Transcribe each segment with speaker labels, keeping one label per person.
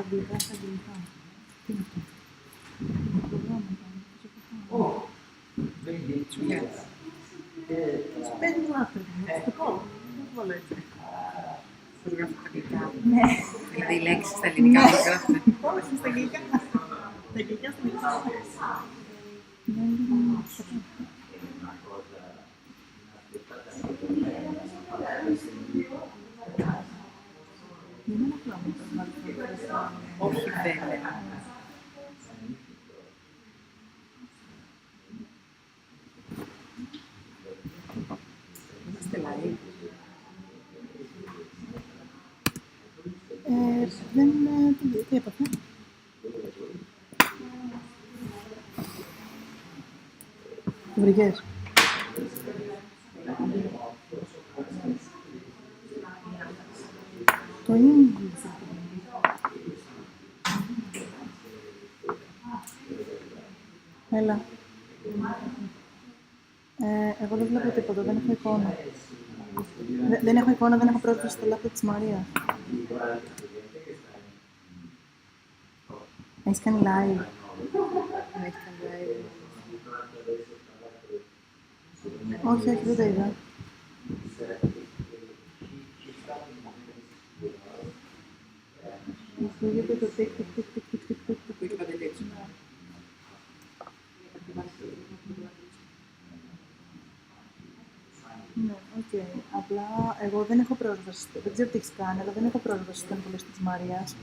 Speaker 1: αντιδρά στα αγγλικά. Τι είναι αυτό? Παίρνει λάθος. Το πω. Δεν το βάλω έτσι.
Speaker 2: Πώς γράφετε τα αγγλικά?
Speaker 1: Ναι.
Speaker 2: Δηλαδή οι λέξεις στα ελληνικά πώς γράφετε?
Speaker 1: Όχι στα αγγλικά. Τα αγγλικά στα αγγλικά. Δεν είναι απλά μου το
Speaker 2: Όχι βέβαια. Είμαστε live.
Speaker 1: Δεν... Τι έπαθε? Το βρήκες? Το English. Έλα. Εγώ δεν βλέπω τίποτα, δεν έχω εικόνα. Δεν έχω εικόνα, δεν έχω πρόσβαση στο λάπτοπ της Μαρίας. Έχεις κάνει live?
Speaker 2: Δεν έχει κάνει live.
Speaker 1: Όχι, όχι, δεν το είδα. Ακούγεται το τικ, τικ, τικ, τικ, τικ, τικ, τικ.
Speaker 2: Που είχε πάντα τέτοιο.
Speaker 1: Ναι, οκ. Απλά εγώ δεν έχω πρόσβαση. Δεν ξέρω τι έχεις κάνει, αλλά δεν έχω πρόσβαση στον υπολογιστή της Μαρίας.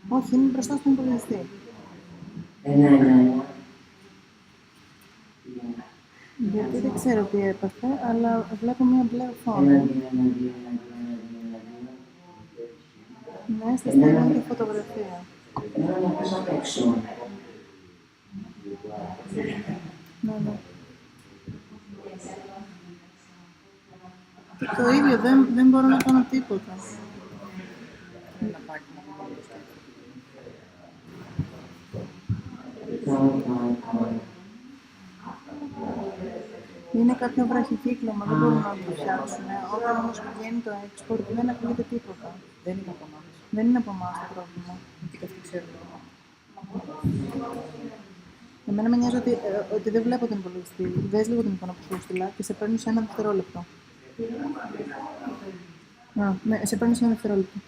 Speaker 1: Όχι, είναι μπροστά στον υπολογιστή. Γιατί δεν ξέρω τι έπαθε, αλλά βλέπω μια μπλε οθόνη. Ναι, στη στέλνω και φωτογραφία. Ναι, ναι. Το ίδιο, δεν μπορώ να κάνω τίποτα.
Speaker 2: Να πάει και να πω
Speaker 1: Είναι κάποιο βραχικύκλωμα, δεν μπορούν να το φτιάξουν. Όταν όμως βγαίνει το export δεν ακούγεται τίποτα.
Speaker 2: Δεν είναι από εμάς.
Speaker 1: Δεν είναι από εμάς το πρόβλημα.
Speaker 2: Τι και αυτοί ξέρουν.
Speaker 1: Εμένα με νοιάζει ότι δεν βλέπω τον υπολογιστή. Δες λίγο την εικόνα που σου έστειλα και σε παίρνω σε 1 δευτερόλεπτο. Ναι, σε παίρνω σε 1 δευτερόλεπτο.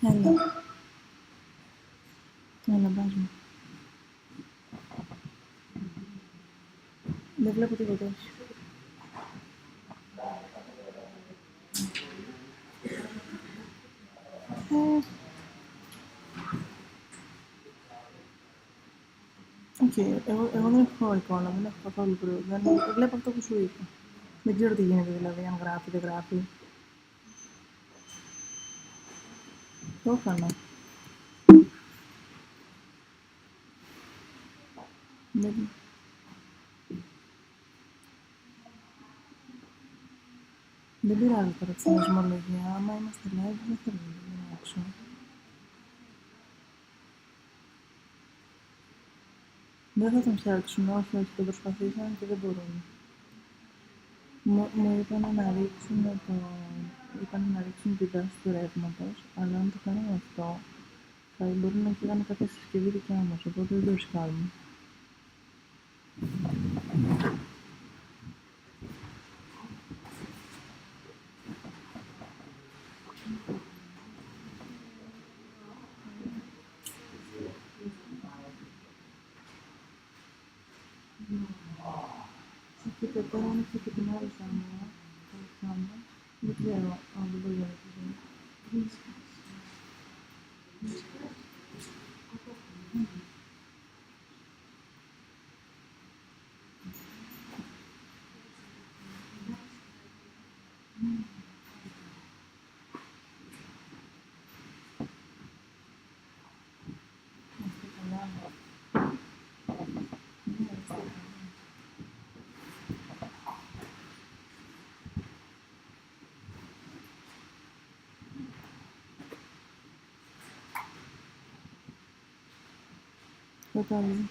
Speaker 1: Έλα. Έλα, μπάζ μου. Δεν βλέπω τίποτα, όχι. Οκ, εγώ δεν έχω εικόνα, δεν έχω καθόλου δεν βλέπω αυτό που σου είπα. Δεν ξέρω τι γίνεται δηλαδή, αν γράφει, δεν γράφει. Το έκανα. Δεν πειράζει τώρα τη συνοσμολογία. Άμα είμαστε live, δεν θέλω να αλλάξω. Δεν θα τον φτιάξουν, όχι, το προσπαθήσαν και δεν μπορούν. Μου είπαν να ρίξουν τη βάση του ρεύματος, αλλά αν το κάναμε αυτό, θα μπορεί να φύγανε κάποια συσκευή δικιά μας, οπότε δεν το ρισκάρουμε. Και Τετέρα άνοιξε και την άλλη κάμερα, δεν ξέρω αν δεν μπορεί να το. Τετάρτη.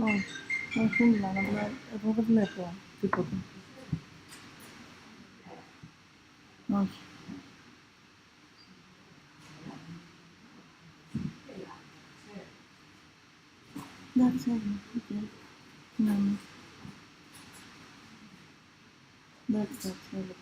Speaker 1: Όχι, όχι, δεν μιλάω, απλά εγώ δεν βλέπω τίποτα. Όχι. Εντάξει, έγινε, οκ. Ναι, ναι. Εντάξει, έλεπε,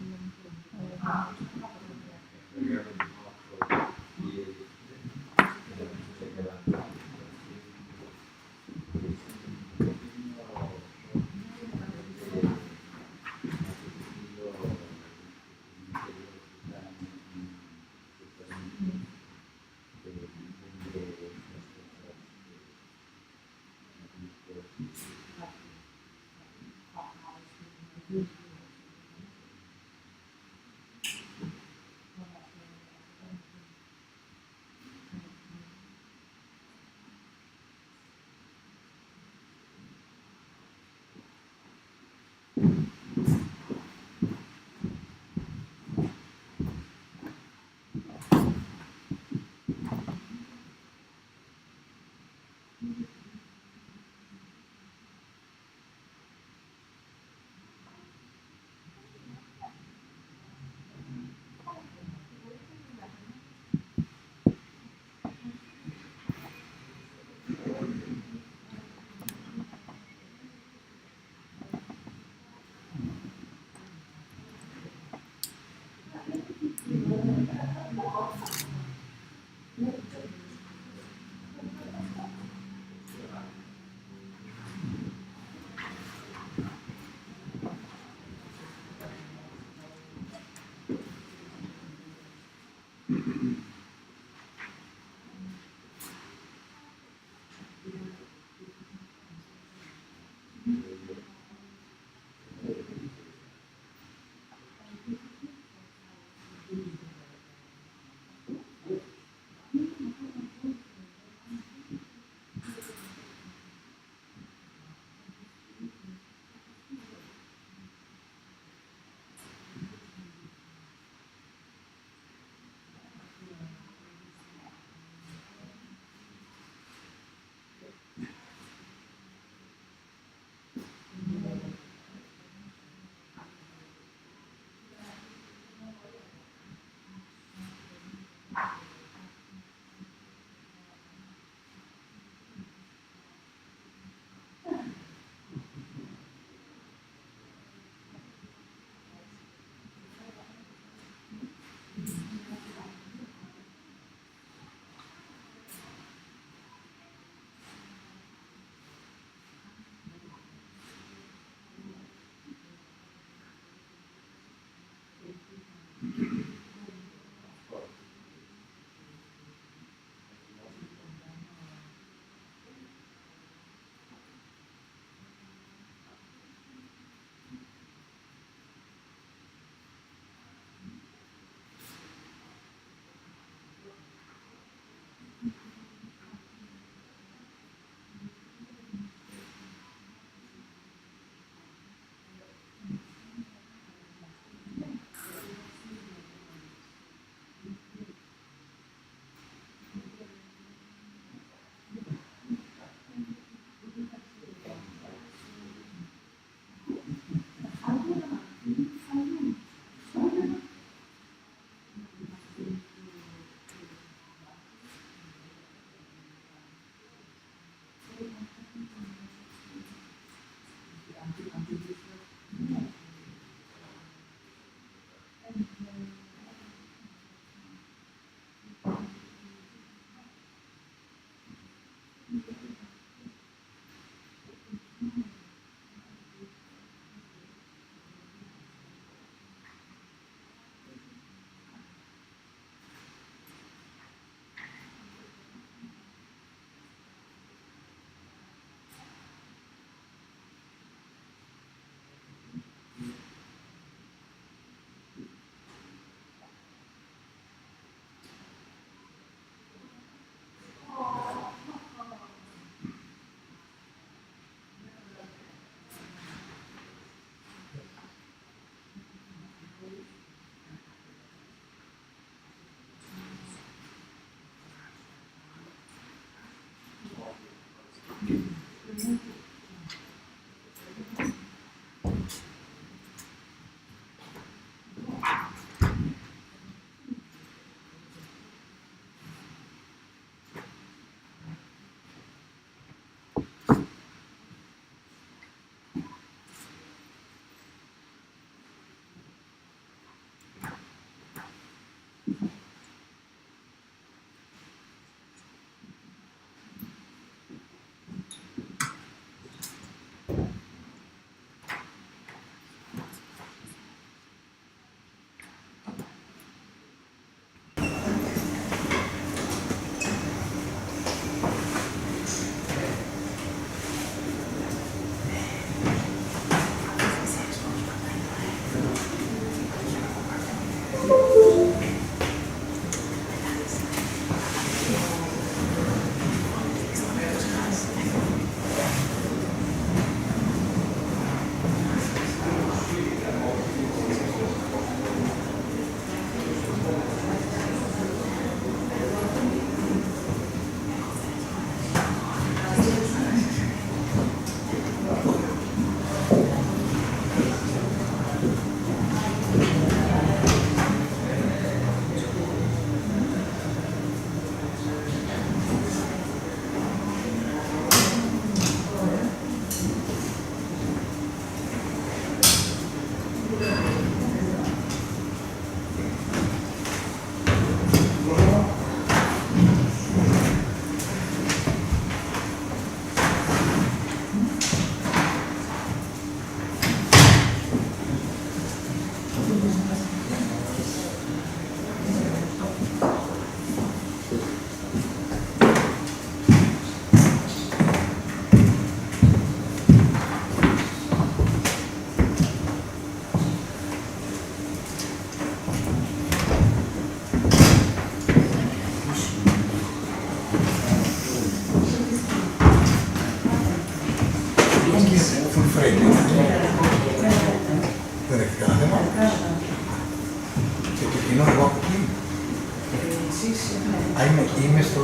Speaker 3: Είμαι στο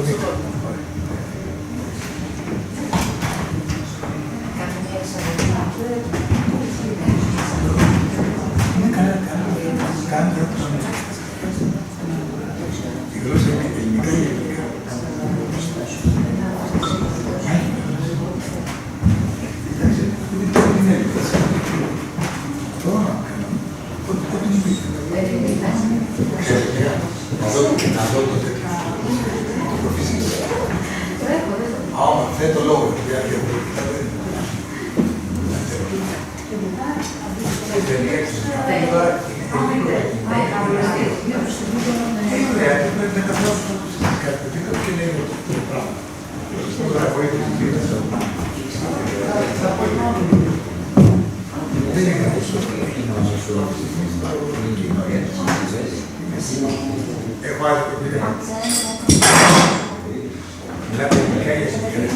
Speaker 3: μήκο. Κάντε το σώμα. Η γλώσσα είναι ελληνικά ή ελληνικά. Δεν το λόγο, έχω άλλη προβλήμα. Μιλάτε ελληνικά για συγκεκριμένα.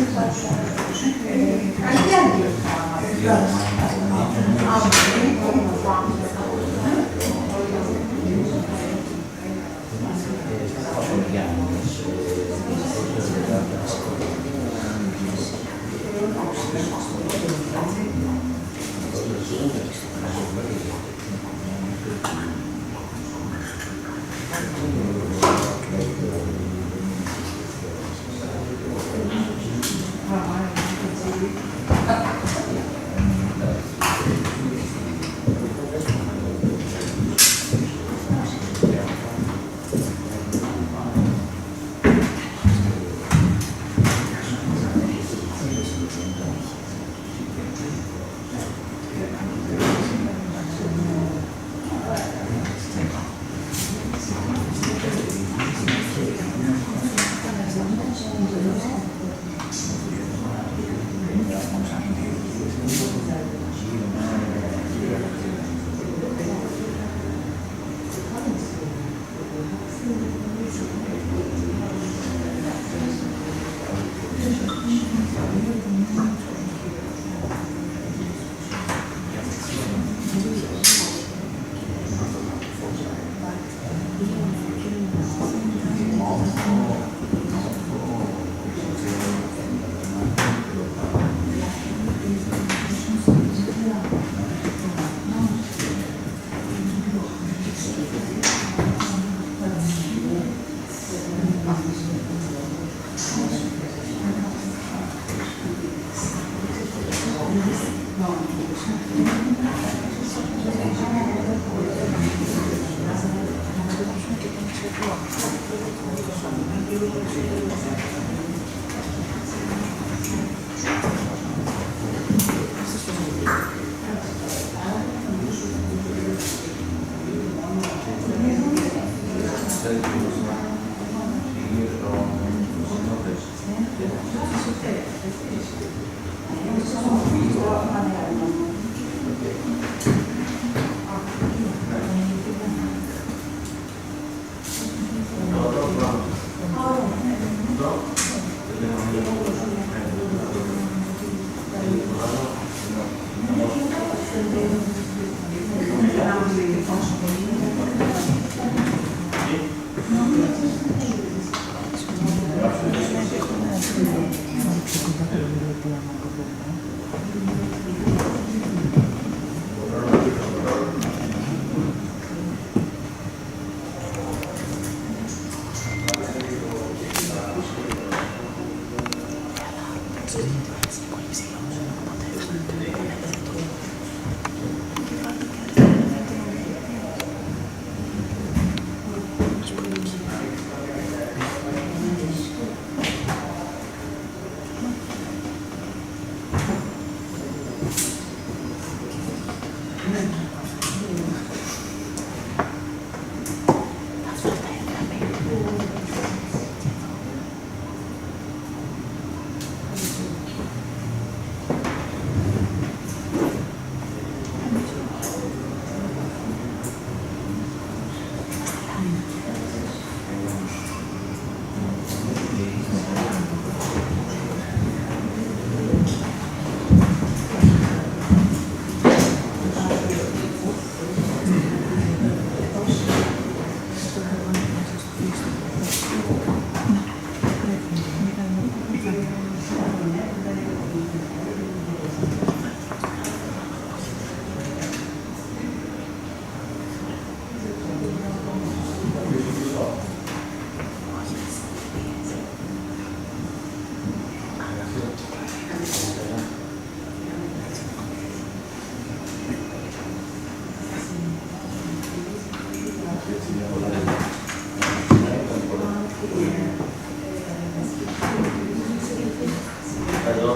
Speaker 4: Well,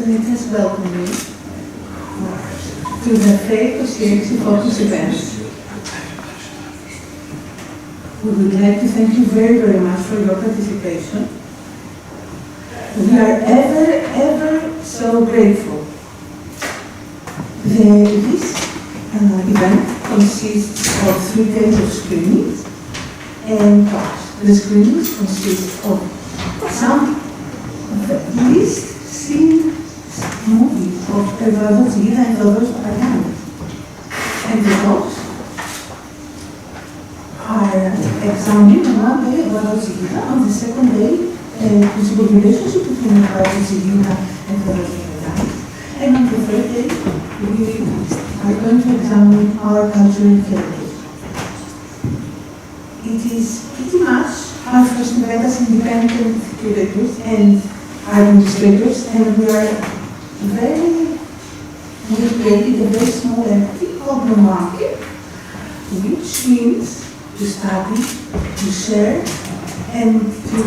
Speaker 4: let us welcome you to the Faith Association Focus event. We would like to thank you very, very much for your participation. We are ever so grateful. This event consists of 3 days of screenings and talks. The screenings consist of some of the least seen movies of Eduardo Chillida and Theόδωρου Παπαγιάννη. And the talks are examined on one day Eduardo Chillida, on the second day the relationship between Eduardo Chillida and Theόδωρου Pαπagyanni, and on the third day we are going to examine our cultural heritage. It is pretty much our first event as independent curators and administrators, and we created a very small entity called ΝΩΜΩ ΑμΚε, which means to study, to share, and to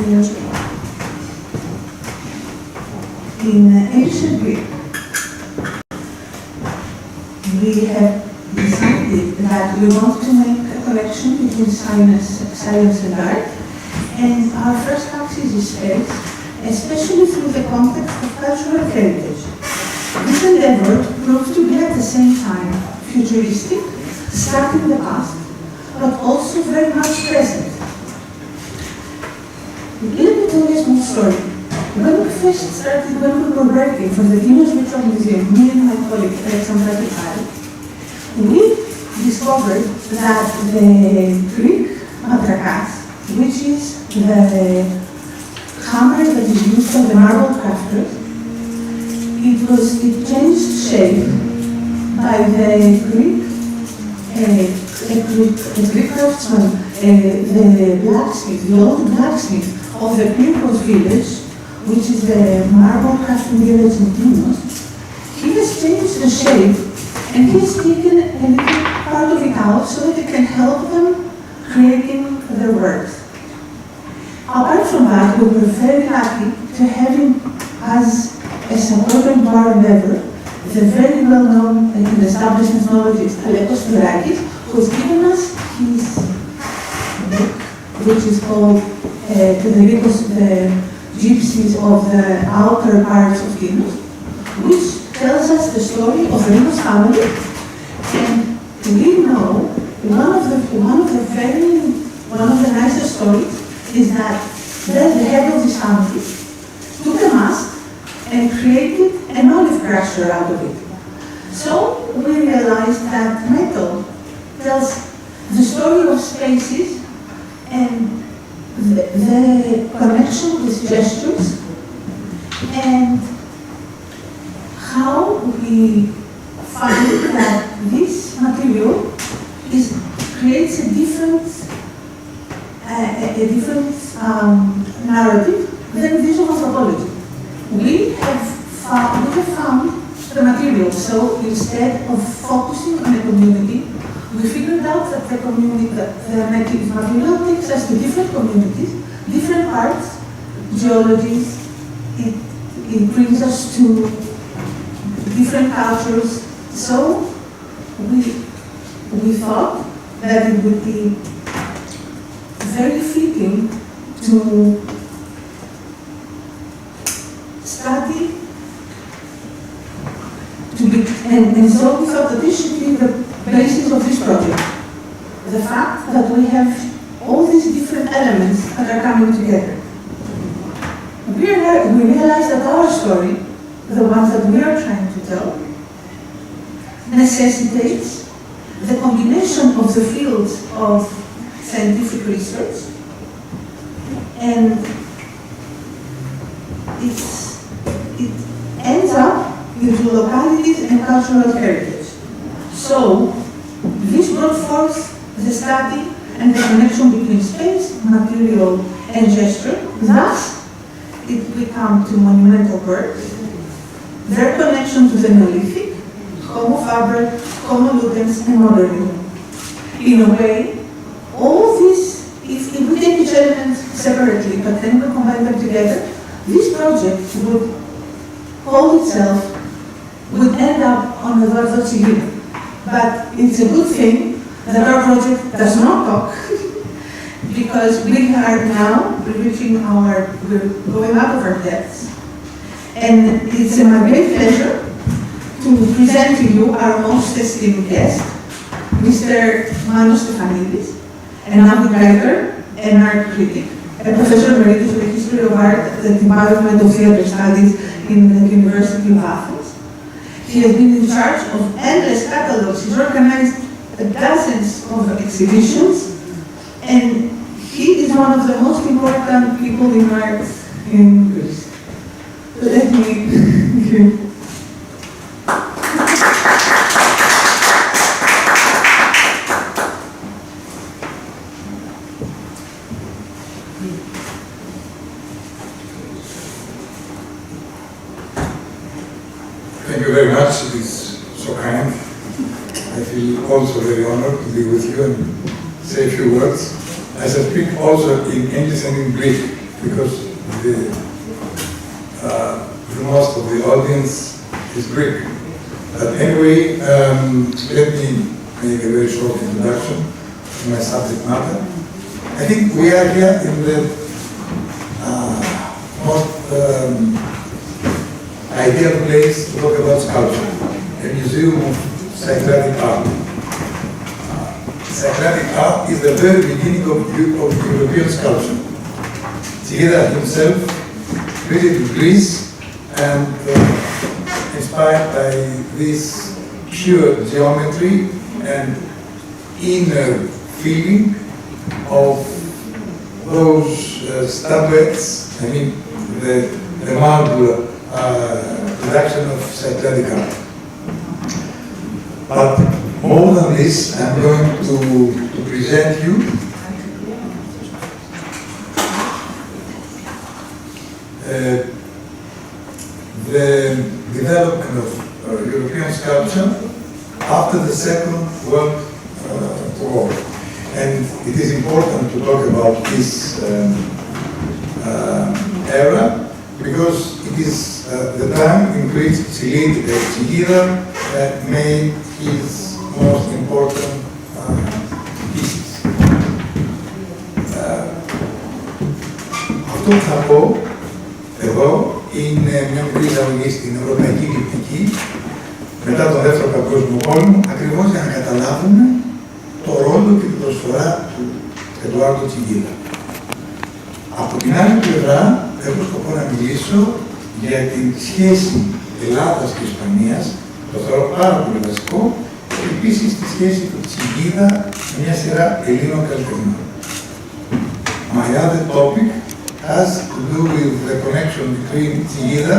Speaker 4: in ancient Greek. We have decided that we want to make a connection between science and art, and our first axis is space, especially through the context of cultural heritage. This endeavor proved to be at the same time futuristic, stuck in the past, but also very much present. Let me tell you a small story. When we first started, when we were working for the Guinness Virtual Museum, me and my colleague Alexandra Tikari, we discovered that the Greek matrakas, which is the hammer that is used for the marble crafters, it changed shape by the Greek craftsman, the blacksmith, the old blacksmith of the Pyrgos village, which is the marble crafting village in Tinos. He has changed the shape and he has taken a little part of it out so that it can help them creating their works. Apart from that, we were very lucky to have him as a supporter to our endeavor, the very well-known and established ethnologist Renato Bocchi, who has given us his book, which is called the Gypsies of the Outer Parts of Tinos, which tells us the story of Rena's family. And we know one of the nicest stories is that the head of this family took a mask and created an olive crusher out of it. So we realized that metal tells the story of spaces and the connection with gestures and how we found that this material creates a different narrative than visual anthropology. We have found the material, so instead of focusing on a community, we figured out that the material takes us to different communities, different parts, geologies. It brings us to different cultures. So we thought that it would be very fitting to study, and so we thought that this should be the basis of this project. The fact that we have all these different elements that are coming together. We realized that our story, the ones that we are trying to tell, necessitates the combination of the fields of scientific research, and it ends up into localities and cultural heritage. So, this brought forth the study and the connection between space, material, and gesture. Thus, it became to monumental works, their connection to the Neolithic, Homo faber, Homo ludens, and modernism. In a way, all this, if we take each element separately, but then we combine them together, this project would call itself, would end up on Eduardo Chillida. But it's a good thing that our project does not talk, because we are now we're going out of our depths. And it's my great pleasure to present to you our most esteemed guest, Mr. Manos Stefanides, an avid writer and art critic, a professor emeritus of the history of art at the Department of Theatre Studies in the University of Athens. He has been in charge of endless catalogs. He's organized dozens of exhibitions, and he is one of the most important people in art in Greece. Let me
Speaker 3: Thank you very much. It is so kind. I feel also very honored to be with you and say a few words. I shall speak also in English and in Greek because most of the audience is Greek. But anyway, let me make a very short introduction to my subject matter. I think we are here in the most ideal place to talk about sculpture, a museum of cycladic art. Cycladic art is the very beginning of European sculpture. Chillida himself visited Greece and inspired by this pure geometry and inner feeling of those statuettes, I mean the marble production of cycladic art. But more than this, I'm going to present you the development of European sculpture after the Second World War. And it is important to talk about this era because it is the time in which Chillida made his most important pieces. Αυτό που θα πω εδώ είναι μια μικρή εισαγωγή στην ευρωπαϊκή κριτική μετά τον Δεύτερο Παγκόσμιο Πόλεμο, ακριβώς για να καταλάβουμε το ρόλο και την προσφορά του Eduardo Chillida. Από την άλλη πλευρά, έχω σκοπό να μιλήσω για την σχέση Ελλάδας και Ισπανίας, το θεωρώ πάρα πολύ βασικό, και επίσης τη σχέση του Chillida με μια σειρά Ελλήνων καλλιτεχνών. My other topic has to do with the connection between Chillida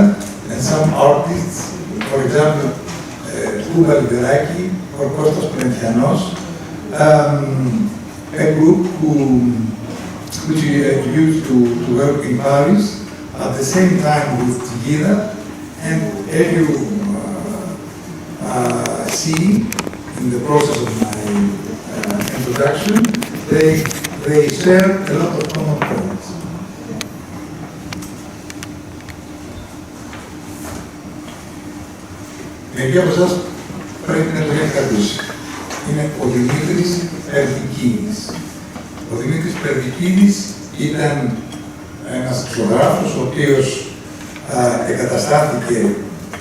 Speaker 3: and some artists, for example, who Κούβα Λιμπεράκη, ο Κώστας Πλεντιανός, a group which used to work in Paris at the same time with Chillida, and as you see in the process of my introduction, they share a lot of common points. Μερικοί από εσάς πρέπει να το έχετε ακούσει. Είναι ο Δημήτρης Περδικίνης. Ο Δημήτρης Περδικίνης ήταν ένας ζωγράφος, ο οποίος εγκαταστάθηκε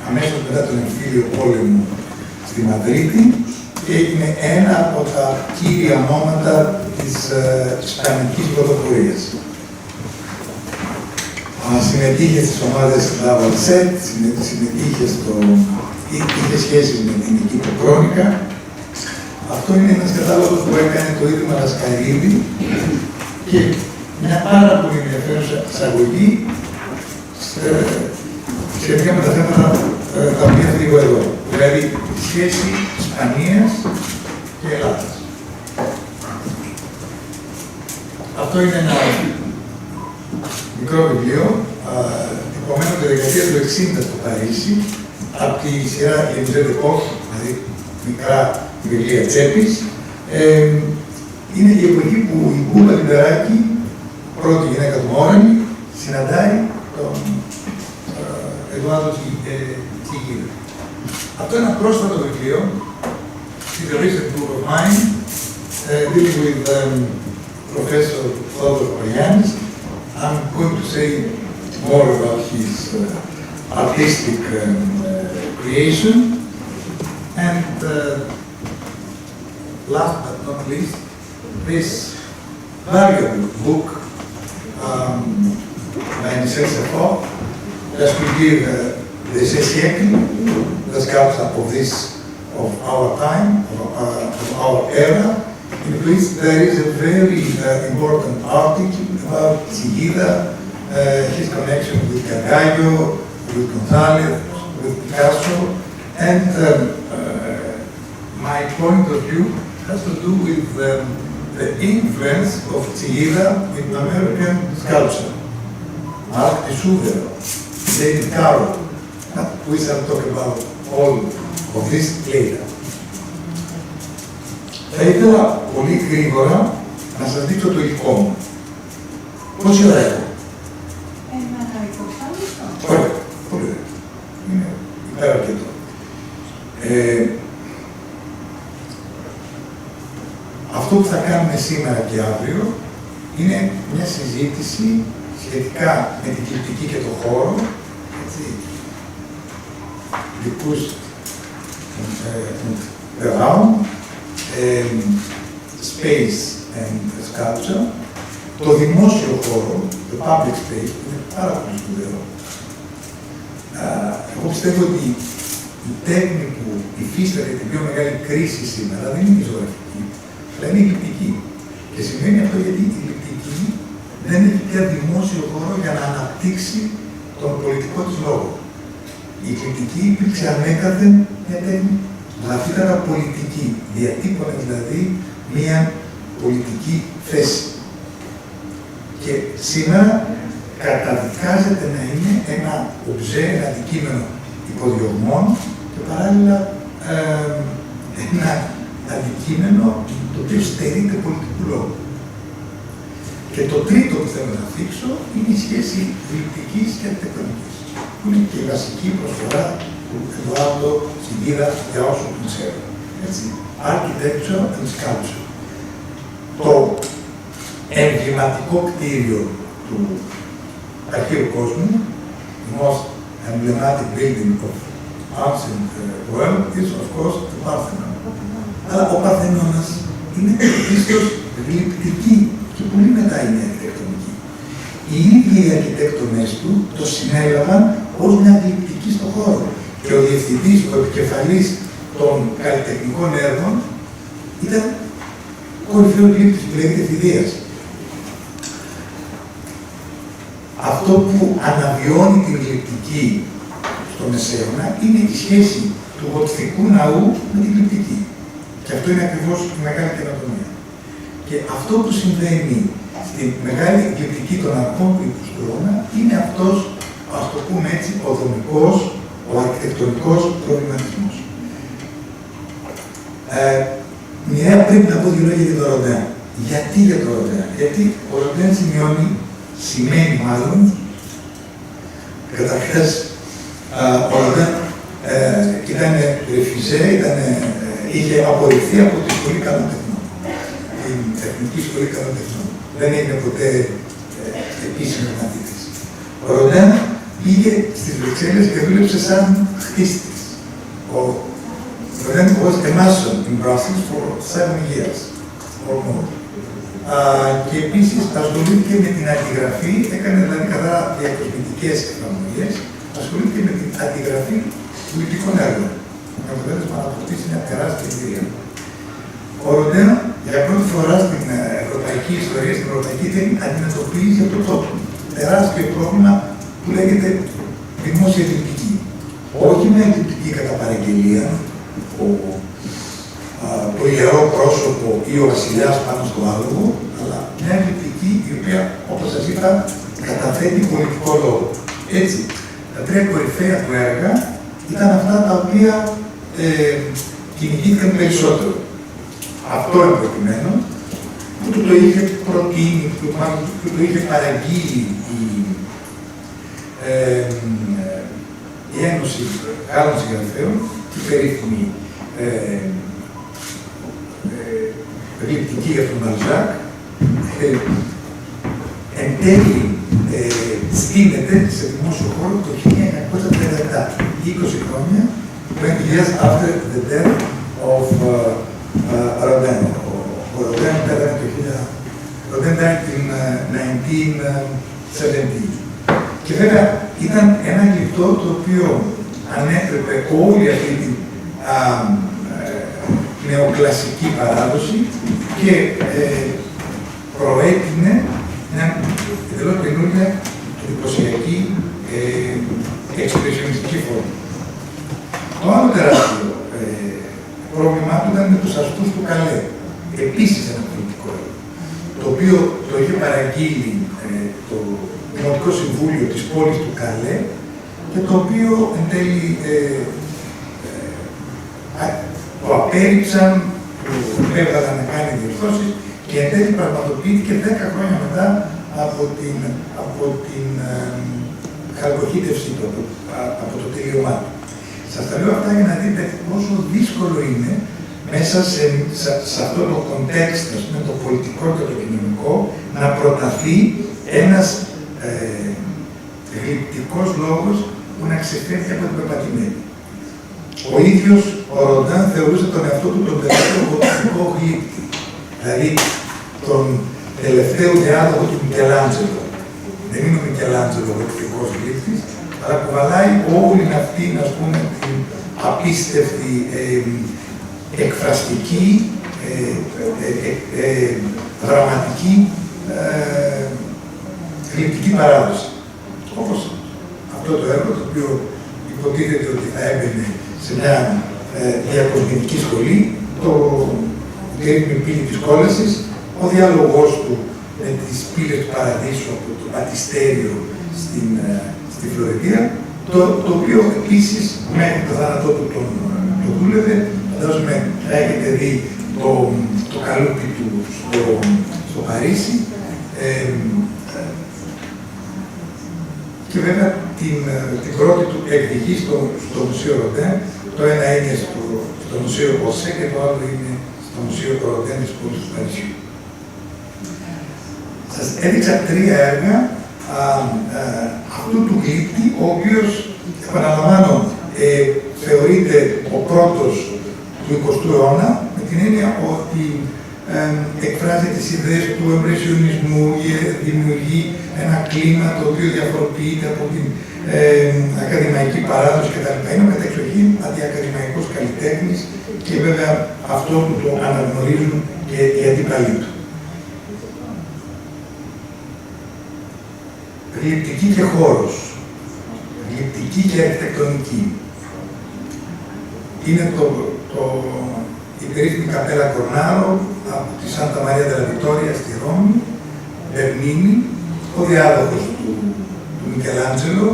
Speaker 3: αμέσως μετά τον εμφύλιο πόλεμο στη Μαδρίτη και έγινε ένα από τα κύρια ονόματα της ισπανικής πρωτοπορίας. Συμμετείχε στις ομάδες Λαβαλσέτ, συμμετείχε είχε σχέση με την Κύπρο Κρόνικα. Αυτό είναι ένας κατάλογος που έκανε το Ίδρυμα Λασκαρίδη και μια πάρα πολύ ενδιαφέρουσα εισαγωγή σχετικά με τα θέματα τα οποία θίγω εδώ. Δηλαδή, τη σχέση Ισπανίας και Ελλάδας. Αυτό είναι ένα μικρό βιβλίο, τυπωμένο τη δεκαετία του 60 στο Παρίσι, από τη σειρά Μουσείου Chillida, δηλαδή μικρά βιβλία τσέπης. Είναι η εποχή που η Κούβα Λιμπεράκη, πρώτη γυναίκα του Μόρανη, συναντάει τον Eduardo Chillida. Αυτό είναι ένα πρόσφατο βιβλίο, is a recent book of mine, dealing with Professor Θεόδωρου Παπαγιάννη. I'm going to say more about his artistic creation. And last but not least, this valuable book by Mikel Chillida, that will give the siècle, the sculpture of our time, of our era, in which there is a very important article about Chillida, his connection with Carvalho, with González, with Picasso, and my point of view has to do with the influence of Chillida in American sculpture. Mark Tissouver, David Carroll, we shall talk about all of this later. Θα ήθελα πολύ γρήγορα να σας δείξω το υλικό μου. Πόση ώρα έχω?
Speaker 4: Ένα υποσάλιστο.
Speaker 3: Ωραία, πολύ ωραία. Είναι υπεραρκετό. Αυτό που θα κάνουμε σήμερα και αύριο είναι μια συζήτηση σχετικά με την κλιπτική και το χώρο, έτσι, δικούς the round, space and sculpture, το δημόσιο χώρο, το public space, που είναι πάρα πολύ σπουδαίο. Εγώ πιστεύω ότι η τέχνη που υφίσταται την πιο μεγάλη κρίση σήμερα δεν είναι η ζωγραφική, αλλά είναι η γλυπτική. Και σημαίνει αυτό γιατί η γλυπτική δεν έχει πια δημόσιο χώρο για να αναπτύξει τον πολιτικό της λόγο. Η γλυπτική υπήρξε ανέκαθεν μια τέχνη βαθύτερα πολιτική, διατύπωνε δηλαδή μια πολιτική θέση. Και σήμερα καταδικάζεται να είναι ένα ομπζέ, ένα αντικείμενο υποδιωγμών και παράλληλα ένα αντικείμενο το οποίο στερείται πολιτικού λόγου. Και το τρίτο που θέλω να θίξω είναι η σχέση γλυπτικής και αρχιτεκτονικής, που είναι και η βασική προσφορά του Eduardo Chillida για όσο τον ξέρω. Έτσι, architecture and sculpture. Το εμβληματικό κτίριο του αρχαίου κόσμου, the most emblematic building of ancient world, is of course the Parthenon. Αλλά ο Παρθενώνας είναι πίστος γλυπτική και πολύ μετά είναι αρχιτεκτονική. Οι ίδιοι οι αρχιτέκτονες του το συνέλαβαν ως μια γλυπτική στον χώρο. Και ο διευθυντής, ο επικεφαλής των καλλιτεχνικών έργων ήταν κορυφαίο γλύπτης που λέγεται Φιδίας. Αυτό που αναβιώνει την γλυπτική στο Μεσαίωνα είναι η σχέση του γοτθικού ναού με την γλυπτική. Και αυτό είναι ακριβώς η μεγάλη καινοτομία. Και αυτό που συμβαίνει στη μεγάλη γλυπτική των αρχών του 20ου αιώνα είναι αυτός, ας το πούμε έτσι, ο δομικός, ο αρχιτεκτονικός προβληματισμός. Μοιραία πρέπει να πω δύο λόγια για το Ροντέν. Γιατί για το Ροντέν? Γιατί ο Ροντέν σημαίνει μάλλον, καταρχάς, ο Ροντέν ήταν ρεφιζέ, είχε απορριφθεί από τη Σχολή Καλών Τεχνών, την Τεχνική Σχολή Καλών Τεχνών. Δεν έγινε ποτέ επίσημη μαθήτης. Ο Ροντέν πήγε στις Βρυξέλλες και δούλεψε σαν χτίστης. Ο Ροντέν was a mason in Brussels for 7 years or more. Και επίσης ασχολήθηκε με την αντιγραφή, έκανε δηλαδή καθαρά διακοσμητικές εφαρμογές, ασχολήθηκε με την αντιγραφή πολιτικών έργων. Με αποτέλεσμα να αποκτήσει μια τεράστια εμπειρία. Ο Ροντέν για πρώτη φορά στην ευρωπαϊκή ιστορία, στην ευρωπαϊκή τέχνη, αντιμετωπίζει αυτό το τεράστιο πρόβλημα που λέγεται δημόσια γλυπτική. Όχι μια γλυπτική κατά παραγγελία, το ιερό πρόσωπο ή ο βασιλιάς πάνω στο άλογο, αλλά μια γλυπτική η οποία, όπως σας είπα, καταθέτει πολιτικό λόγο. Έτσι, τα τρία κορυφαία του έργα ήταν αυτά τα οποία κυνηγήθηκαν περισσότερο. Αυτό είναι προκειμένο, που το είχε προτείνει, που το είχε παραγγείλει η Ένωση Γάλλων Συγγραφέων, η περίφημη γλυπτική για τον Μπαλζάκ. Εν τέλει στείνεται σε δημόσιο χώρο το 1937, 20 χρόνια, 20 years after the death of Rodin. Ο Rodin died in 1917. Και βέβαια ήταν ένα γλυπτό το οποίο ανέτρεπε όλη αυτή την νεοκλασική παράδοση και προέτεινε μια εντελώς καινούργια εντυπωσιακή εξπρεσιονιστική φόρμα. Το άλλο τεράστιο πρόβλημά του ήταν με τους αστούς του Καλέ. Επίσης ένα πολιτικό έργο, το οποίο το είχε παραγγείλει το Δημοτικό Συμβούλιο της πόλης του Καλέ και το οποίο εν τέλει το απέρριψαν, του έβγαλαν να κάνει διορθώσεις και εν τέλει πραγματοποιήθηκε 10 χρόνια μετά από την χαλκοχύτευσή του, από το τελείωμά του. Σας τα λέω αυτά για να δείτε πόσο δύσκολο είναι μέσα σε αυτό το context, με το πολιτικό και το κοινωνικό, να προταθεί ένας γλυπτικός λόγος που να ξεφεύγει από την πεπατημένη. Ο ίδιος ο Ροντάν θεωρούσε τον εαυτό του τον τελευταίο γοτθικό γλύπτη, δηλαδή τον τελευταίο διάδοχο του Μικελάντζελο. Δεν είναι ο Μικελάντζελο ο γοτθικός γλύπτης, αλλά κουβαλάει όλη αυτή, ας πούμε, την απίστευτη εκφραστική, δραματική γλυπτική παράδοση. Όπως αυτό το έργο, το οποίο υποτίθεται ότι θα έμπαινε σε μια διακοσμητική σχολή, το περίφημη πύλη της κόλασης, ο διάλογός του με τις πύλες του Παραδείσου από το Πατιστέριο στη Φλωρεντία, το οποίο επίσης μέχρι το θάνατό του το δούλευε. Φαντάζομαι θα έχετε δει το καλούπι του στο Παρίσι. Και βέβαια την πρώτη του εκδική στο Μουσείο Ροντέν. Το ένα είναι στο Μουσείο Οσέ και το άλλο είναι στο Μουσείο Ροντέν της πόλης του Παρισιού. Σας έδειξα τρία έργα αυτού του γλύπτη, ο οποίος, επαναλαμβάνω, θεωρείται ο πρώτος του 20ου αιώνα, με την έννοια ότι εκφράζει τις ιδέες του εμπρεσιονισμού, δημιουργεί ένα κλίμα το οποίο διαφοροποιείται από την ακαδημαϊκή παράδοση κτλ. Είναι ο κατεξοχήν αντιακαδημαϊκός καλλιτέχνης και βέβαια αυτό που το αναγνωρίζουν και οι αντίπαλοι του. Γλυπτική και χώρος. γλυπτική και αρχιτεκτονική. Είναι η περίφημη καπέλα Κορνάρο από τη Σάντα Μαρία Ντελαβιτόρια στη Ρώμη, Μπερνίνη, ο διάδοχος του Μικελάντζελο.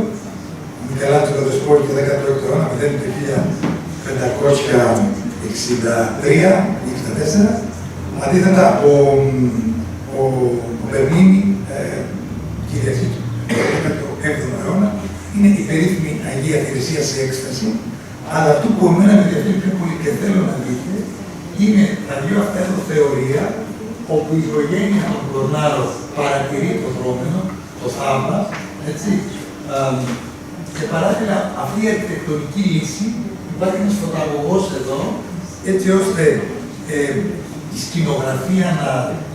Speaker 3: Ο Μικελάντζελο δεσπότη του 16ου αιώνα, πεθαίνει το 1563-64. Αντίθετα, ο Μπερνίνη, κυριαρχεί του 17ου αιώνα, είναι η περίφημη Αγία Θηρεσία σε έκσταση, αλλά αυτό που εμένα με ενδιαφέρει πιο πολύ και θέλω να δείτε είναι τα δύο αυτά εδώ θεωρία, όπου η οικογένεια των Κορνάρο παρατηρεί το δρόμενο, το θαύμα, έτσι. Και παράλληλα αυτή η αρχιτεκτονική λύση, υπάρχει ένας φωταγωγός εδώ, έτσι ώστε η σκηνογραφία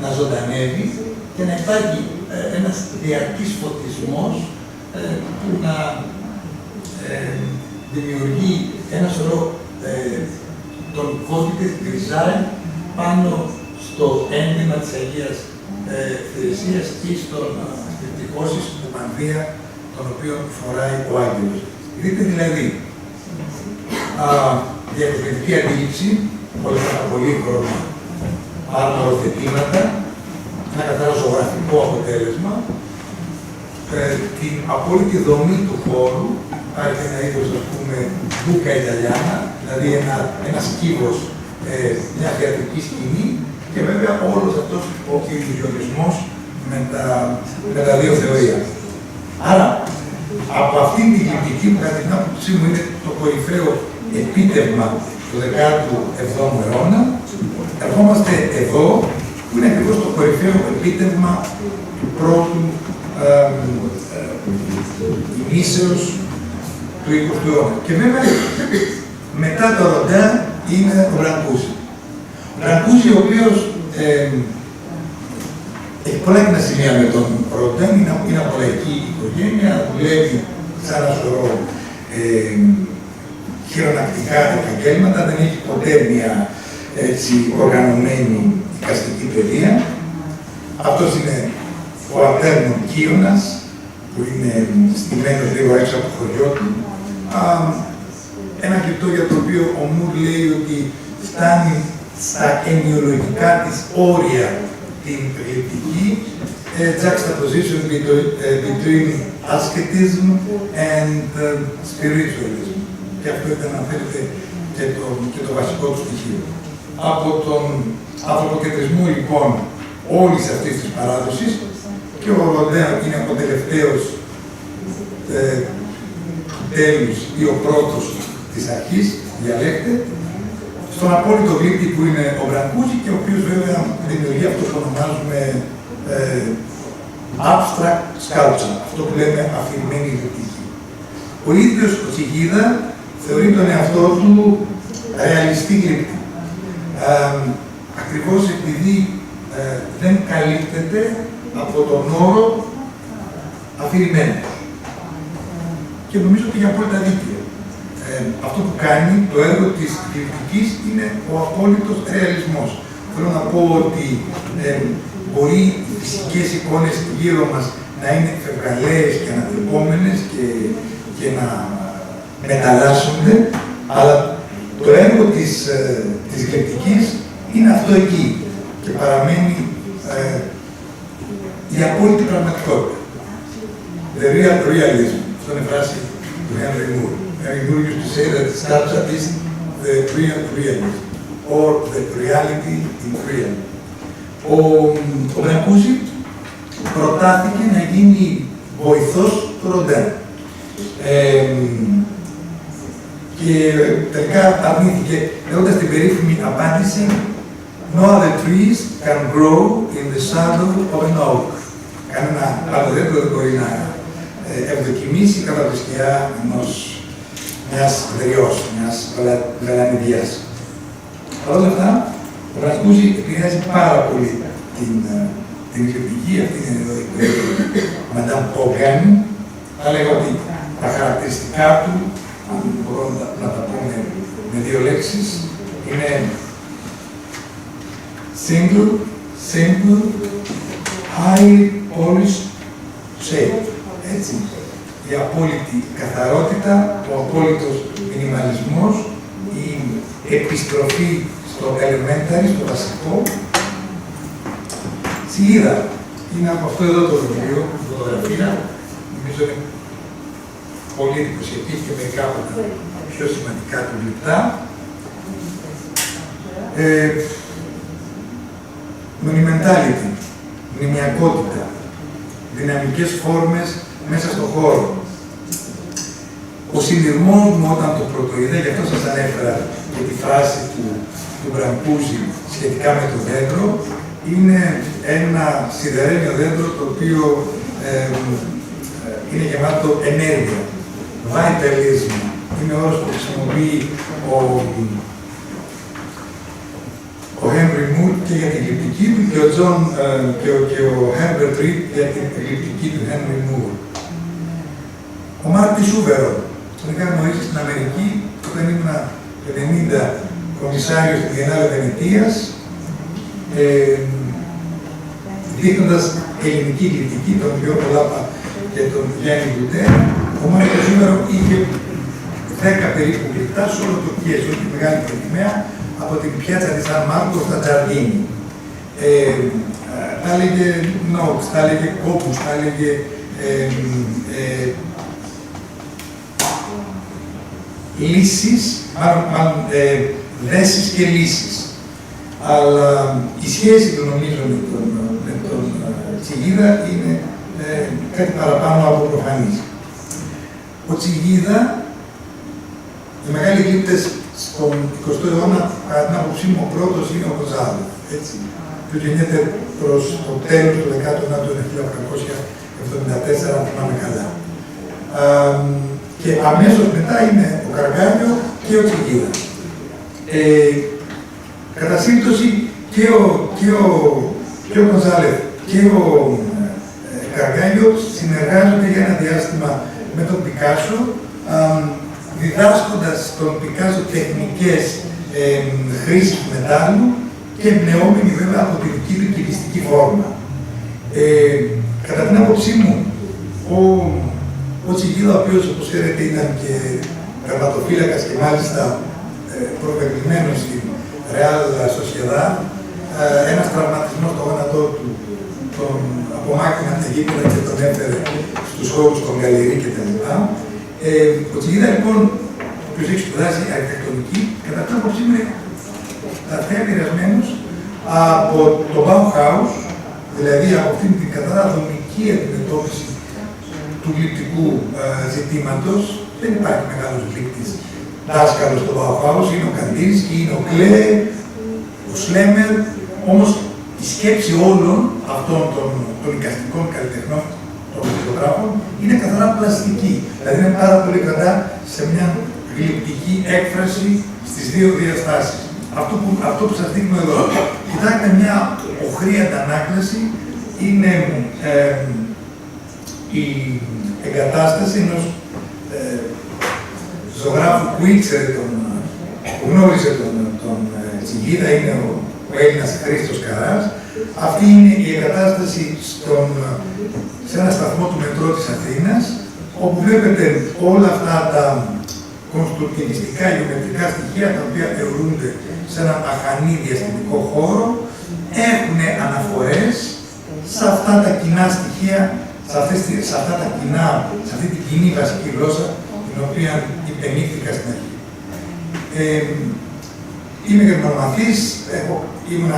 Speaker 3: να ζωντανεύει και να υπάρχει ένας διαρκής φωτισμός που να δημιουργεί ένα σωρό τονικότητες, γκριζάρι πάνω στο ένδυμα της Αγίας Θηρεσίας ή στον τυπτικώσεις του μανδύα τον οποίο φοράει ο Άγγελος. Δείτε δηλαδή διακοσμητική αντίληψη, όλα αυτά τα πολύχρωμα αρμοροθετήματα, ένα καθαρά ζωγραφικό αποτέλεσμα, την απόλυτη δομή του χώρου, υπάρχει ένα είδος, ας πούμε, μπούκα ιταλιάνα, δηλαδή ένας κύβος, μια θεατρική σκηνή και βέβαια όλος αυτός ο ηλιοζιονισμός με τα δύο θεωρία. Άρα, από αυτήν την γλυπτική που κατά την άποψή μου είναι το κορυφαίο επίτευγμα του 17ου αιώνα, ερχόμαστε εδώ, που είναι ακριβώς το κορυφαίο επίτευγμα του πρώτου ημίσεως του 20ου αιώνα. Και βέβαια, μετά το Ροντέν είναι ο Μπραγκούζη. Ο Μπραγκούζη, ο οποίος έχει πολλά κοινά σημεία με τον Ροντέν, είναι από λαϊκή οικογένεια, δουλεύει σαν ένα σωρό χειρονακτικά επαγγέλματα, δεν έχει ποτέ μια έτσι οργανωμένη εικαστική παιδεία. Αυτός είναι ο Ατέρνων Κύωνας, που είναι στημένος λίγο έξω από το χωριό του. Ένα κρυπτό για το οποίο ο Μουρ λέει ότι φτάνει στα ενοιολογικά της όρια την γλυπτική, juxtaposition between asceticism and spiritualism. Και αυτό ήταν, αν θέλετε, και το βασικό του στοιχείο. Από τον ανθρωποκεντρισμό, λοιπόν, όλης αυτής της παράδοσης, και ο Ροντέν είναι ο τελευταίος τέλους ή ο πρώτος της αρχής, διαλέκτε, στον απόλυτο γλύπτη που είναι ο Μπραγκούζη και ο οποίος βέβαια δημιουργεί αυτό που ονομάζουμε abstract sculpture, αυτό που λέμε αφηρημένη γλυπτική. Ο ίδιος ο Chillida θεωρεί τον εαυτό του ρεαλιστή γλύπτη. Ακριβώς επειδή δεν καλύπτεται από τον όρο αφηρημένο. Και νομίζω ότι για απόλυτα δίκαιο. Αυτό που κάνει το έργο της γλυπτικής είναι ο απόλυτος ρεαλισμός. Θέλω να πω ότι μπορεί οι φυσικές εικόνες γύρω μας να είναι φευγαλαίες και ανατρεπόμενες και να μεταλλάσσονται, αλλά το έργο της γλυπτικής είναι αυτό εκεί και παραμένει η απόλυτη πραγματικότητα. The real realism. Αυτό είναι φράση του Henry Moore. Henry Moore used to say that sculpture is the real realism, or the reality in real. Ο Μπραγκούζη προτάθηκε να γίνει βοηθός του Ροντέν. Και τελικά αρνήθηκε, λέγοντας την περίφημη απάντηση «No other trees can grow in the shadow of an oak». Κανένα άλλο δέντρο δεν μπορεί να ευδοκιμήσει κατά τη σκιά μιας δριός, μιας γαλανιδιάς. Παρ' όλα αυτά, ο Μπραγκούζη επηρεάζει πάρα πολύ την γλυπτική, αυτή είναι εδώ η Madame Pogani. Θα λέγω ότι τα χαρακτηριστικά του, αν μπορώ να τα πούμε με δύο λέξεις, είναι single, simple, highly polished shape. Έτσι. η απόλυτη καθαρότητα, ο απόλυτος μινιμαλισμός, η επιστροφή στο elementary, στο βασικό. Chillida είναι από αυτό εδώ το βιβλίο, η φωτογραφία, νομίζω είναι πολύ εντυπωσιακή και μερικά από τα πιο σημαντικά του γλυπτά. Monumentality, μνημιακότητα, δυναμικές φόρμες μέσα στον χώρο. Ο συνειρμός μου όταν το πρωτοείδα, γι' αυτό σας ανέφερα και τη φράση του Μπραμπούζη σχετικά με το δέντρο, είναι ένα σιδερένιο δέντρο το οποίο είναι γεμάτο ενέργεια. Vitalism είναι ο όρος που χρησιμοποιεί ο Henry Moore και για την γλυπτική του και ο Herbert Reed για την γλυπτική του Henry Moore. Ο Μάρτι Σούβερο, τον είχα γνωρίσει στην Αμερική όταν ήμουν 90 κομισάριος στην Βιενάλε Βενετίας, δείχνοντας ελληνική γλυπτική, τον Γιώργο Λάπα και τον Γιάννη Γκουτέρα. Ο Μάρτι Σούβερο είχε 10 περίπου γλυπτά σε όλο το Κιέσο, όλη τη μεγάλη Πολυμαία, από την πιάτσα της Σαν Μάρκο στα Τζαρντίνι. Τα έλεγε notes, τα έλεγε κόπους, τα έλεγε λύσεις, μάλλον δέσεις και λύσεις. Αλλά η σχέση του νομίζω με τον Chillida είναι κάτι παραπάνω από προφανής. Ο Chillida, οι μεγάλοι γλύπτες στον 20ο αιώνα, κατά την άποψή μου, ο πρώτος είναι ο Γκονζάλεφ, έτσι, που γεννιέται προς το τέλος του 19ου αιώνα, 1874, αν θυμάμαι καλά. Και αμέσως μετά είναι ο Καργκάλιο και ο Chillida. Κατά σύμπτωση και ο Γκονζάλεφ και ο Καργκάλιο συνεργάζονται για ένα διάστημα με τον Πικάσο, διδάσκοντας τον Πικάσο τεχνικές χρήσης του μετάλλου και εμπνεόμενοι βέβαια από τη δική του κυβιστική φόρμα. Κατά την άποψή μου, ο Chillida, ο οποίος όπως ξέρετε ήταν και τερματοφύλακας και μάλιστα προβεβλημένος στην Real Sociedad, ένας τραυματισμός στο γόνατό του τον απομάκρυνε από τα γήπεδα και τον έφερε στους χώρους των Γκαλερί κτλ. Ο Chillida λοιπόν, ο οποίος έχει σπουδάσει αρχιτεκτονική, κατά την άποψή μου είναι βαθιά επηρεασμένος από το Bauhaus, δηλαδή από αυτήν την καθαρά δομική αντιμετώπιση του γλυπτικού ζητήματος. Δεν υπάρχει μεγάλος γλύπτης δάσκαλος στο Bauhaus, είναι ο Καντίνσκι, είναι ο Κλέ, ο Σλέμερ, όμως η σκέψη όλων αυτών των εικαστικών καλλιτεχνών, των φωτογράφων, είναι καθαρά πλαστική. Δηλαδή είναι πάρα πολύ κοντά σε μια γλυπτική έκφραση στις δύο διαστάσεις. Αυτό που σας δείχνω εδώ. Κοιτάξτε μια οχρή αντανάκλαση, είναι η εγκατάσταση ενός ζωγράφου που ήξερε που γνώρισε τον Chillida, είναι ο Έλληνας Χρήστος Καράς. Αυτή είναι η εγκατάσταση σε ένα σταθμό του μετρό της Αθήνας, όπου βλέπετε όλα αυτά τα κονστρουκτιβιστικά γεωμετρικά στοιχεία, τα οποία θεωρούνται σε έναν αχανή διαστημικό χώρο, έχουν αναφορές σε αυτά τα κοινά στοιχεία, σε αυτή την κοινή βασική γλώσσα, την οποία υπενήχθηκα στην αρχή. Είμαι γερμανομαθής, ήμουν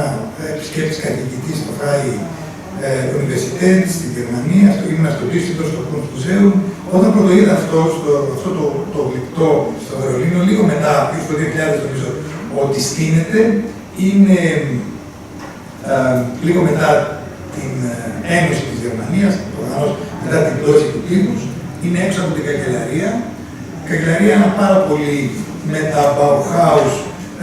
Speaker 3: επισκέπτης καθηγητής στο Freie Universität στη Γερμανία, ήμουν στο Τίτλο, στο Kunstmuseum. Όταν πρωτοείδα αυτό το γλυπτό στο Βερολίνο, λίγο μετά, πίσω το 2000 νομίζω, ότι στείνεται, είναι λίγο μετά την Ένωση της Γερμανίας, προφανώς μετά την πτώση του τείχους, είναι έξω από την καγκελαρία. Η καγκελαρία είναι πάρα πολύ με τα Bauhaus,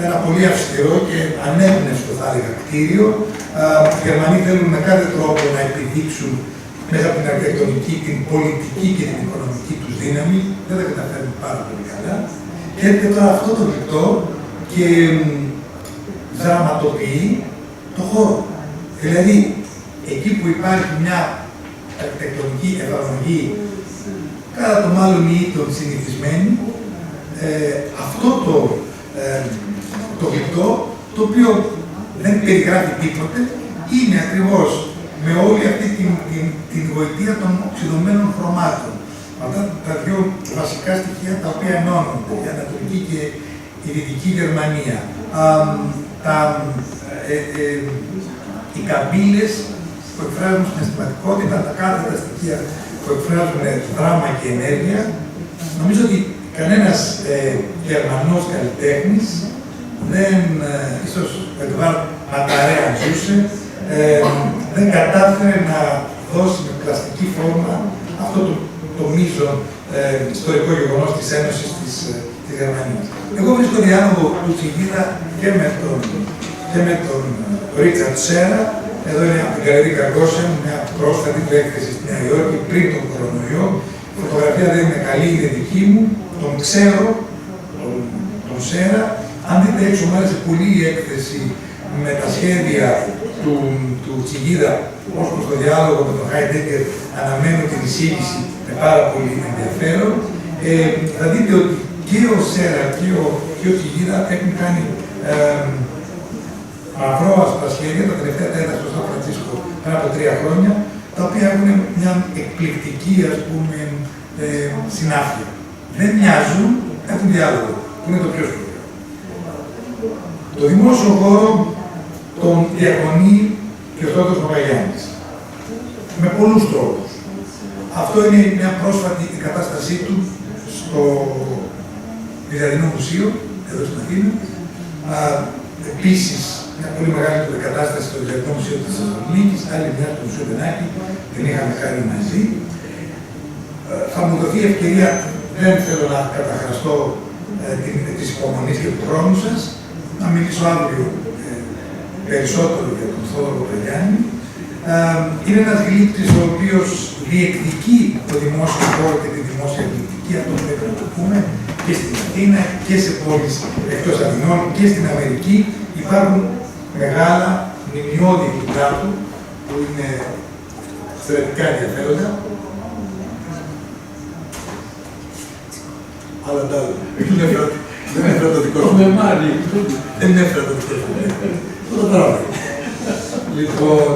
Speaker 3: ένα πολύ αυστηρό και ανέμπνευστο, θα έλεγα, κτίριο. Οι Γερμανοί θέλουν με κάθε τρόπο να επιδείξουν μέσα από την αρχιτεκτονική, την πολιτική και την οικονομική τους δύναμη. Δεν τα καταφέρνουν πάρα πολύ καλά. Και έρχεται τώρα αυτό το γλυπτό και δραματοποιεί το χώρο. Δηλαδή, εκεί που υπάρχει μια αρχιτεκτονική εφαρμογή κατά το μάλλον ή το συνηθισμένοι, αυτό το γλυπτό, το οποίο δεν περιγράφει τίποτε, είναι ακριβώς με όλη αυτή την γοητεία των οξυδωμένων χρωμάτων. Αυτά τα δύο βασικά στοιχεία τα οποία ενώνονται, η Ανατολική και η Δυτική Γερμανία. Οι καμπύλες που εκφράζουν συναισθηματικότητα, τα κάθετα στοιχεία που εκφράζουν δράμα και ενέργεια. Νομίζω ότι κανένας Γερμανός καλλιτέχνης ίσως ο Εντουάρντ αν ζούσε, δεν κατάφερε να δώσει με πλαστική φόρμα αυτό το μείζον ιστορικό γεγονός της Ένωσης της Γερμανίας. Εγώ βρίσκω διάλογο του Chillida και με τον Ρίτσαρντ Σέρα. Εδώ είναι από την Γκαλερί Καργκόσεν, μια πρόσφατη του έκθεση στη Νέα Υόρκη πριν τον κορονοϊό. Η φωτογραφία δεν είναι καλή, είναι δική μου. Τον ξέρω, τον Σέρα. Αν δείτε έξω, μου άρεσε πολύ η έκθεση με τα σχέδια του Chillida ως προς το διάλογο με τον Χάιντεγκερ. Αναμένω την εισήγηση με πάρα πολύ ενδιαφέρον. Θα δείτε ότι και ο Σέρα και ο Chillida έχουν κάνει μαυρόασπρα σχέδια τα τελευταία τέταρτα στο Σαν Φρανσίσκο πριν από 3 χρόνια, τα οποία έχουν μια εκπληκτική, ας πούμε, συνάφεια. Δεν μοιάζουν, έχουν διάλογο, που είναι το πιο σπουδαίο. Το δημόσιο χώρο τον διακονεί και ο Θεόδωρος Παπαγιάννης. Με πολλούς τρόπους. Αυτό είναι μια πρόσφατη εγκατάστασή του στο Βυζαντινό Μουσείο, εδώ στην Αθήνα. Επίσης, μια πολύ μεγάλη εγκατάσταση στο Βυζαντινό Μουσείο της Θεσσαλονίκης, άλλη μια στο Μουσείο Μπενάκη, την είχαμε κάνει μαζί. Θα μου δοθεί ευκαιρία, δεν θέλω να καταχραστώ της υπομονής και του χρόνου σας, να μιλήσω αύριο περισσότερο για τον Θεόδωρο Παπαγιάννη. Είναι ένας γλύπτης ο οποίος διεκδικεί το δημόσιο χώρο και τη δημόσια γλυπτική, αυτό πρέπει να το πούμε, και στην Αθήνα και σε πόλεις εκτός Αθηνών και στην Αμερική. Υπάρχουν μεγάλα μνημειώδη γλυπτά του που είναι εξαιρετικά ενδιαφέροντα. Αλλά δεν έφερα το δικό σου. Δεν έφερα το δικό σου. Το πράγμα. Λοιπόν,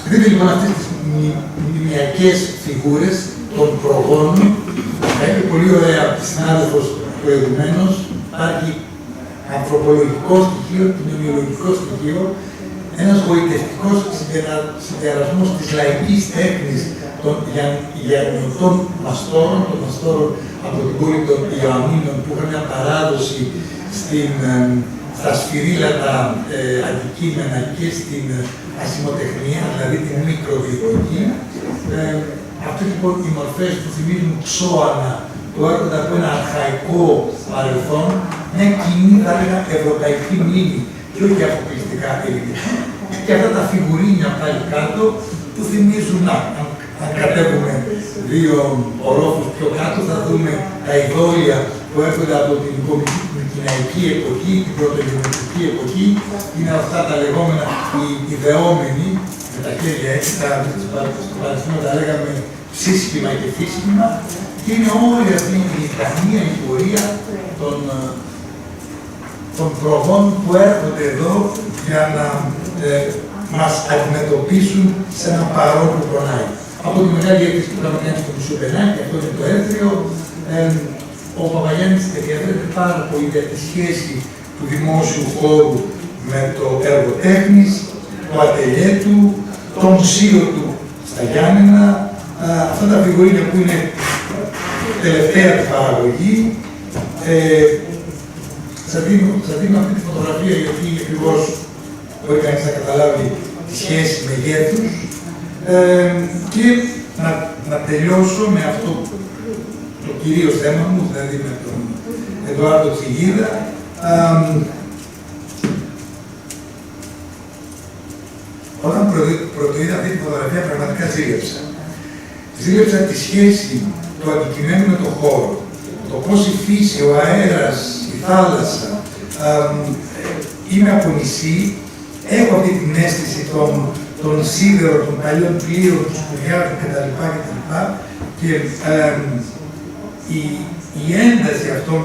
Speaker 3: δείτε λοιπόν αυτές τις μνημιακές φιγούρες των προγόνων. Θα είναι πολύ ωραία από τη συνάδελφος προηγουμένως. Υπάρχει ανθρωπολογικό στοιχείο, κοινωνιολογικό στοιχείο, ένας γοητευτικός συνδυασμός της λαϊκής τέχνης των γερμανικών μαστόρων, των μαστόρων από την πόλη των Ιωαννίνων που είχαν μια παράδοση στα σφυρίλατα αντικείμενα και στην ασημοτεχνία, δηλαδή την μικροβιολογική. Αυτές λοιπόν οι μορφές που θυμίζουν ξώανα, που έρχονται από ένα αρχαϊκό παρελθόν, μια κοινή, θα έλεγα, ευρωπαϊκή μνήμη και όχι αποκλειστικά ελληνική. Και αυτά τα φιγουρίνια πάλι κάτω που θυμίζουν, αν κατέβουμε 2 ορόφους πιο κάτω, θα δούμε τα ειδόλια που έρχονται από την κιναϊκή εποχή, την πρωτογεννητική εποχή. Είναι αυτά τα λεγόμενα οι ιδεόμενοι, με τα χέρια έτσι, στο παρελθόν τα λέγαμε ψήσχημα και φύσχημα. Και είναι όλη αυτή η λιτανία, η πορεία των προγών που έρχονται εδώ για να μας αντιμετωπίσουν σε ένα παρόν που πονάει. Από τη μεγάλη έκθεση που είχαμε κάνει στο Μουσείο Μπενάκη, αυτό είναι το έθριο, ο Παπαγιάννης ενδιαφέρεται πάρα πολύ για τη σχέση του δημόσιου χώρου με το έργο τέχνης, το ατελιέ του, το μουσείο του στα Γιάννενα, αυτά τα φιγουρίνια που είναι τελευταία της παραγωγή. Σας δίνω αυτή τη φωτογραφία γιατί ακριβώς μπορεί κανείς να καταλάβει τη σχέση μεγέθους. Και να τελειώσω με αυτό το κυρίως θέμα μου, δηλαδή με τον Eduardo Chillida. Όταν πρωτοείδα αυτή τη φωτογραφία πραγματικά ζήλεψα. Ζήλεψα τη σχέση του αντικειμένου με τον χώρο. Το πώς η φύση, ο αέρας, η θάλασσα. Είμαι από νησί, έχω αυτή την αίσθηση των σίδερων, των παλιών πλοίων, του σκουριάτων κτλ. Και η ένταση αυτών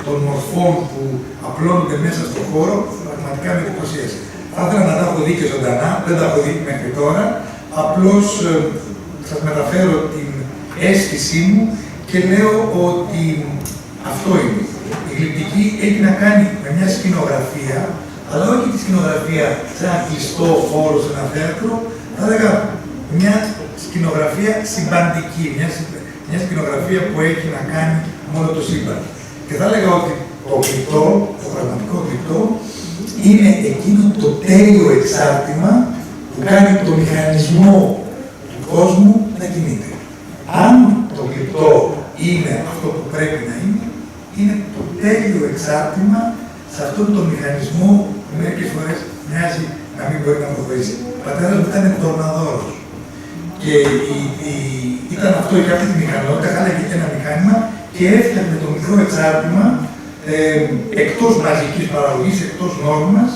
Speaker 3: των μορφών που απλώνονται μέσα στον χώρο πραγματικά με εντυπωσίασε. Θα ήθελα να τα έχω δει και ζωντανά, δεν τα έχω δει μέχρι τώρα. Απλώς σας μεταφέρω την αίσθησή μου και λέω ότι αυτό είναι. Η γλυπτική έχει να κάνει με μια σκηνογραφία, αλλά όχι τη σκηνογραφία σε ένα κλειστό χώρο, σε ένα θέατρο, θα έλεγα μια σκηνογραφία συμπαντική, μια σκηνογραφία που έχει να κάνει μόνο το σύμπαν. Και θα έλεγα ότι το γλυπτό, το πραγματικό γλυπτό, είναι εκείνο το τέλειο εξάρτημα που κάνει το μηχανισμό του κόσμου να κινείται. Αν το γλυπτό είναι αυτό που πρέπει να είναι, είναι το τέλειο εξάρτημα σε αυτόν τον μηχανισμό που μερικές φορές μοιάζει να μην μπορεί να προχωρήσει. Ο πατέρας μου ήταν τορναδόρος. Και ήταν αυτό, είχε αυτή τη μηχανότητα, χάλαγε ένα μηχάνημα και έφτιαχνε το μικρό εξάρτημα εκτός μαζικής παραγωγής, εκτός νόρμας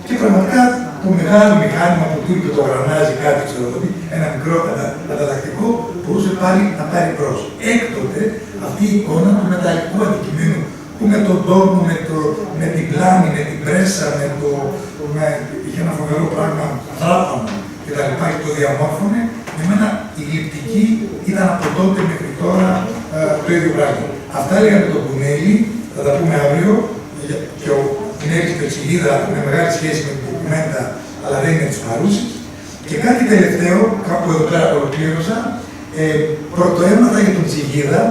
Speaker 3: και πραγματικά το μεγάλο μηχάνημα που του είπε το γρανάζι κάτι, ξέρω εγώ, ένα μικρό κατατακτικό, μπορούσε πάλι να πάρει μπρος. Έκτοτε αυτή η εικόνα του μεταλλικού αντικειμένου που με τον τόρμο, με την πλάνη, με την πρέσα, είχε ένα φοβερό πράγμα, δράπανο κτλ. Και το διαμόρφωνε. Εμένα η γλυπτική ήταν από τότε μέχρι τώρα το ίδιο πράγμα. Αυτά έλεγα με τον Κουνέλη, θα τα πούμε αύριο. Και ο Κουνέλης και ο Chillida έχουν μεγάλη σχέση με την ντοκουμέντα, αλλά δεν είναι της παρούσης. Και κάτι τελευταίο, κάπου εδώ πέρα ολοκλήρωσα, πρωτοέμαθα για τον Chillida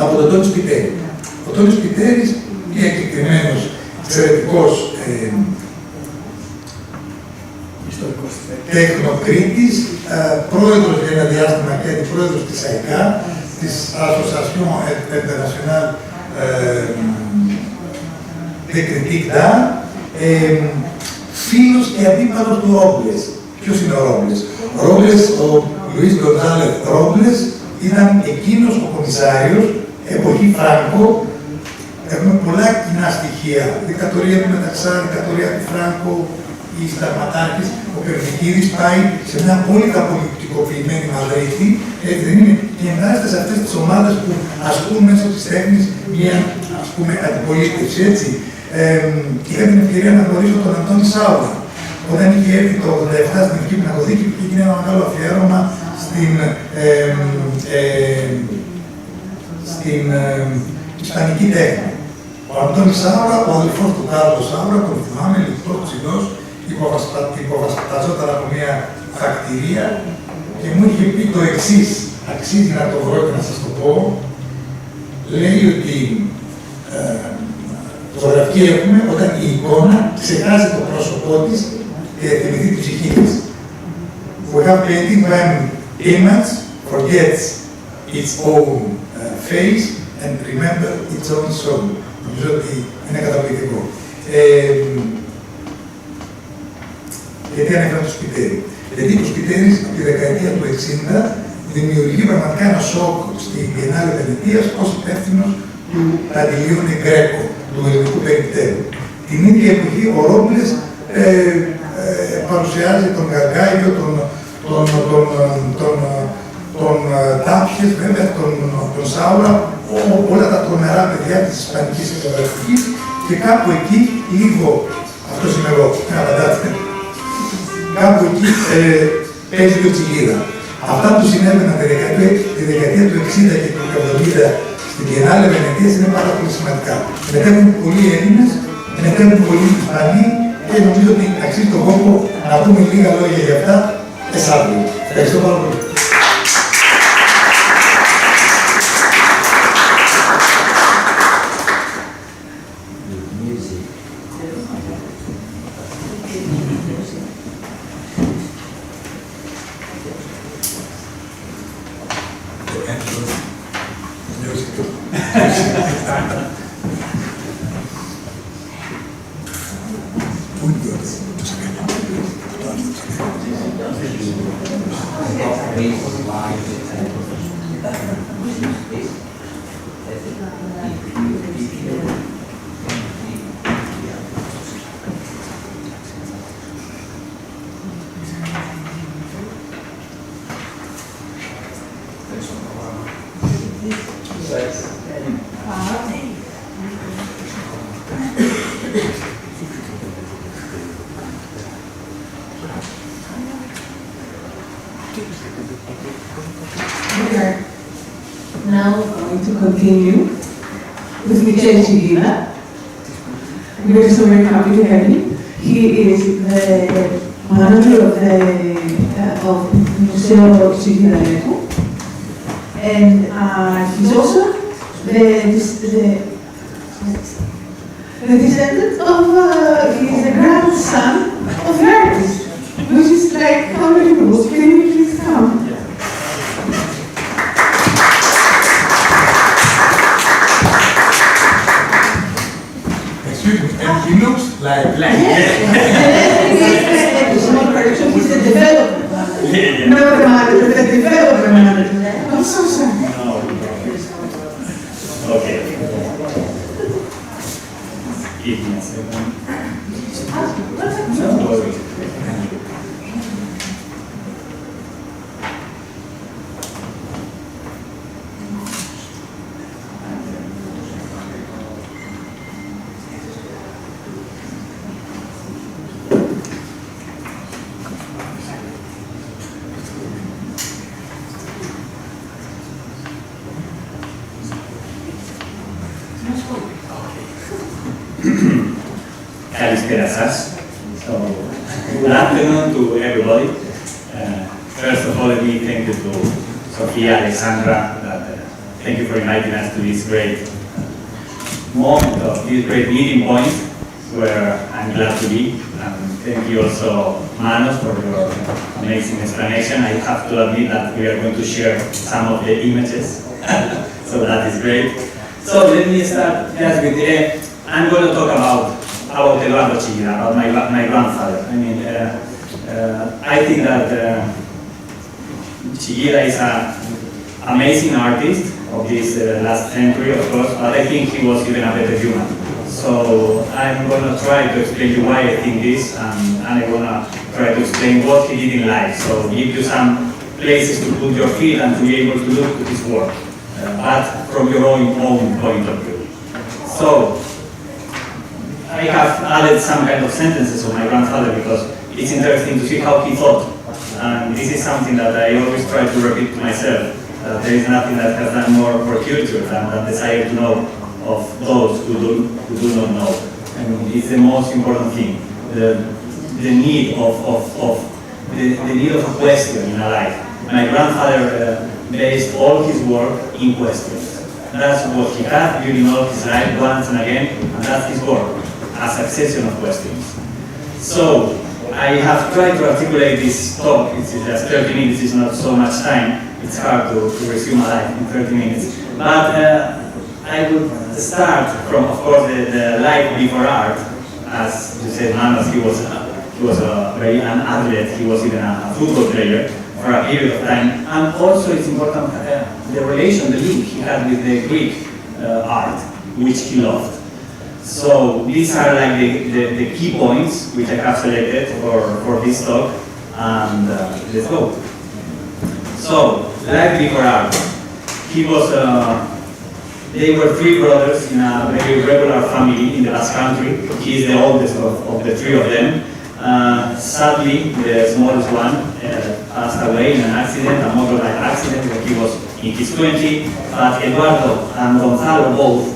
Speaker 3: από τον Τόνι Σπιτέρη. Ο Τόνι Σπιτέρης είναι εγκεκριμένος, εξαιρετικός τεχνοκρίτης, πρόεδρος για ένα διάστημα και αντιπρόεδρος της ΑΕΚΑ, της Association Internationale de Critique d'Art, φίλος και αντίπαλος του Ρόμπλες. Ποιος είναι ο Ρόμπλες? Ο Ρόμπλες, ο Λουίς Γκοντζάλεθ Ρόμπλες, ήταν εκείνος ο κομισάριος, εποχή Φράγκο. Έχουμε πολλά κοινά στοιχεία. Δικτατορία του Μεταξά, δικτατορία του Φράγκο, η Σταρματάκης, ο Περδικίδης πάει σε μια απόλυτα πολιτικοποιημένη Μαδρίτη, έτσι δεν είναι, και εντάσσεται σε αυτές τις ομάδες που ασκούν μέσω της τέχνης μια, ας πούμε, αντιπολίτευση, έτσι. Είχα την ευκαιρία να γνωρίσω τον Αντώνη Σάουρα, όταν είχε έρθει το 1987 στην Εθνική Πινακοθήκη και είχε γίνει ένα μεγάλο αφιέρωμα στην Ισπανική τέχνη. Ο Αντώνης Σάουρα, ο αδελφός του Κάρλος Σάουρα, τον θυμάμαι, λεπτός, ψηλός, υποβασταζόταν από μια φακτηρία και μου είχε πει το εξής, αξίζει να το βρω και να σας το πω. Λέει ότι φωτογραφική έχουμε όταν η εικόνα ξεχάσει το πρόσωπό της και θυμηθεί τη ψυχή της. We have painted when image forgets its own face and remember its own soul. Νομίζω ότι είναι καταπληκτικό. Γιατί ανέφερα το Σπιτέρι? Γιατί ο Σπιτέρης από τη δεκαετία του 60 δημιουργεί πραγματικά ένα σοκ στην Biennale Βενετίας ως υπεύθυνος του Αντιλίου Νεγκρέκο, του ελληνικού περιπτέρου. Την ίδια εποχή ο Ρόμπλες παρουσιάζει τον Γκαγκάιο, τον Τάπιες, βέβαια τον Σάουρα, όλα τα τρομερά παιδιά της Ισπανικής Εκδοτικής και κάπου εκεί λίγο, αυτός είμαι εγώ, να απαντάτε, κάπου εκεί παίζει και ο Chillida. Αυτά που συνέβαιναν τη δεκαετία του 60 και του 70 στην Biennale Βενετίας είναι πάρα πολύ σημαντικά. Μετέχουν πολλοί Έλληνες, μετέχουν πολλοί Ισπανοί και νομίζω ότι αξίζει τον κόπο να πούμε λίγα λόγια για αυτά εσάβριο. Ευχαριστώ πάρα πολύ.
Speaker 4: We are now going to continue with Mikel Chillida. We are so very happy to have him. He is the manager of Mουσείου Chillida Leku, and he's also the descendant of, he's the grandson of the artist, which is like unbelievable. Can you please come?
Speaker 3: Excuse me, and he looks like
Speaker 4: Small correction, he's the development manager. Not the manager, the development manager. I'm so sorry.
Speaker 5: Okay. Give me a second. No worries. Kalispera σας. So, good afternoon to everybody. First of all, let me thank you to Sofia, Alexandra, thank you for inviting us to this great moment of this great meeting point where I'm glad to be. Thank you also, Manos, for your amazing explanation. I have to admit that we are going to share some of the images, so that is great. So let me start just with I'm going to talk about Eduardo Chillida, about my grandfather. I mean, I think that Chillida is an amazing artist of this last century, of course, but I think he was even a better human. So I'm going to try to explain you why I think this, and I'm going to try to explain what he did in life. So give you some places to put your feet and to be able to look to his work, but from your own point of view. So I have added some kind of sentences of my grandfather because it's interesting to see how he thought. And this is something that I always try to repeat to myself. There is nothing that has done more for culture than the desire to know of those who do not know. I mean, it's the most important thing. The need of a question in a life. My grandfather based all his work in questions. That's what he had during all his life, once and again, and that's his work. A succession of questions. So, I have tried to articulate this talk. It's just 30 minutes, it's not so much time. It's hard to resume a life in 30 minutes. But I would start from, of course, the life before art. As you said, Manos, he was an athlete, he was even a football player for a period of time. And also it's important, the relation, the link he had with the Greek art, which he loved. So these are like the key points which I have selected for this talk, and let's go. So, life before art. He was, they were three brothers in a very regular family in the Basque Country. He is the oldest of the three of them. Sadly, the smallest one passed away in an accident, a motorbike accident when he was in his 20s, but Eduardo and Gonzalo both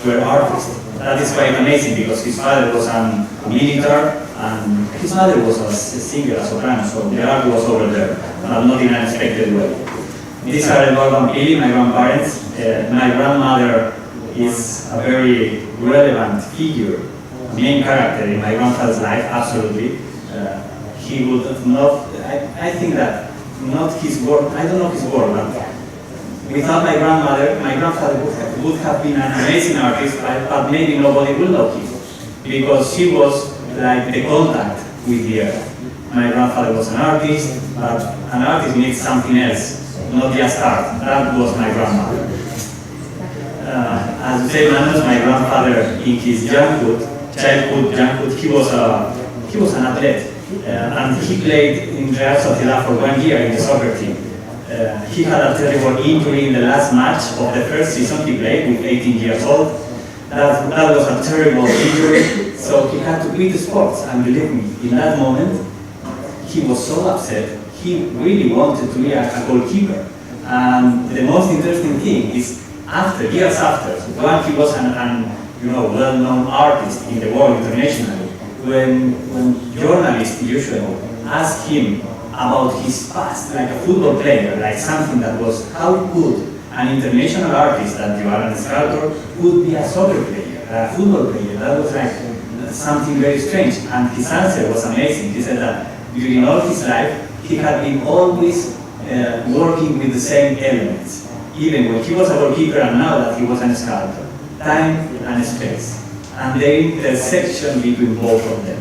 Speaker 5: were artists. That is quite amazing because his father was a military and his mother was a singer, a soprano, so the art was over there, but not in an unexpected way. These are Eduardo and Pili, my grandparents. My grandmother is a very relevant figure, main character in my grandfather's life, absolutely. He would not, I think that not his work, I don't know his work, but without my grandmother, my grandfather would have been an amazing artist, but maybe nobody will know him, because she was like the contact with the earth. My grandfather was an artist, but an artist needs something else, not just art. That was my grandmother. As you say, Manos, my grandfather in his childhood, he was an athlete, and he played in Real Sociedad for 1 year in the soccer team. He had a terrible injury in the last match of the first season he played with 18 years old. That was a terrible injury, so he had to quit the sports. And believe me, in that moment, he was so upset. He really wanted to be a goalkeeper. And the most interesting thing is, years after, when he was an well-known artist in the world internationally, when journalists usually asked him about his past, like a football player, like something that was, how could an international artist that you are a sculptor could be a soccer player, a football player? That was like something very strange. And his answer was amazing. He said that during all his life, he had been always working with the same elements, even when he was a goalkeeper and now that he was a sculptor. Time and space, and the intersection between both of them.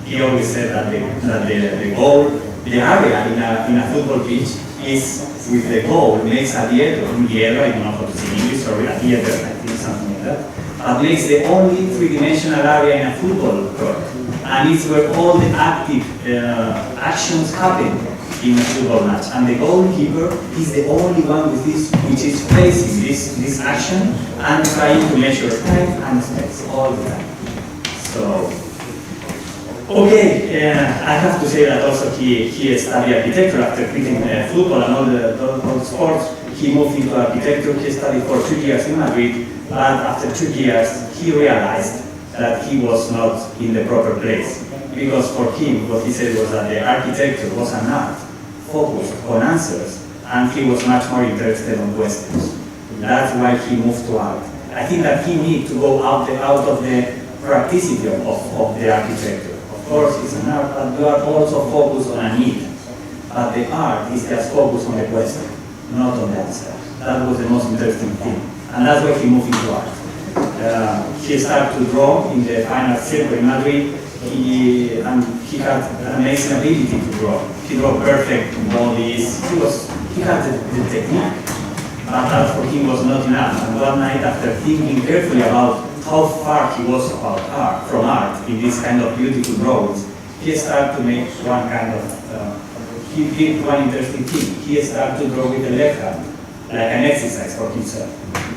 Speaker 5: He always said that the goal, the area in a football pitch is with the goal makes a diedro, I don't know how to say in English, sorry, a diedro, I think something like that, but makes the only three-dimensional area in a football court, and it's where all the active actions happen in a football match, and the goalkeeper is the only one which is facing this action and trying to measure time and space all the time. So, okay, I have to say that also he studied architecture after quitting football and all the sports. He moved into architecture. He studied for 2 years in Madrid, but after 2 years he realized that he was not in the proper place, because for him what he said was that the architecture was an art focused on answers, and he was much more interested on questions. That's why he moved to art. I think that he needed to go out of the practicity of the architecture. Of course, it's an art, but we are also focused on a need. But the art is just focused on the question, not on the answer. That was the most interesting thing, and that's why he moved into art. He started to draw in the fine art circle in Madrid. He had an amazing ability to draw. He drew perfect bodies. He had the technique, but that for him was not enough. And one night, after thinking carefully about how far he was from art in this kind of beautiful drawings, he started to make he did one interesting thing. He started to draw with the left hand, like an exercise for himself.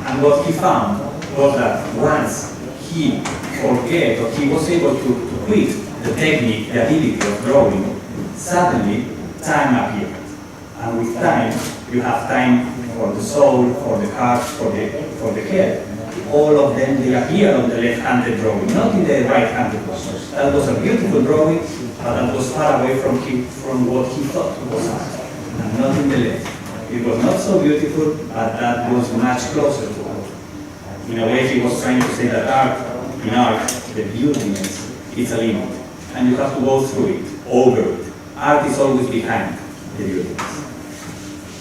Speaker 5: And what he found was that once he forget, or he was able to quit the technique, the ability of drawing, suddenly time appeared. And with time, you have time for the soul, for the heart, for the head. All of them, they appear on the left-handed drawing, not in the right-handed one. That was a beautiful drawing, but that was far away from what he thought was art, and not in the left. It was not so beautiful, but that was much closer to art. In a way, he was trying to say that in art, the beautiness is a limit, and you have to go through it, over it. Art is always behind the beautiness.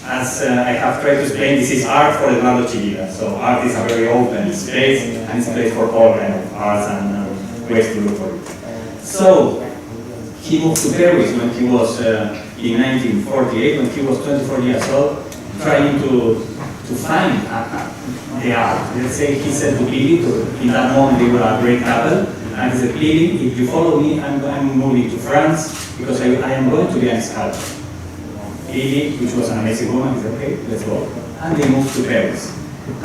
Speaker 5: As I have tried to explain, this is art for Eduardo Chillida. So art is a very open space, and it's a place for all kinds of arts and ways to look for it. So he moved to Paris when he was in 1948, when he was 24 years old, trying to find the art. Let's say he said to Billy, in that moment they were a great couple, and he said, Billy, if you follow me, I'm moving to France because I am going to be a sculptor. Lily, which was an amazing woman, he said, okay, let's go. And they moved to Paris.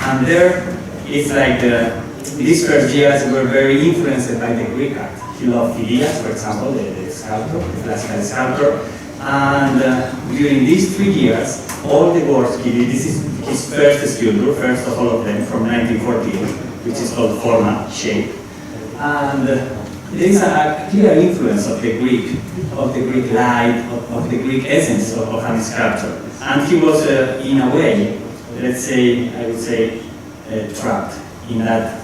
Speaker 5: And there, it's like these first years were very influenced by the Greek art. He loved Phidias, for example, the sculptor, the classical sculptor. And during these 3 years, all the works he did, this is his first sculpture, first of all of them, from 1948, which is called Forma, Shape. And there is a clear influence of the Greek light, of the Greek essence of a sculptor. And he was, in a way, let's say, I would say, trapped in that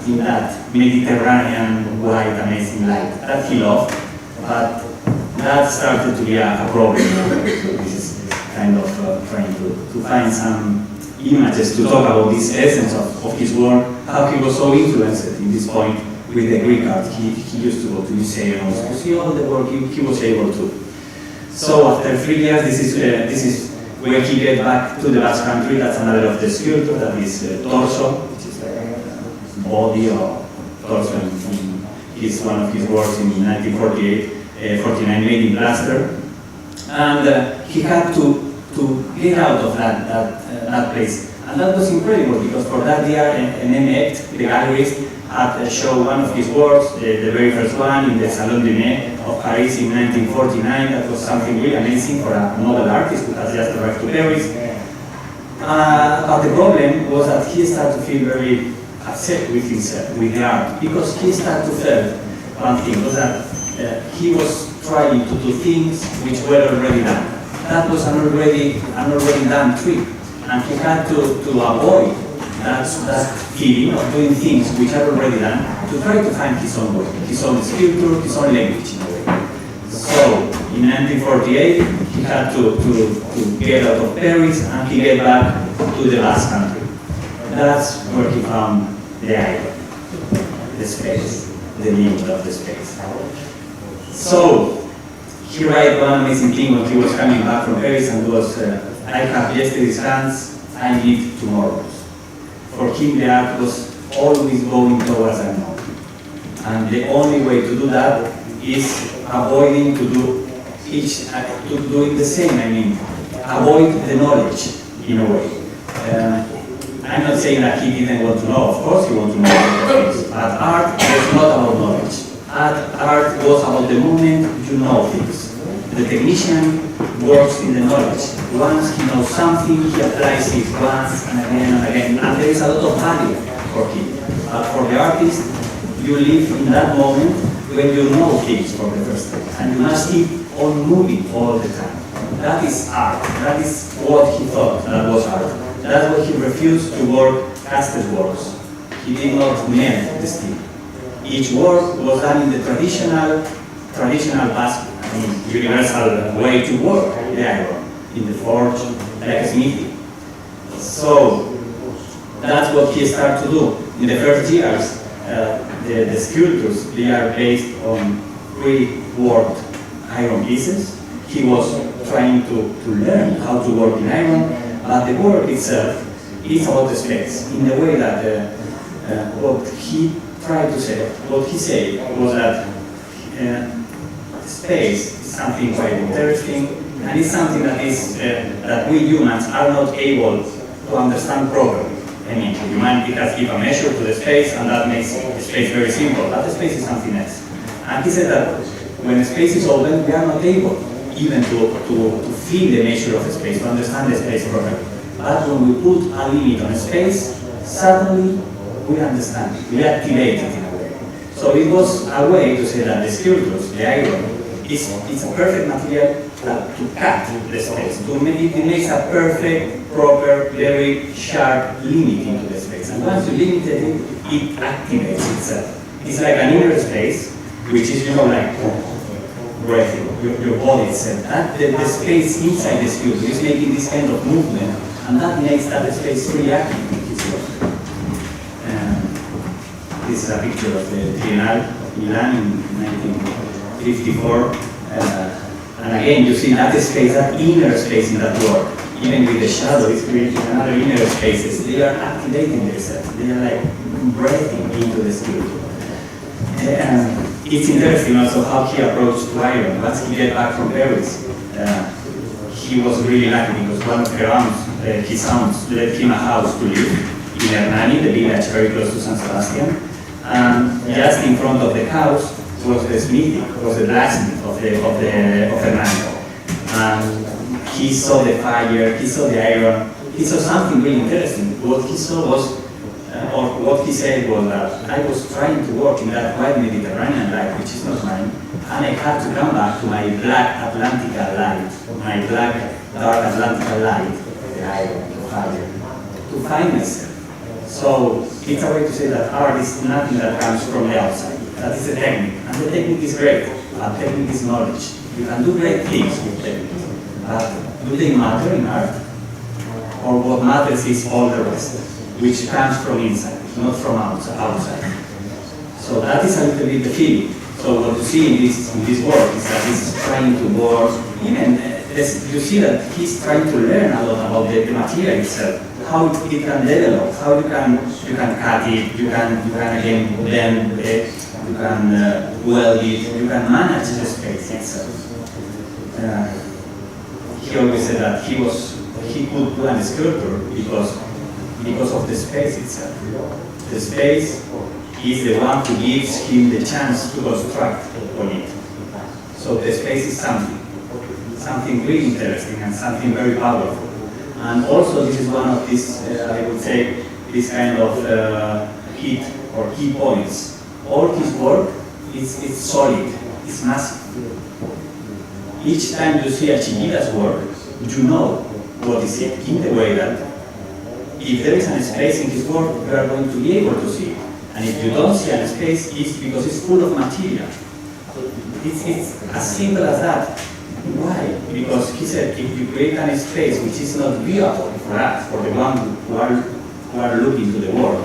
Speaker 5: Mediterranean white, amazing light that he loved, but that started to be a problem. This is kind of trying to find some images to talk about this essence of his work, how he was so influenced in this point with the Greek art. He used to go to museums to see all the work he was able to. So after 3 years, this is where he get back to the Basque Country. That's another of the sculpture, that is torso, which is like body or torso. Is one of his works in 1949, made in plaster. And he had to get out of that place. And that was incredible, because for that year, an the gallerist, had shown one of his works, the very first one, in the Salon du Nez of Paris in 1949. That was something really amazing for a model artist who has just arrived to Paris. But the problem was that he started to feel very upset with himself, with the art, because he started to feel one thing, was that he was trying to do things which were already done. That was an already done trick, and he had to avoid that feeling of doing things which are already done, to try to find his own way, his own sculpture, his own language in a way. So in 1948 he had to get out of Paris, and he get back to the Basque Country. That's where he found the idea, the space, the limit of the space. So he wrote one amazing thing when he was coming back from Paris, and was, I have yesterday's hands, I need tomorrow's. For him the art was always going towards unknown. And the only way to do that is avoiding to do it the same, I mean, avoid the knowledge in a way. I'm not saying that he didn't want to know, of course he wanted to know things, but art was not about knowledge. Art was about the moment you know things. The technician works in the knowledge. Once he knows something, he applies it once and again, and there is a lot of value for him. But for the artist, you live in that moment when you know things for the first time, and you must keep on moving all the time. That is art. That is what he thought that was art. That's why he refused to work casted works. He did not melt the steel. Each work was done in the traditional Basque, universal way to work the iron, in the forge, like a smithy. So that's what he started to do. In the first years, the sculptures, they are based on pre-worked iron pieces. He was trying to learn how to work in iron, but the work itself is about the space, in the way that what he tried to say, what he said was that space is something quite interesting, and it's something that is that we humans are not able to understand properly. I mean, humanity has given a measure to the space, and that makes the space very simple, but the space is something else. And he said that when the space is open, we are not able even to feel the nature of the space, to understand the space properly. But when we put a limit on a space, suddenly we understand it, we activate it in a way. So it was a way to say that the sculptures, the iron, it's a perfect material to cut the space, to make it makes a perfect, proper, very sharp limit into the space. And once you limit it, it activates itself. It's like an inner space, which is, like breathing, your body itself. The space inside the sculpture is making this kind of movement, and that makes that space really active in its work. This is a picture of the Triennale of Milan in 1954. And again, you see that space, that inner space in that work, even with the shadow, is creating another inner spaces. They are activating themselves. They are like breathing into the sculpture. It's interesting also how he approached to iron. Once he get back from Paris, he was really lucky because one of his aunts let him a house to live in Hernani, the village very close to San Sebastian. And just in front of the house was the smithy, was the blacksmith of Hernani. And he saw the fire, he saw the iron, he saw something really interesting. What he saw was, or what he said was that I was trying to work in that white Mediterranean light, which is not mine, and I had to come back to my black Atlantic light, my black dark Atlantic light, the iron, the fire, to find myself. So it's a way to say that art is nothing that comes from the outside. That is a technique, and the technique is great. But technique is knowledge. You can do great things with technique, but do they matter in art? Or what matters is all the rest, which comes from inside, not from outside. So that is a little bit the feeling. So what you see in this work is that he's trying to work, even you see that he's trying to learn a lot about the material itself, how it can develop, how you can cut it, you can again blend it, you can weld it, you can manage the space itself. He always said that he could do a sculpture because of the space itself. The space is the one who gives him the chance to construct on it. So the space is something really interesting and something very powerful. And also this is one of these, I would say, this kind of hit or key points. All his work is solid, it's massive. Each time you see a Chillida's work, you know what is it, in the way that if there is a space in his work, you are going to be able to see it. And if you don't see a space, it's because it's full of material. It's as simple as that. Why? Because he said, if you create a space which is not viewable for us, for the one who are looking to the world,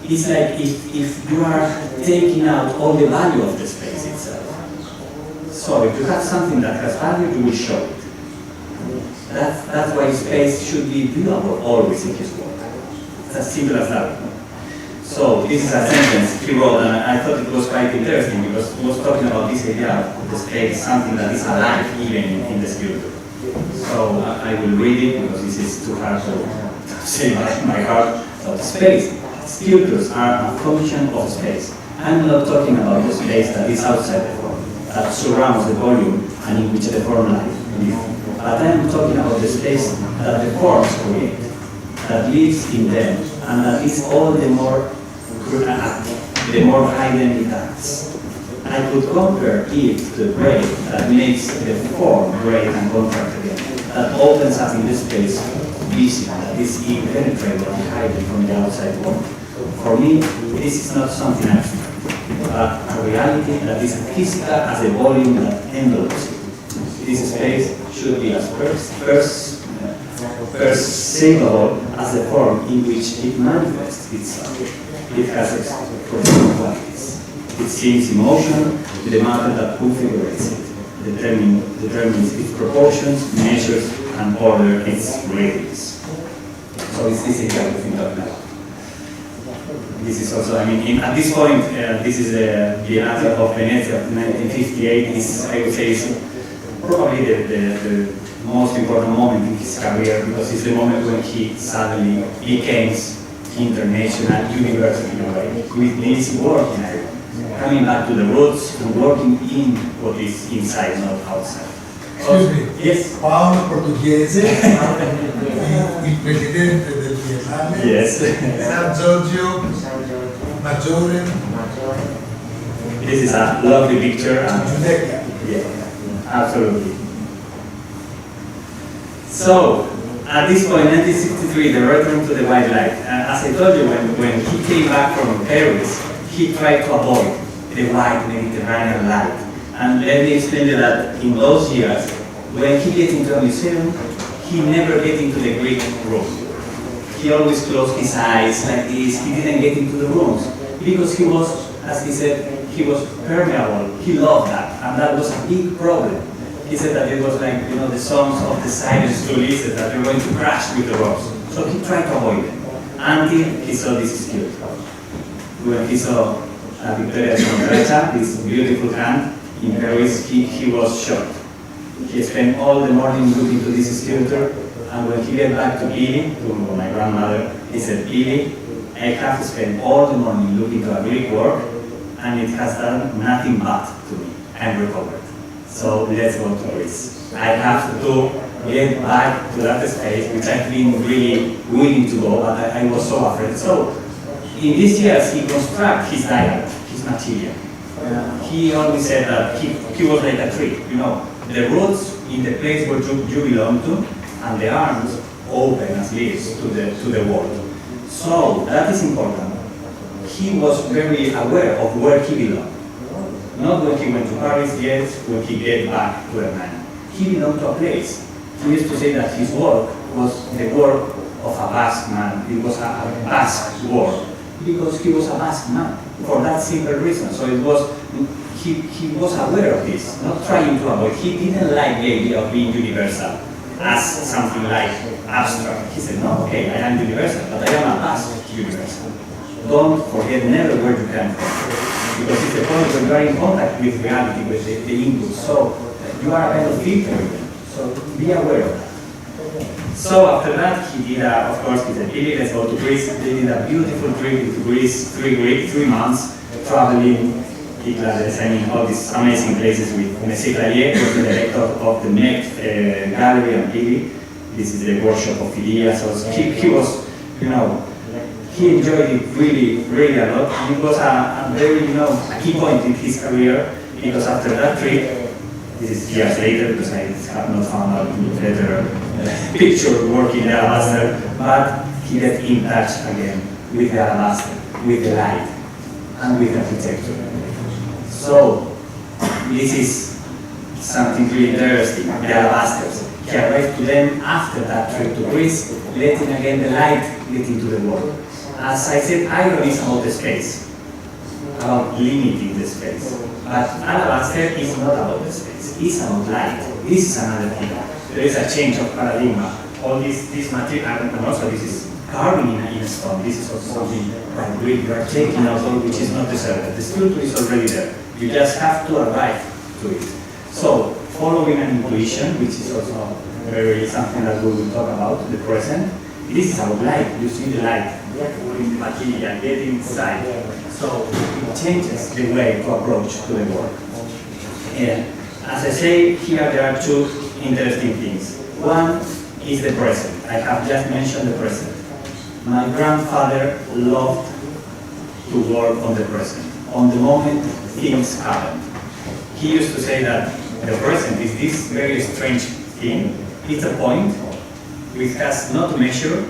Speaker 5: it's like if you are taking out all the value of the space itself. So if you have something that has value, you will show it. That's why space should be viewable always in his work. It's as simple as that. So this is a sentence he wrote, and I thought it was quite interesting because he was talking about this idea of the space, something that is alive even in the sculpture. So I will read it because this is too hard to say my heart. So the space, sculptures are a function of space. I'm not talking about the space that is outside the form, that surrounds the volume and in which the form lives. But I'm talking about the space that the forms create, that lives in them, and that is all the more hidden it acts. I could compare it to the brain that makes the form great and contract again, that opens up in the space visible, that is impenetrable and hidden from the outside world. For me, this is not something abstract, but a reality that is physical as a volume that envelopes it. This space should be as perceivable as the form in which it manifests itself. It has its profound qualities. It seems emotion to the matter that configurates it, determines its proportions, measures, and order its radius. So it's this idea we've been talking about. This is also, I mean, at this point, this is the Biennale of Venezia of 1958. Is, I would say, is probably the most important moment in his career because it's the moment when he suddenly became international, universal in a way, with this work in area, coming back to the roots and working in what is inside, not outside.
Speaker 3: Excuse me.
Speaker 5: Yes.
Speaker 3: Paolo Portoghese, il presidente del Biennale.
Speaker 5: Yes.
Speaker 3: San Giorgio Maggiore.
Speaker 5: This is a lovely picture.
Speaker 3: Giudecca.
Speaker 5: Yeah, absolutely. So, at this point, 1963, the return to the white light. As I told you, when he came back from Paris, he tried to avoid the white Mediterranean light. And let me explain you that in those years, when he gets into a museum, he never gets into the Greek room. He always closed his eyes like this. He didn't get into the rooms because he was, as he said, he was permeable. He loved that, and that was a big problem. He said that it was like, you know, the songs of the silence to listen, that you're going to crash with the rocks. So he tried to avoid them until he saw this sculpture. When he saw Victoria Sonrecha, this beautiful hand in Paris, he was shocked. He spent all the morning looking to this sculpture, and when he got back to Ili, to my grandmother, he said, Ili, I have spent all the morning looking to a Greek work, and it has done nothing but to me. I'm recovered. So let's go to Greece. I have to get back to that space, which I've been really willing to go, but I was so afraid. So in these years, he constructed his dialect, his material. He always said that he was like a tree, you know, the roots in the place where you belong to, and the arms open as leaves to the world. So that is important. He was very aware of where he belonged. Not when he went to Paris, yet when he get back to Hernani. He belonged to a place. He used to say that his work was the work of a Basque man. It was a Basque work because he was a Basque man for that simple reason. So it was he was aware of this, not trying to avoid. He didn't like the idea of being universal as something like abstract. He said, no, okay, I am universal, but I am a Basque universal. Don't forget never where you came from. Because it's the point when you are in contact with reality, with the input. So you are a kind of filter with them. So be aware of that. So after that, he did, of course, he said, "Billy, let's go to Greece." They did a beautiful trip to Greece, 3 months, traveling, Cyclades, I mean, all these amazing places with Monsieur Clavier, who was the director of the Met Gallery and Billy. This is the workshop of Philia. So he was, you know, he enjoyed it really, really a lot. And it was a very, you know, a key point in his career, because after that trip, this is years later, because I have not found out better picture working the alabaster, but he got in touch again with the alabaster, with the light, and with architecture. So, this is something really interesting, the alabasters. He arrived to them after that trip to Greece, letting again the light get into the world. As I said, iron is about the space, about limiting the space. But alabaster is not about the space, it's about light. This is another thing. There is a change of paradigm. All this material, and also this is carving in a stone. This is also something quite great. You are taking out all which is not deserved. The sculpture is already there. You just have to arrive to it. So, following an intuition, which is also very something that we will talk about, the present, this is about light. You see the light in the material, get inside. So, it changes the way to approach to the work. As I say, here there are 2 interesting things. One is the present. I have just mentioned the present. My grandfather loved to work on the present. On the moment things happen. He used to say that the present is this very strange thing. It's a point which has not measure,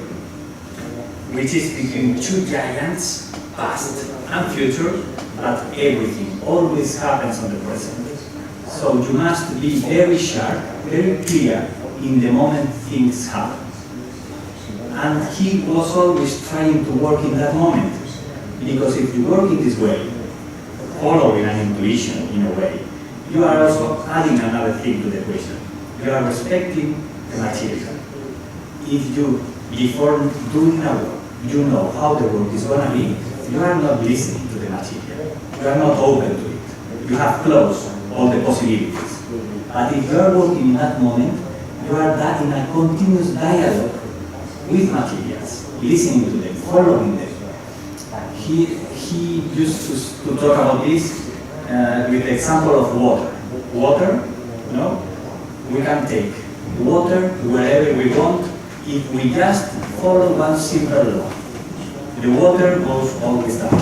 Speaker 5: which is between 2 giants, past and future, but everything always happens on the present. So you must be very sharp, very clear in the moment things happen. And he was always trying to work in that moment. Because if you work in this way, following an intuition in a way, you are also adding another thing to the equation. You are respecting the material. If you, before doing a work, you know how the work is going to be, you are not listening to the material. You are not open to it. You have closed all the possibilities. But if you are working in that moment, you are in a continuous dialogue with materials, listening to them, following them. He used to talk about this with the example of water. Water, you know, we can take water wherever we want if we just follow one simple law. The water goes always down.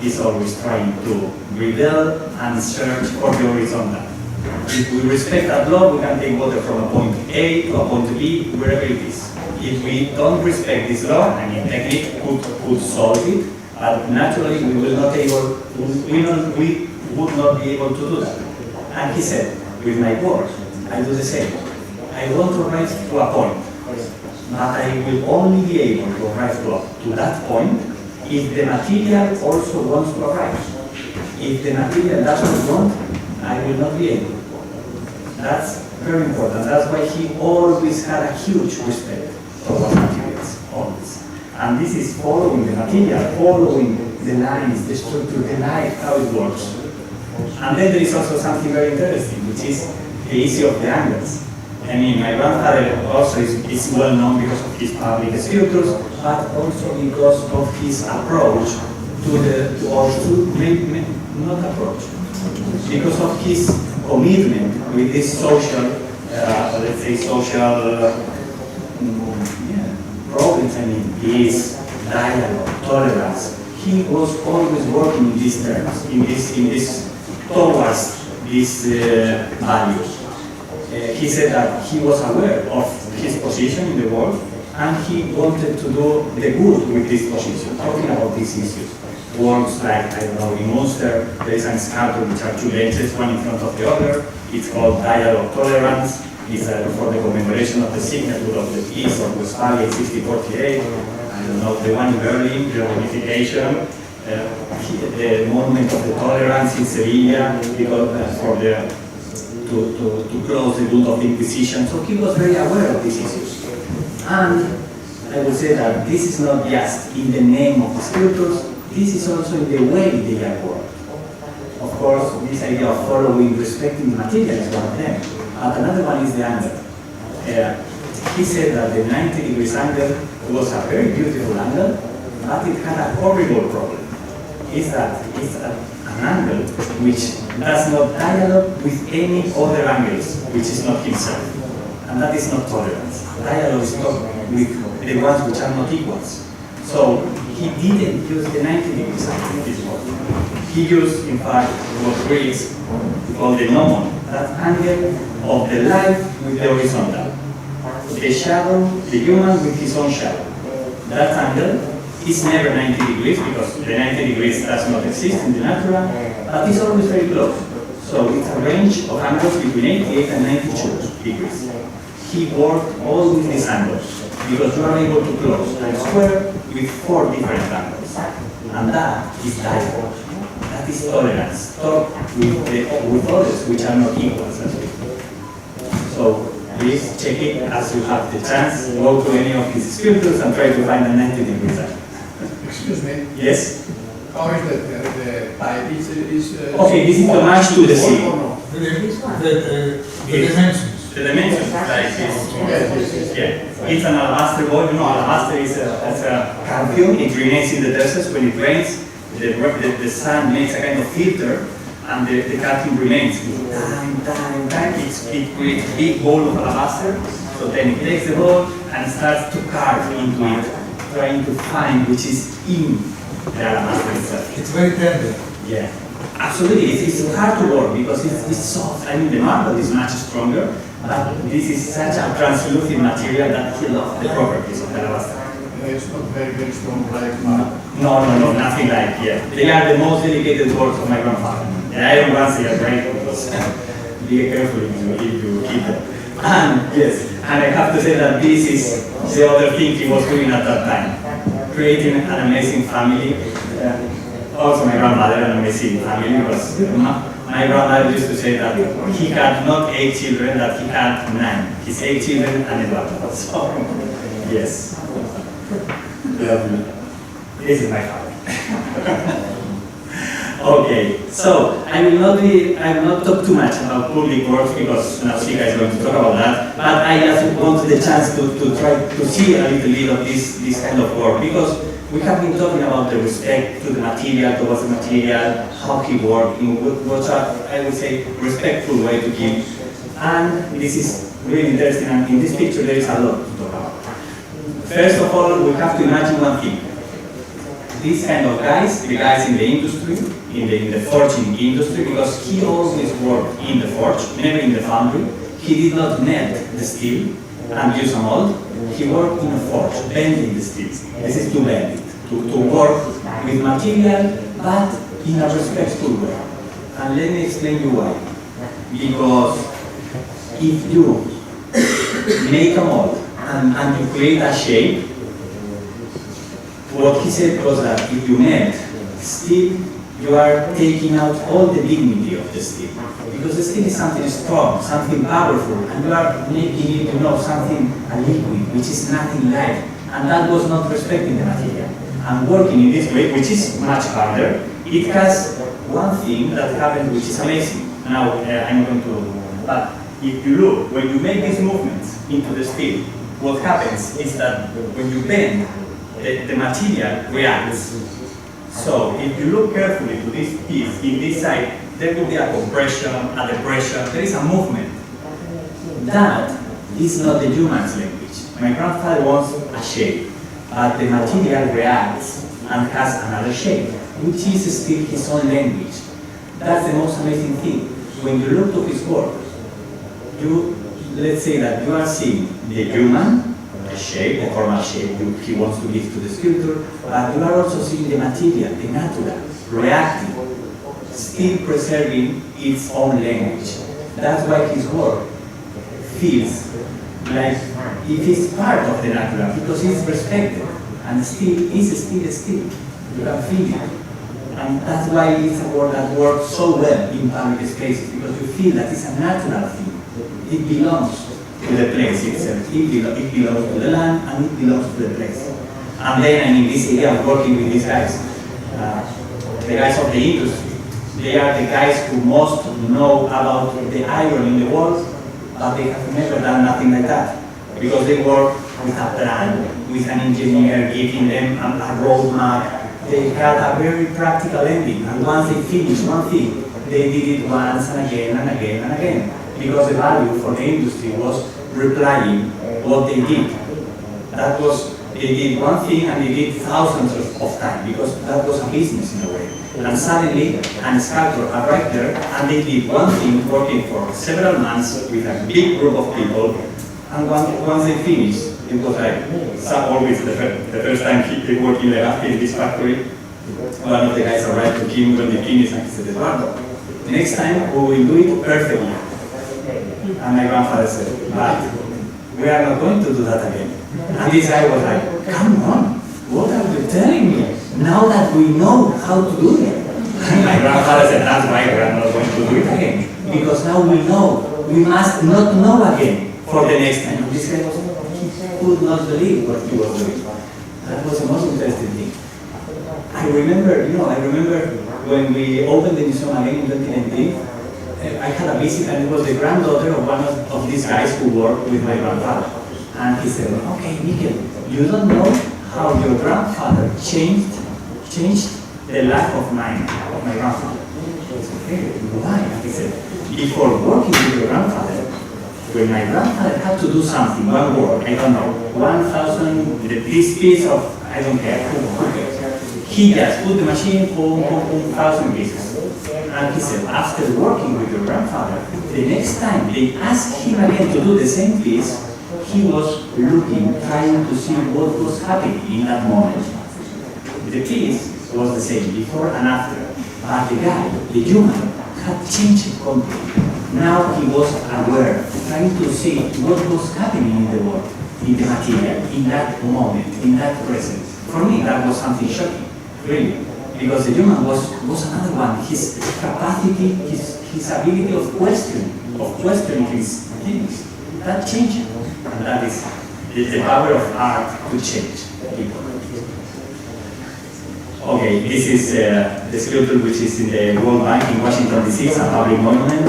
Speaker 5: It's always trying to rebel and search for the horizontal. If we respect that law, we can take water from a point A to a point B, wherever it is. If we don't respect this law, I mean, technique could solve it, but naturally we would not be able to do that. And he said, with my work, I do the same. I want to arrive to a point, but I will only be able to arrive to that point if the material also wants to arrive. If the material doesn't want, I will not be able. That's very important. That's why he always had a huge respect for materials, always. And this is following the material, following the lines, the structure, the light, how it works. And then there is also something very interesting, which is the issue of the angles. I mean, my grandfather also is well known because of his public sculptures, but also because of his approach not approach, because of his commitment with this social, let's say social problems, I mean, peace, dialogue, tolerance. He was always working in these terms, towards these values. He said that he was aware of his position in the world, and he wanted to do the good with this position, talking about these issues. Works like, I don't know, in Munster, there is a sculpture which are 2 benches, one in front of the other. It's called Dialogue Tolerance. It's for the commemoration of the signature of the Peace of Westphalia in 1648. I don't know, the one in Berlin, the unification. The Monument of the Tolerance in Sevilla, because to close the boot of the Inquisition. So he was very aware of these issues. And I would say that this is not just in the name of the sculptures, this is also in the way they are worked. Of course, this idea of following, respecting the material is one of them. But another one is the angle. He he said that the 90 degrees angle was a very beautiful angle, but it had a horrible problem. It's an angle which does not dialogue with any other angles, which is not himself. And that is not tolerance. Dialogue is not with the ones which are not equals. So he didn't use the 90 degrees angle in his work. He used, in fact, what Greeks call the ΝΩΜΩ, that angle of the light with the horizontal. The shadow, the human with his own shadow. That angle is never 90 degrees because the 90 degrees does not exist in the natural, but it's always very close. So it's a range of angles between 88 and 92 degrees. He worked all with these angles because you are able to close a square with 4 different angles. And that is dialogue. That is tolerance. Talk with others which are not equals as well. So please check it as you have the chance. Go to any of his sculptures and try to find a 90 degrees angle.
Speaker 3: Excuse me.
Speaker 5: Yes?
Speaker 3: How is the type?
Speaker 5: Okay, this is the match to the sea.
Speaker 6: The dimensions.
Speaker 5: The dimensions like this. Yeah. It's an alabaster bowl. You know, alabaster is a campion. It reneges in the deserts when it rains. The sun makes a kind of filter, and the calcium remains. Time. It creates a big bowl of alabaster. So then it takes the bowl and starts to carve into it, trying to find which is in the alabaster itself.
Speaker 6: It's very tender.
Speaker 5: Yeah, absolutely. It's hard to work because it's soft. I mean, the marble is much stronger, but this is such a translucent material that he loves the properties of the alabaster.
Speaker 3: It's not very strong like marble.
Speaker 5: No, nothing like, yeah. They are the most delicate works of my grandfather. The iron ones, they are great because be careful if you keep them. And yes, and I have to say that this is the other thing he was doing at that time. Creating an amazing family. Also my grandmother, an amazing family, because my grandmother used to say that he had not 8 children, that he had 9. His 8 children and Eduardo. So, yes. Lovely. This is my father. Okay, so I will not talk too much about public works because Nausica is going to talk about that, but I just want the chance to try to see a little bit of this kind of work, because we have been talking about the respect to the material, towards the material, how he worked, in what I would say respectful way to give, and this is really interesting, and in this picture there is a lot to talk about. First of all, we have to imagine one thing. These kind of guys, the guys in the industry, in the forging industry, because he always worked in the forge, never in the foundry. He did not melt the steel and use a mold. He worked in a forge, bending the steel. This is to bend it, to work with material, but in a respectful way. And let me explain you why. Because if you make a mold and you create a shape, what he said was that if you melt steel, you are taking out all the dignity of the steel. Because the steel is something strong, something powerful, and you are making it, something, a liquid, which is nothing light. And that was not respecting the material. And working in this way, which is much harder, it has one thing that happened which is amazing. Now, I'm going to, but if you look, when you make these movements into the steel, what happens is that when you bend, the material reacts. So if you look carefully to this piece, in this side, there will be a compression, a depression, there is a movement. That is not the human's language. My grandfather wants a shape, but the material reacts and has another shape, which is still his own language. That's the most amazing thing. When you look to his work, let's say that you are seeing the human, shape, the formal shape he wants to give to the sculpture, but you are also seeing the material, the natural, reacting, still preserving its own language. That's why his work feels like it is part of the natural, because it's respected, and still is still. You can feel it. And that's why it's a work that works so well in public spaces, because you feel that it's a natural thing. It belongs to the place itself. It belongs to the land and it belongs to the place. And then, this idea of working with these guys, the guys of the industry, they are the guys who most know about the iron in the world, but they have never done nothing like that. because they work with a plan, with an engineer giving them a roadmap. They had a very practical ending, and once they finished one thing, they did it once and again and again and again, because the value for the industry was replying what they did. That was, they did one thing and they did thousands of times, because that was a business in a way. And suddenly, a sculptor arrived there, and they did one thing, working for several months with a big group of people, and once they finished, it was like, always the first time he worked in this factory, one of the guys arrived to him when they finished, and he said, Eduardo, next time we will do it perfectly. And my grandfather said, but we are not going to do that again. And this guy was like, come on, what are you telling me? Now that we know how to do it. And my grandfather said, that's why we are not going to do it again. Because now we know, we must not know again for the next time. And this guy was, he could not believe what he was doing. That was the most interesting thing. I remember when we opened the museum again in 2019, I had a visit, and it was the granddaughter of one of these guys who worked with my grandfather. And he said, okay, Mikel, you don't know how your grandfather changed the life of my grandfather. I said, okay, why? And he said, before working with your grandfather, when my grandfather had to do something, one work, I don't know, 1,000, this piece of, I don't care, who cares? He just put the machine, 1,000 pieces. And he said, after working with your grandfather, the next time they asked him again to do the same piece, he was looking, trying to see what was happening in that moment. The piece was the same before and after, but the guy, the human, had changed completely. Now he was aware, trying to see what was happening in the world, in the material, in that moment, in that present. For me, that was something shocking, really. Because the human was another one. His capacity, his ability of questioning his things, that changed. And that is the power of art to change people. Okay, this is the sculpture which is in the World Bank in Washington, D.C. It's a public monument.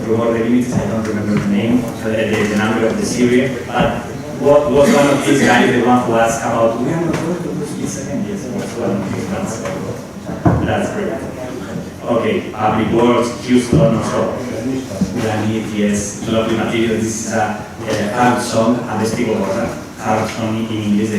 Speaker 5: Remove the images, I don't remember the name, the number of the series. But what was one of these guys, the one who asked about, we are not going to do this again? Yes, it was one of these ones. That's great. Okay, public works, Houston also. Granite, yes, lovely material. This is a hard song, a vestigo border, hard song in English.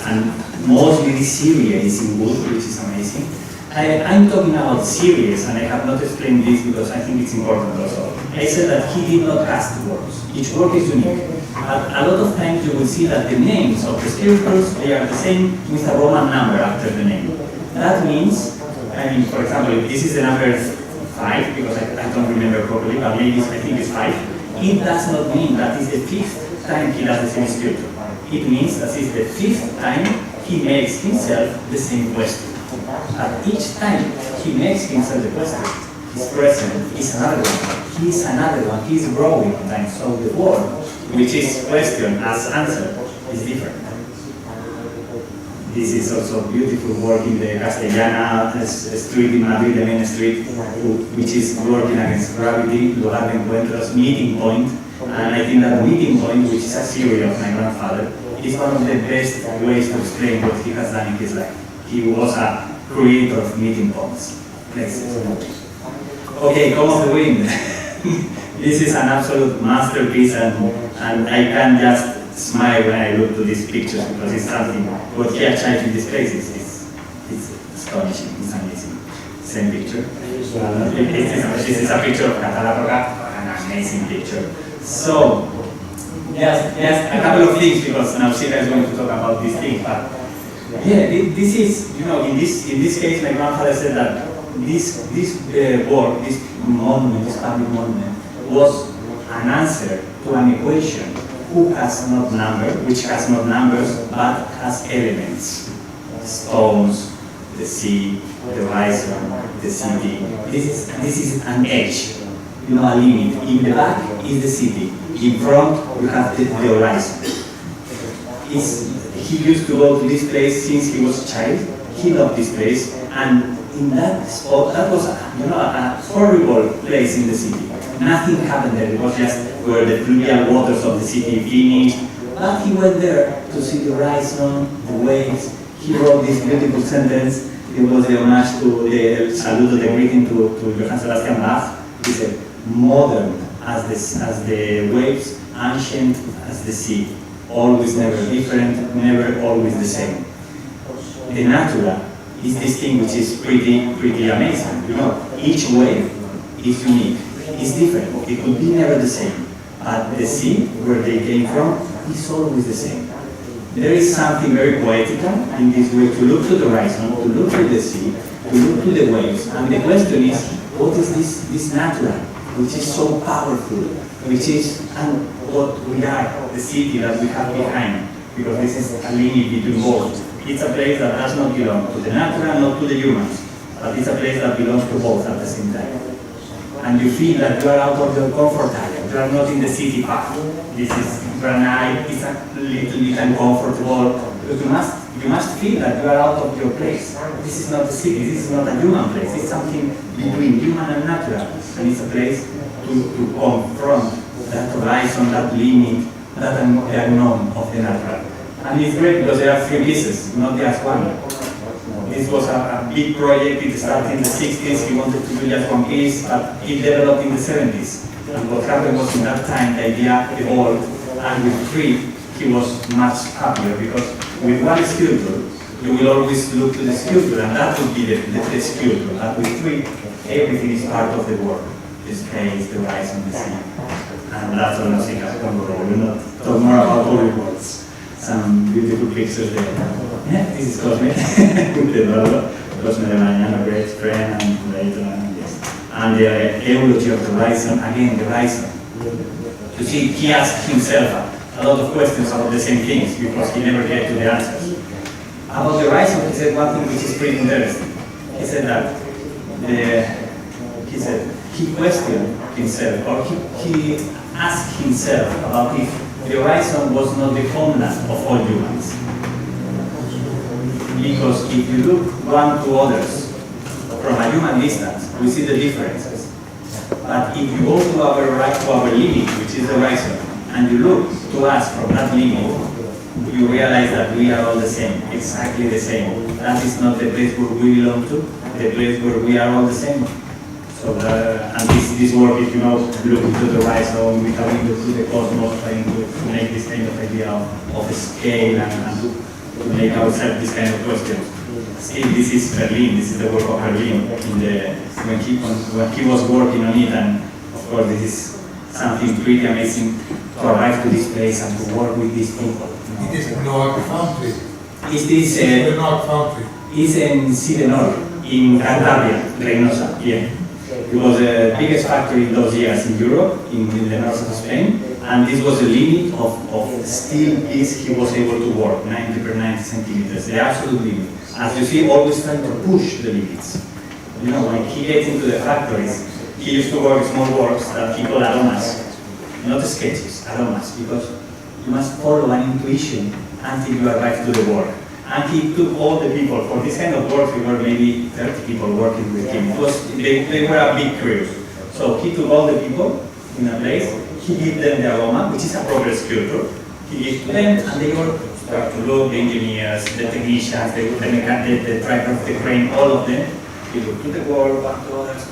Speaker 5: And mostly this series is in wood, which is amazing. I'm talking about series, and I have not explained this because I think it's important also. I said that he did not cast works. Each work is unique. But a lot of times you will see that the names of the sculptures, they are the same with a Roman number after the name. That means, I mean, for example, if this is the number 5, because I don't remember properly, but maybe I think it's 5, it does not mean that it's the 5th time he does the same sculpture. It means that it's the 5th time he makes himself the same question. At each time he makes himself the question, his present is another one, he is another one, he is growing time. So the word, which is question as answer, is different. This is also beautiful work in the Castellana street in Madrid, the main street, which is working against gravity, lugar de encuentros, meeting point. And I think that meeting point, which is a theory of my grandfather, is one of the best ways to explain what he has done in his life. He was a creator of meeting points, places. Okay, Come of the Wind. This is an absolute masterpiece, and I can just smile when I look to these pictures because it's something, what he achieved in these places is astonishing, it's amazing. Same picture. This is a picture of Catalaroga, an amazing picture. So, yes, a couple of things because Nausica is going to talk about these things, but yeah, this is, in this case, my grandfather said that this work, this monument, this public monument, was an answer to an equation which has not numbers, but has elements. Stones, the sea, the horizon, the city. This is an edge, a limit. In the back is the city. In front, you have the horizon. He used to go to this place since he was a child. He loved this place, and in that spot, that was a horrible place in the city. Nothing happened there. It was just where the fluvial waters of the city finished, But he went there to see the horizon, the waves. He wrote this beautiful sentence. It was the homage to the saludo, the greeting to Johann Sebastian Bach. He said, modern as the waves, ancient as the sea. Always never different, never always the same. The natura is this thing which is pretty amazing. You know, each wave is unique, is different. It could be never the same. But the sea, where they came from, is always the same. There is something very poetical in this way to look to the horizon, to look to the sea, to look to the waves. And the question is, what is this natura, which is so powerful, which is and what we are, the city that we have behind, because this is a lineage between both. It's a place that does not belong to the natura, not to the humans, but it's a place that belongs to both at the same time. And you feel that you are out of your comfort area. You are not in the city path. This is granite, it's a little bit uncomfortable. But you must feel that you are out of your place. This is not a city, this is not a human place. It's something between human and natural. And it's a place to confront that horizon, that limit, that unknown of the natural. And it's great because there are 3 pieces, not just one. This was a big project. It started in the 60s. He wanted to do just one piece, but it developed in the 70s. And what happened was in that time, the idea evolved, and with 3, he was much happier because with one sculpture, you will always look to the sculpture, and that would be the sculpture. But with 3, everything is part of the work. The space, the horizon, the sea. And that's what Nausica Sanchez. We will not talk more about all the words. Some beautiful pictures there. Yeah, this is Cosme, with Eduardo. Cosme de Mañana, a great friend, and later, yes. And the eulogy of the horizon, again, the horizon. You see, he asked himself a lot of questions about the same things because he never get to the answers. About the horizon, he said one thing which is pretty interesting. He said that he questioned himself, or he asked himself about if the horizon was not the homeland of all humans. Because if you look one to others from a human distance, we see the differences. But if you go to our limit, which is the horizon, and you look to us from that limit, you realize that we are all the same, exactly the same. That is not the place where we belong to, the place where we are all the same. So, and this work, if you know, looking to the horizon, we have to the cosmos, trying to make this kind of idea of scale and to make ourselves this kind of questions. See, this is Berlin, this is the work of Berlin when he was working on it, and of course this is something pretty amazing to arrive to this place and to work with these people.
Speaker 3: It is the North Foundry.
Speaker 5: Is this
Speaker 3: the North Foundry?
Speaker 5: It's in Sidenor, in Cantabria, Reynosa, yeah. It was the biggest factory in those years in Europe, in the north of Spain, and this was the limit of steel piece he was able to work, 90 per 90 centimeters, the absolute limit. As you see, always trying to push the limits. You know, when he gets into the factories, he used to work small works that he called aromas, not sketches, aromas, because you must follow an intuition until you arrive to the work. And he took all the people, for this kind of work, we were maybe 30 people working with him. They were a big crew. So he took all the people in a place, he gave them the aroma, which is a proper sculpture. He gave to them, and they all started to look, the engineers, the technicians, the driver of the crane, all of them. He looked to the wall, one to others,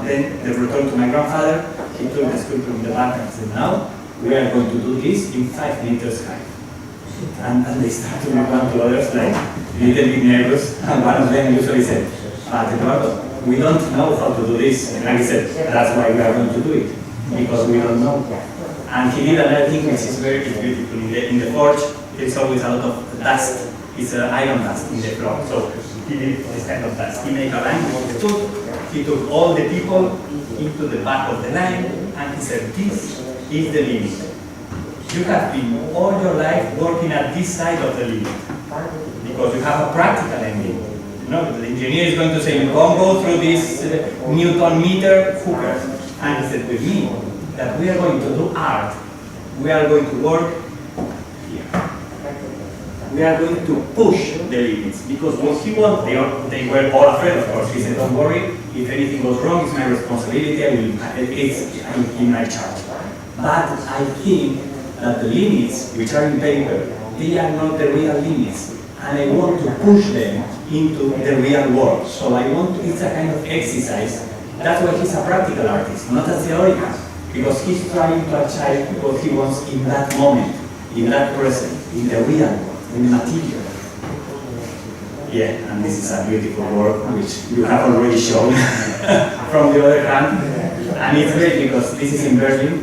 Speaker 5: then they returned to my grandfather, he took the sculpture in the back and said, now we are going to do this in 5 meters high. And they started to look one to others like a little bit nervous, and one of them usually said, Eduardo, we don't know how to do this. And he said, that's why we are going to do it, because we don't know. And he did another thing which is very beautiful. In the forge, there's always a lot of dust. It's iron dust in the floor. So he did this kind of dust. He made a line, he took all the people into the back of the line, and he said, this is the limit. You have been all your life working at this side of the limit, because you have a practical ending. You know, the engineer is going to say, you don't go through this Newton meter, who cares? And he said with me, that we are going to do art. We are going to work here. We are going to push the limits, because what he wanted, they were all afraid, of course. He said, don't worry, if anything goes wrong, it's my responsibility, it's in my charge. But I think that the limits, which are in paper, they are not the real limits. And I want to push them into the real world. So I want to, it's a kind of exercise. That's why he's a practical artist, not a theoretical. Because he's trying to achieve what he wants in that moment, in that present, in the real world, in the material. Yeah, and this is a beautiful work which you have already shown from the other hand. And it's great because this is in Berlin.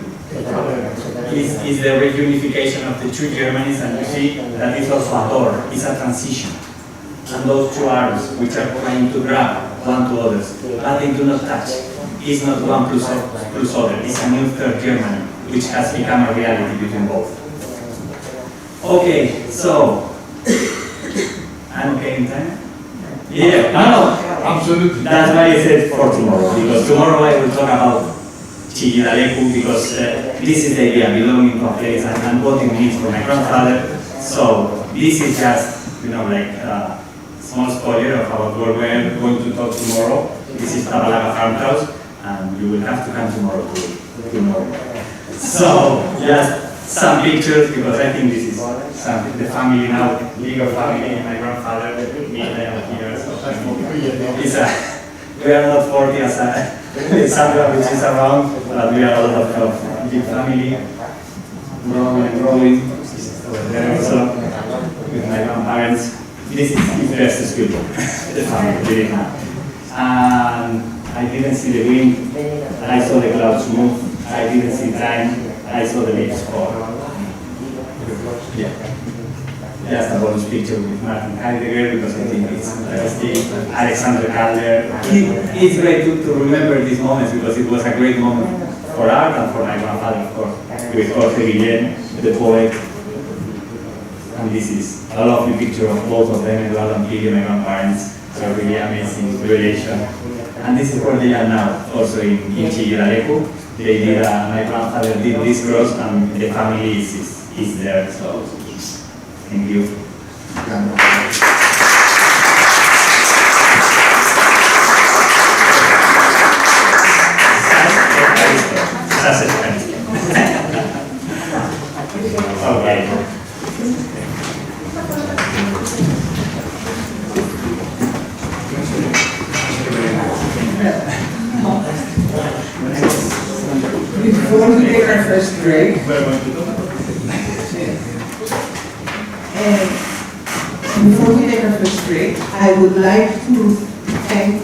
Speaker 5: It's the reunification of the two Germanies, and you see that it's also a door, it's a transition. And those two arms which are trying to grab one to others, but they do not touch. It's not one plus other, it's a new third Germany, which has become a reality between both. Okay, so, I'm okay in time? Yeah, no,
Speaker 3: Absolutely.
Speaker 5: that's why I said for tomorrow, because tomorrow I will talk about Chillida Leku, because this is the idea, belonging to a place and what it means for my grandfather. So this is just, like a small spoiler of about what we're going to talk tomorrow. This is Tabalaga Farmhouse, and you will have to come tomorrow to know. So just some pictures, because I think this is the family now, legal family, my grandfather, me and I am here. So we are not 40 as Sandra, which is around, but we are a lot of big family, growing and growing. Over there also, with my grandparents. This is his best sculpture, the family, really now. And I didn't see the wind, I saw the clouds move, I didn't see time, I saw the leaves fall. Yeah. Just a bonus picture with Martin Heidegger, because I think it's interesting. Alexander Calder. It's great to remember these moments, because it was a great moment for art and for my grandfather, of course, with Jorge Guillén, the poet. And this is a lovely picture of both of them, Eduardo and Chillida, my grandparents. It's a really amazing relation. And this is where they are now, also in Chillida Leku. They did, my grandfather did this cross, and the family is there. So thank you. Okay.
Speaker 4: Before we take our first break, I would like to thank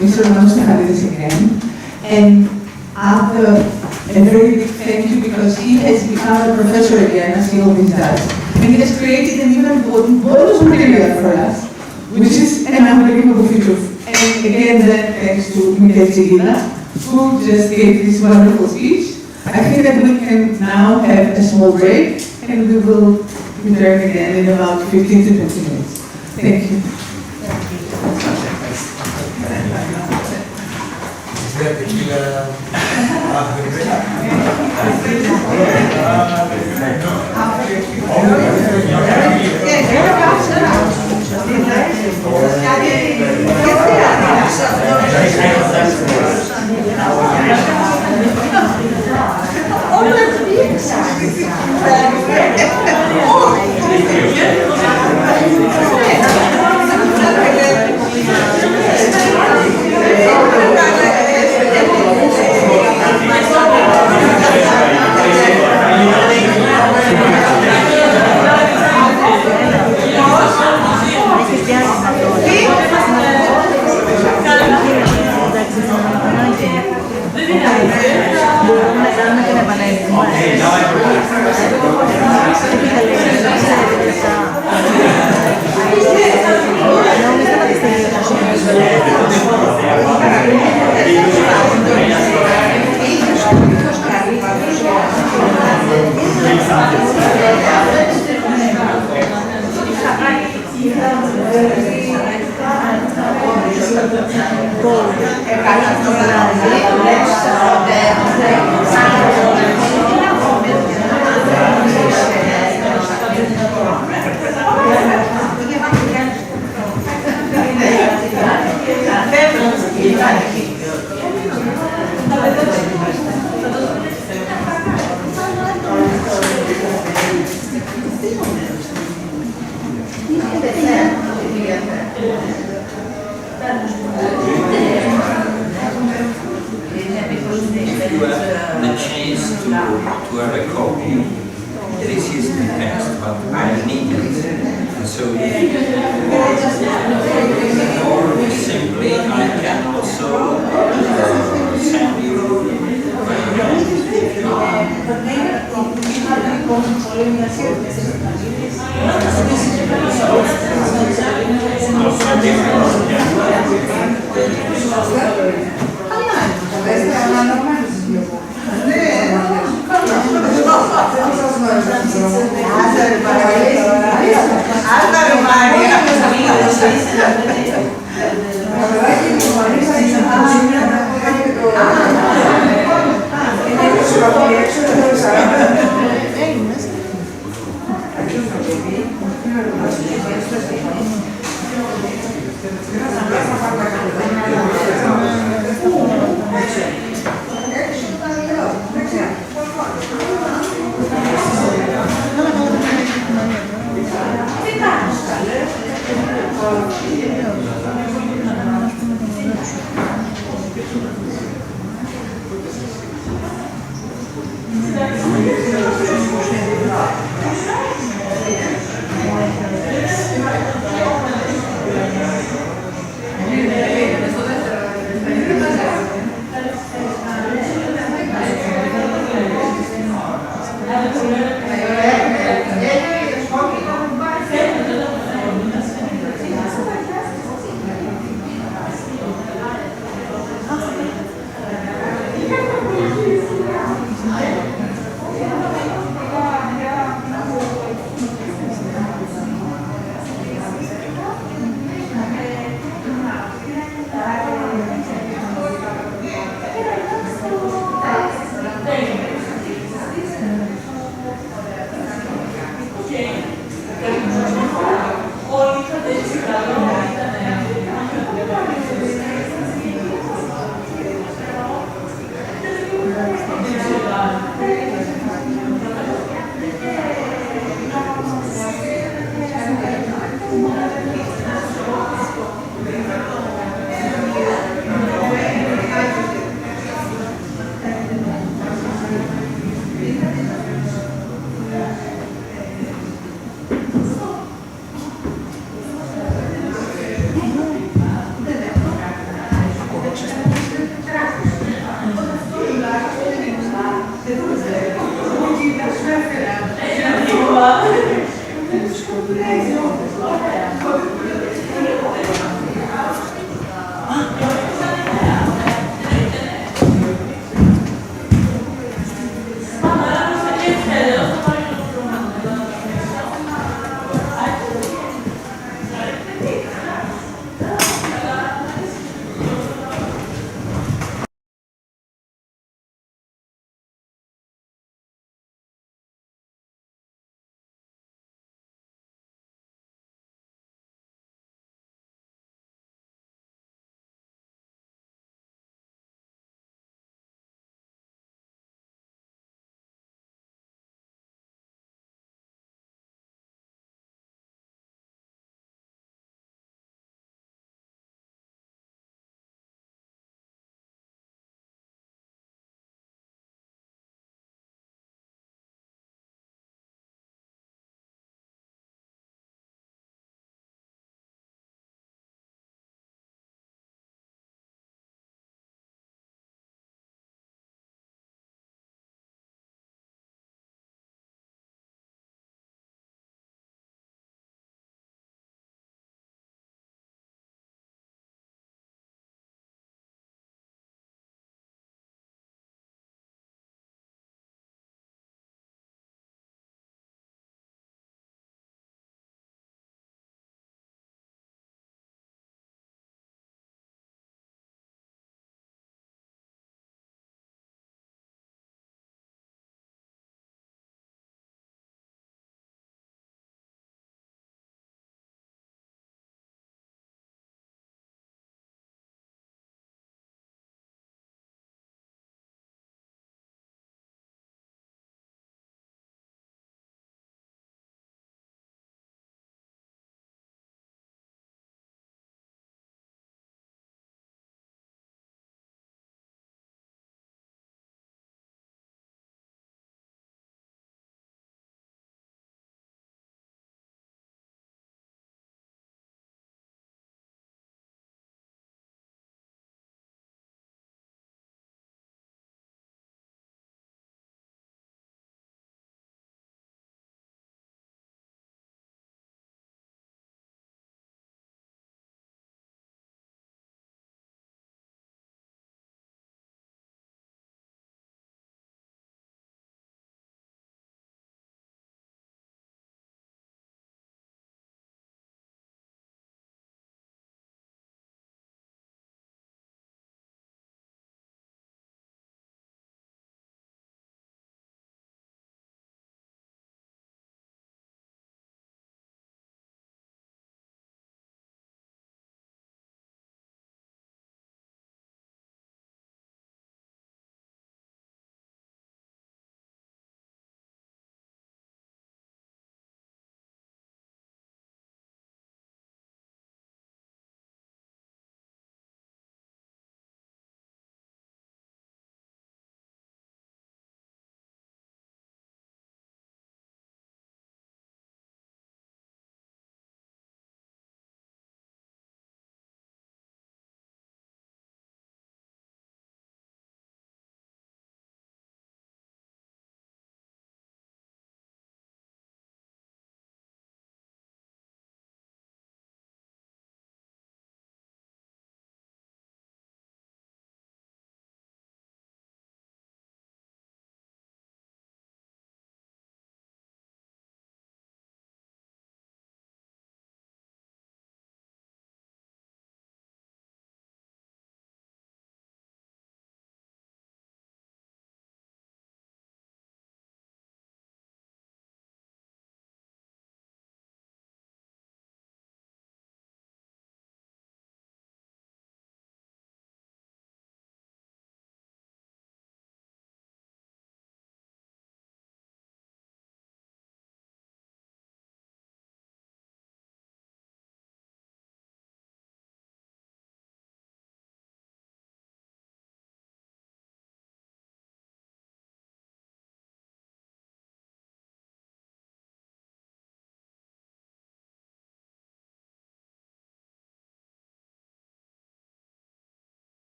Speaker 4: Mr. Mano Stefanides again, and after a very big thank you, because he has become a professor again, as he always does, and he has created an even bonus material for us, which is an unbelievable feature. And again, thanks to Mikel Chillida, who just gave this wonderful speech. I think that we can now have a small break, and we will return again in about 15 to 20 minutes. Thank you.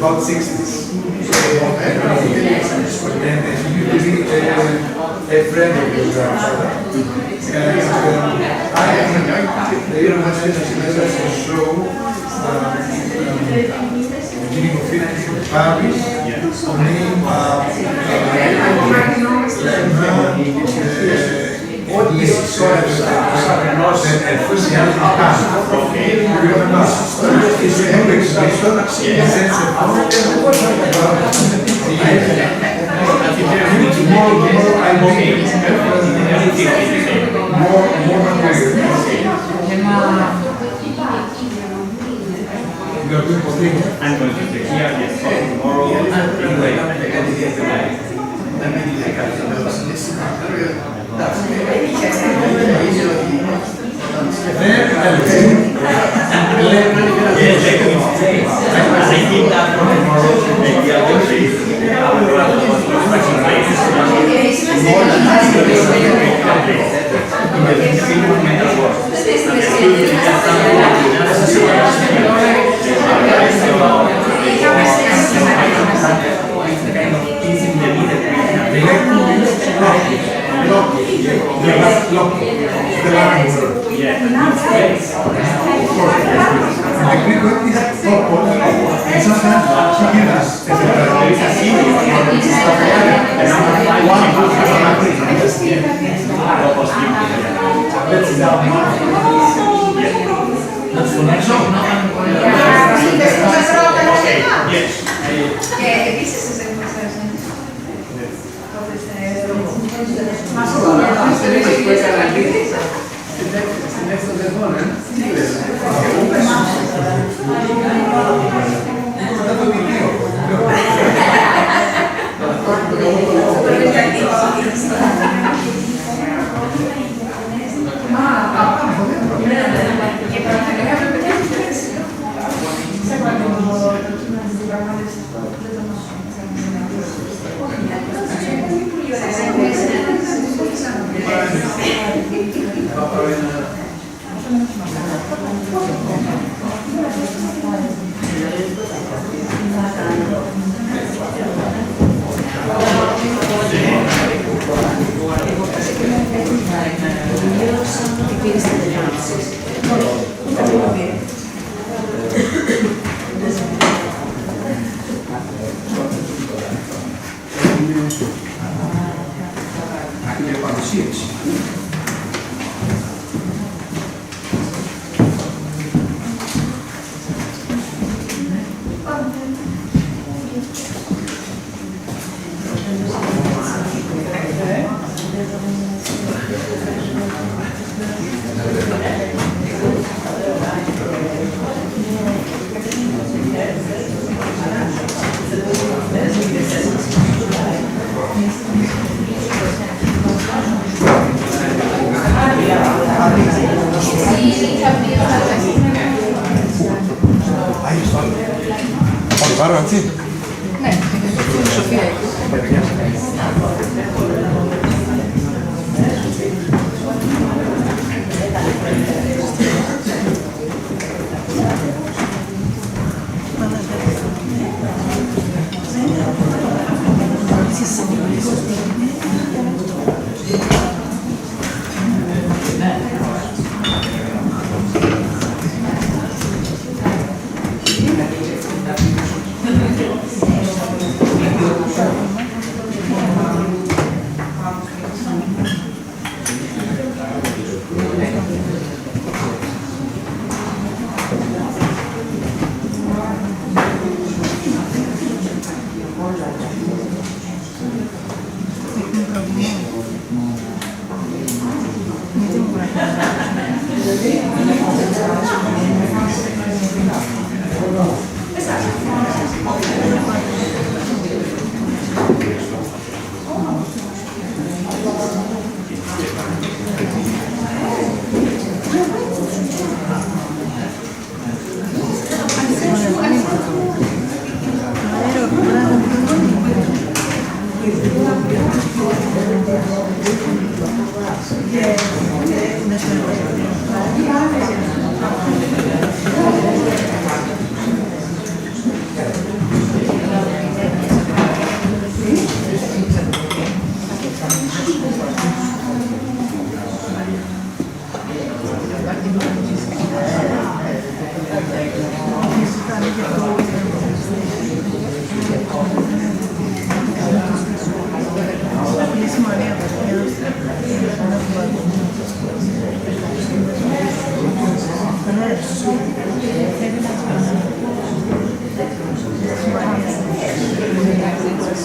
Speaker 3: About 60s. A friend of your grandfather. I show beginning of 50s in Paris. Name
Speaker 5: I'm going to take here, yes, tomorrow, anyway.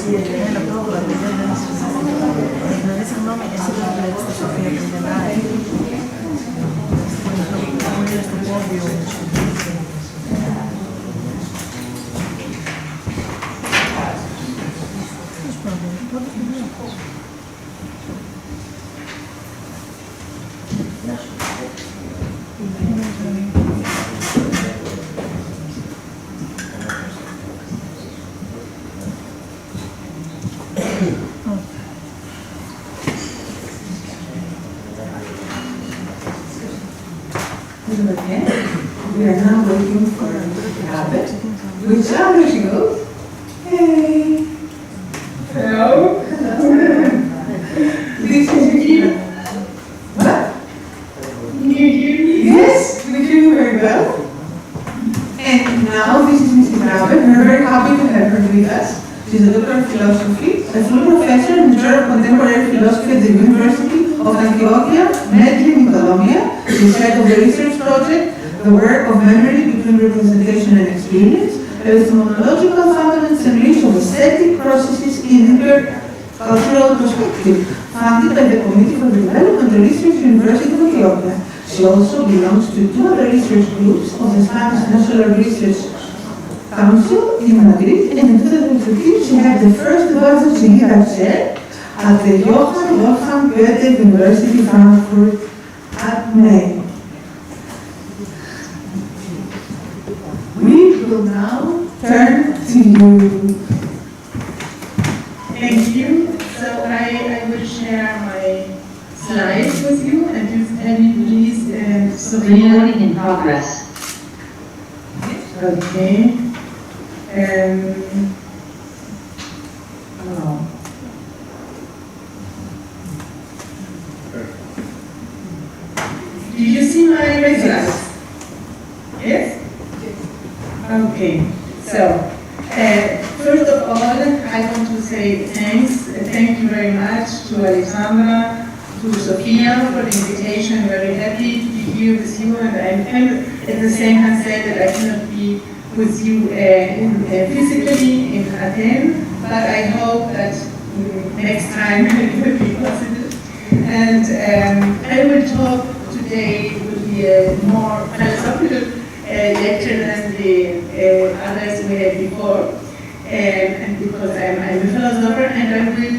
Speaker 1: Ένα πρόγραμμα, δηλαδή, συγγνώμη, εσύ δεν βλέπεις τη Σοφία που γεννάει. Που είναι στο πόδιο. Πώς πάμε, πρώτα στο βλέπω.
Speaker 4: We are now waiting for Rabe, which honors you. Hey! Hello! This is Mikel. What? Can you hear me? Yes, we hear you very well. And now this is Mrs. Rabe. We're very happy to have her with us. She's a doctor of philosophy, a full professor in the Journal of Contemporary Philosophy at the University of Antioquia, Medellin, Colombia. She's head of the research project, The Work of Memory Between Representation and Experience, Epistemological Fundaments and Reach of Aesthetic Processes in Intercultural Perspective, funded by the Committee for the Development and Research University of Antioquia. She also belongs to two other research groups of the Spanish National Research Council in Madrid, and in 2015 she had the first Eduardo Chillida chair at the Johann Wolfgang Goethe University, Frankfurt at Main. We will now turn to you.
Speaker 6: Thank you. So I will share my slides with you, and you can please
Speaker 7: Recording in progress.
Speaker 6: Okay. Do you see my results? Yes? Okay. So, first of all, I want to say thanks. Thank you very much to Alexandra, to Sophia for the invitation. I'm very happy to be here with you, and I'm at the same time say that I cannot be with you physically in Athens, but I hope that next time it will be possible. And I will talk today, will be a more philosophical lecture than the others we had before, and because I'm a philosopher, and I will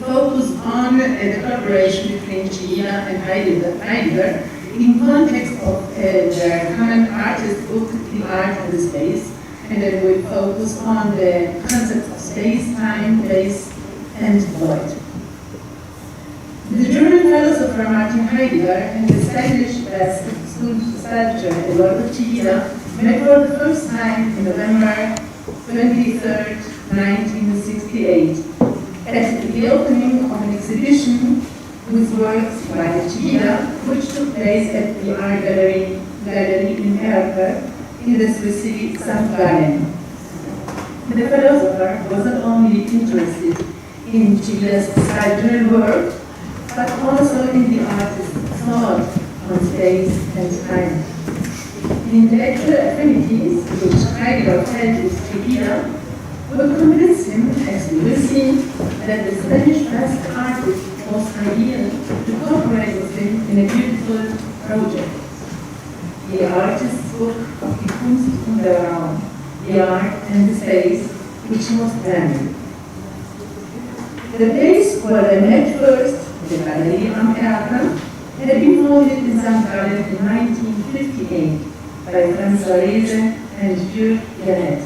Speaker 6: focus on the collaboration between Chillida and Heidegger in context of their common artist book, The Art and the Space, and then we focus on the concepts of space, time, place, and void. The German philosopher Martin Heidegger and the Spanish sculptor Eduardo Chillida met for the first time in November 23rd, 1968, at the opening of an exhibition with works by Chillida, which took place at the Art Gallery in Erfurt in the Swiss city St. Gallen. The philosopher was not only interested in Chillida's sculptural work, but also in the artist's thought on space and time. The intellectual affinities which Heidegger felt with Chillida will convince him, as we will see, that the Spanish past artist was ideal to cooperate with him in a beautiful project. The artist's book of Die Kunst und der Raum, The Art and the Space, which he was planning. The place where they met first, the Gallery AmKe, had been founded in St. Gallen in 1958 by François Reze and Jules Janet.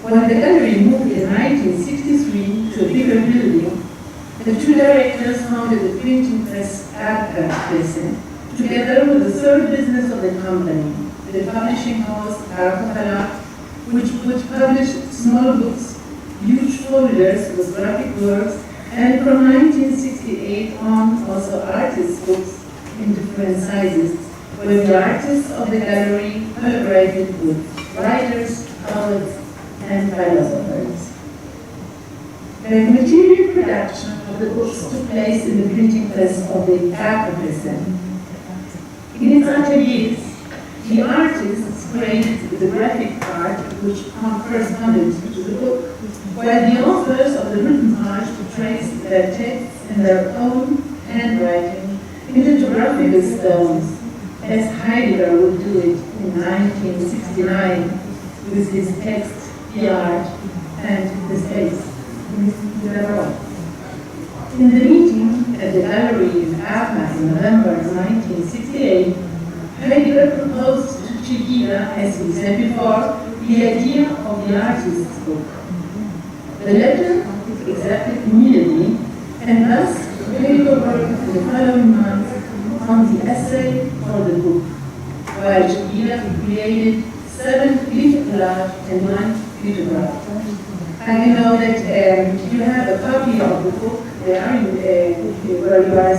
Speaker 6: When the gallery moved in 1963 to a bigger building, the two directors founded the printing press Artpresse, together with the third business of the company, the publishing house Artverlag, which would publish small books, huge folders with graphic works, and from 1968 on also artist books in different sizes, where the artists of the gallery collaborated with writers, poets, and philosophers. The material production of the books took place in the printing press of the Artpresse. In its ateliers, the artists created the graphic art which corresponded to the book, while the authors of the written part trace their texts in their own handwriting into geographical stones, as Heidegger would do it in 1969 with his text, The Art and the Space. In the meeting at the gallery in Aachen in November 1968, Heidegger proposed to Chillida, as we said before, the idea of the artist's book. The letter was accepted immediately, and thus Heidegger worked in the following months on the essay for the book, while Chillida created 7 lithographs and 1 lithograph. And you know that you have a copy of the book there where you are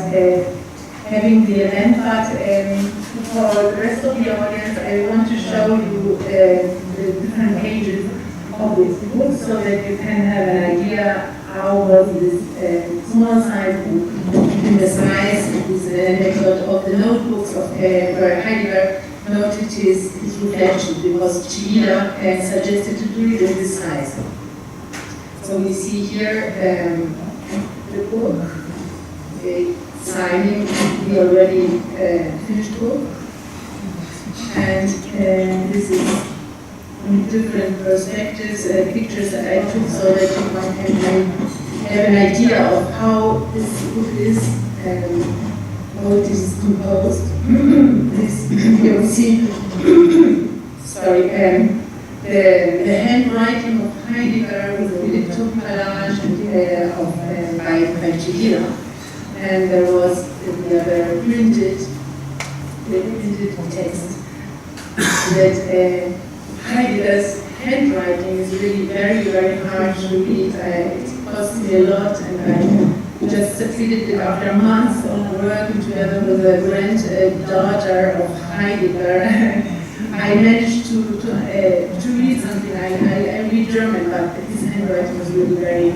Speaker 6: having the event, but for the rest of the audience, I want to show you the different pages of this book so that you can have an idea how was this small size book in the size of the notebooks of where Heidegger noted his reflections, because Chillida suggested to do it in this size. So we see here the book, signing the already finished book, and this is in different perspectives, pictures that I took so that you might have an idea of how this book is, how it is composed. This you will see, sorry, the handwriting of Heidegger with a little collage by Chillida, and there was the other printed text that Heidegger's handwriting is really very, very hard to read. It cost me a lot, and I just succeeded after months of working together with the granddaughter of Heidegger. I managed to read something. I read German, but his handwriting was really very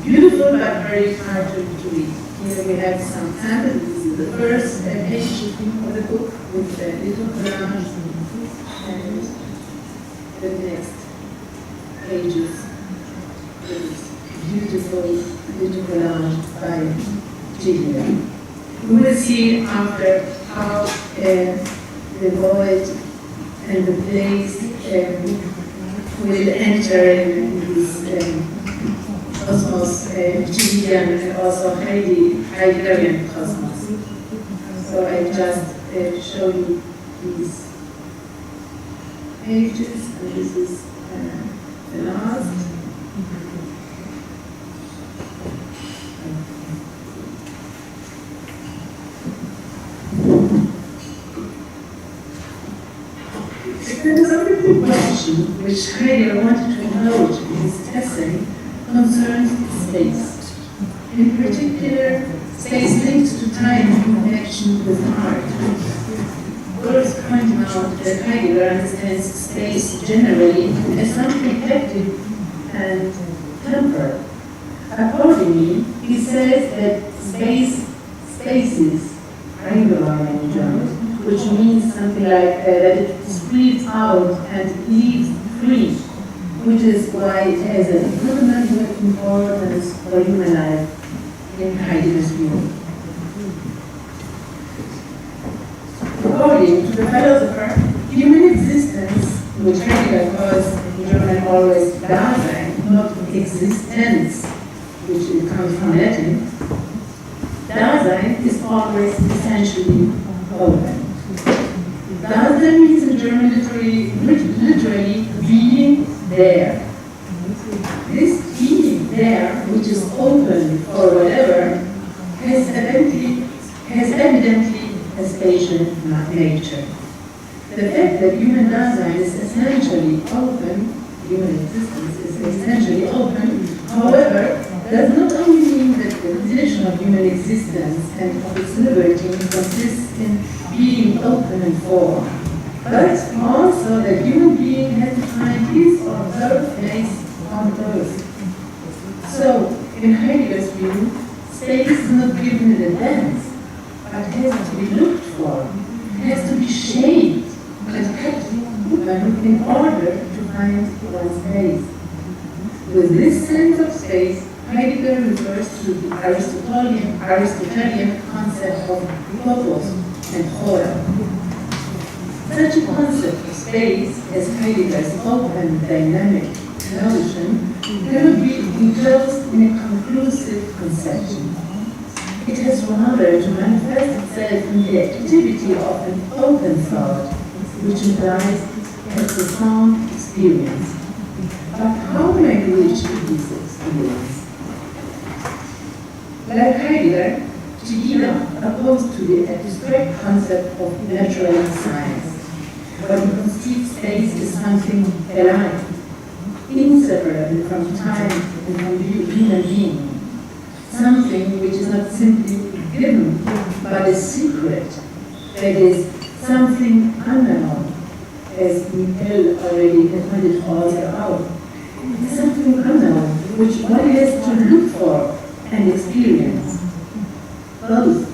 Speaker 6: beautiful, but very hard to read. Here we have some samples. This is the first page of the book with the little collage, and the next pages is beautiful little collage by Chillida. We will see after how the void and the place will enter in this cosmos, Chillidian and also Heideggerian cosmos. So I just show you these pages, and this is the last. There is a little question which Heidegger wanted to acknowledge in his essay concerns space. In particular, space linked to time in connection with art. Words pointing out that Heidegger understands space generally as something effective and temporal. Accordingly, he says that spaces, angular in German, which means something like that it spreads out and leaves free, which is why it has an economic importance for human life in Heidegger's view. According to the philosopher, human existence, which Heidegger calls in German always Dasein, not existence, which comes from Latin, Dasein is always essentially open. Dasein means in German literally being there. This being there, which is open for whatever, has evidently a spatial nature. The fact that human Dasein is essentially open, human existence is essentially open, however, does not only mean that the condition of human existence and of its liberty consists in being open and for, but also that human being has to find his or her place on earth. So, in Heidegger's view, space is not given in advance, but has to be looked for, has to be shaped and kept in order to find one's place. With this sense of space, Heidegger refers to the Aristotelian concept of topos and hora. Such a concept of space as Heidegger's open, dynamic notion cannot be enclosed in a conclusive conception. It has rather to manifest itself in the activity of an open thought, which implies a profound experience. But how may we achieve this experience? Like Heidegger, Chillida opposed to the abstract concept of natural science, but he conceives space as something alive, inseparable from time and from human being, something which is not simply given, but a secret, that is, something unknown, as Mikel already has pointed also out. Something unknown, which one has to look for and experience. Both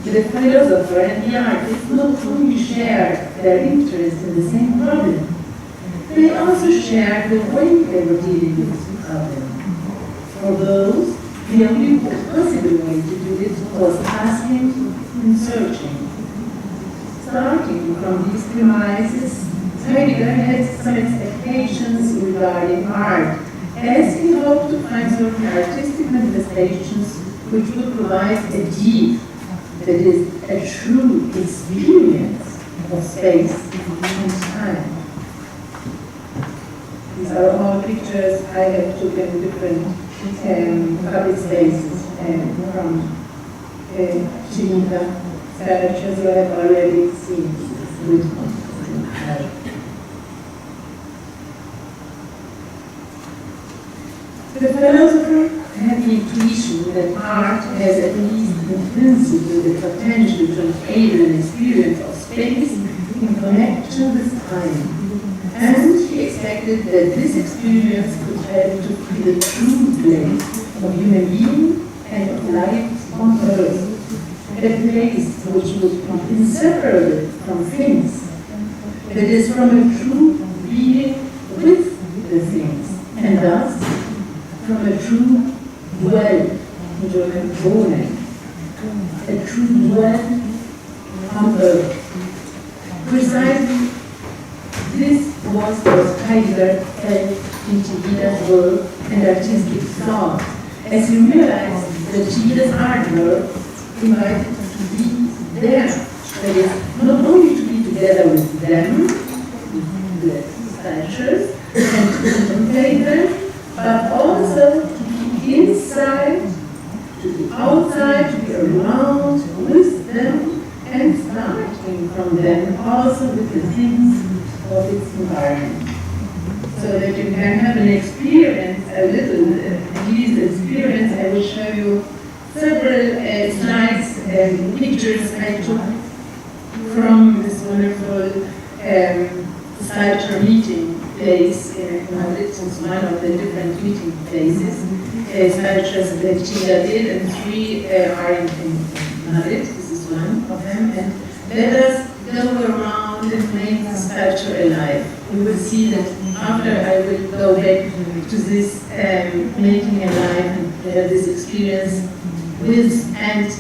Speaker 6: the philosopher and the artist not only share their interest in the same problem, they also share the way they were dealing with the problem. For those, the only possible way to do it was asking and searching. Starting from these premises, Heidegger had some expectations regarding art, as he hoped to find certain artistic manifestations which would provide a deep, that is, a true experience of space and time. These are all pictures I have taken in different public spaces from Chillida sculptures you have already seen. The philosopher had the intuition that art has at least in principle the potential to enable an experience of space in connection with time. And he expected that this experience could help to be the true place of human being and of life on earth, a place which would be inseparable from things, that is, from a true being with the things, and thus from a true dwell, in German wohnen, a true dwell on earth. Precisely this was what Heidegger felt in Chillida's work and artistic thought, as he realized that Chillida's artwork invited to be there, that is, not only to be together with them, the sculptures, and to contemplate them, but also to be inside, to be outside, to be around with them, and starting from them also with the things of its environment. So that you can have an experience, a little, at least experience. I will show you several slides and pictures I took from this wonderful sculpture meeting place in Madrid. It's one of the different meeting places. Sculptures that Chillida did, and 3 are in Madrid. This is one of them. And let us go around and make the sculpture alive. You will see that after I will go back to this making alive and this experience with and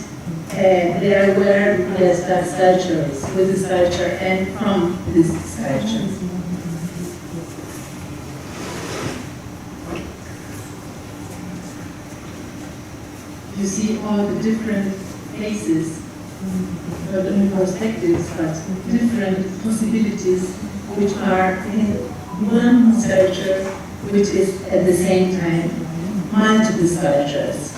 Speaker 6: there were the sculptures, with the sculpture and from this sculpture. You see all the different faces, not only perspectives, but different possibilities which are in one sculpture, which is at the same time multiple sculptures.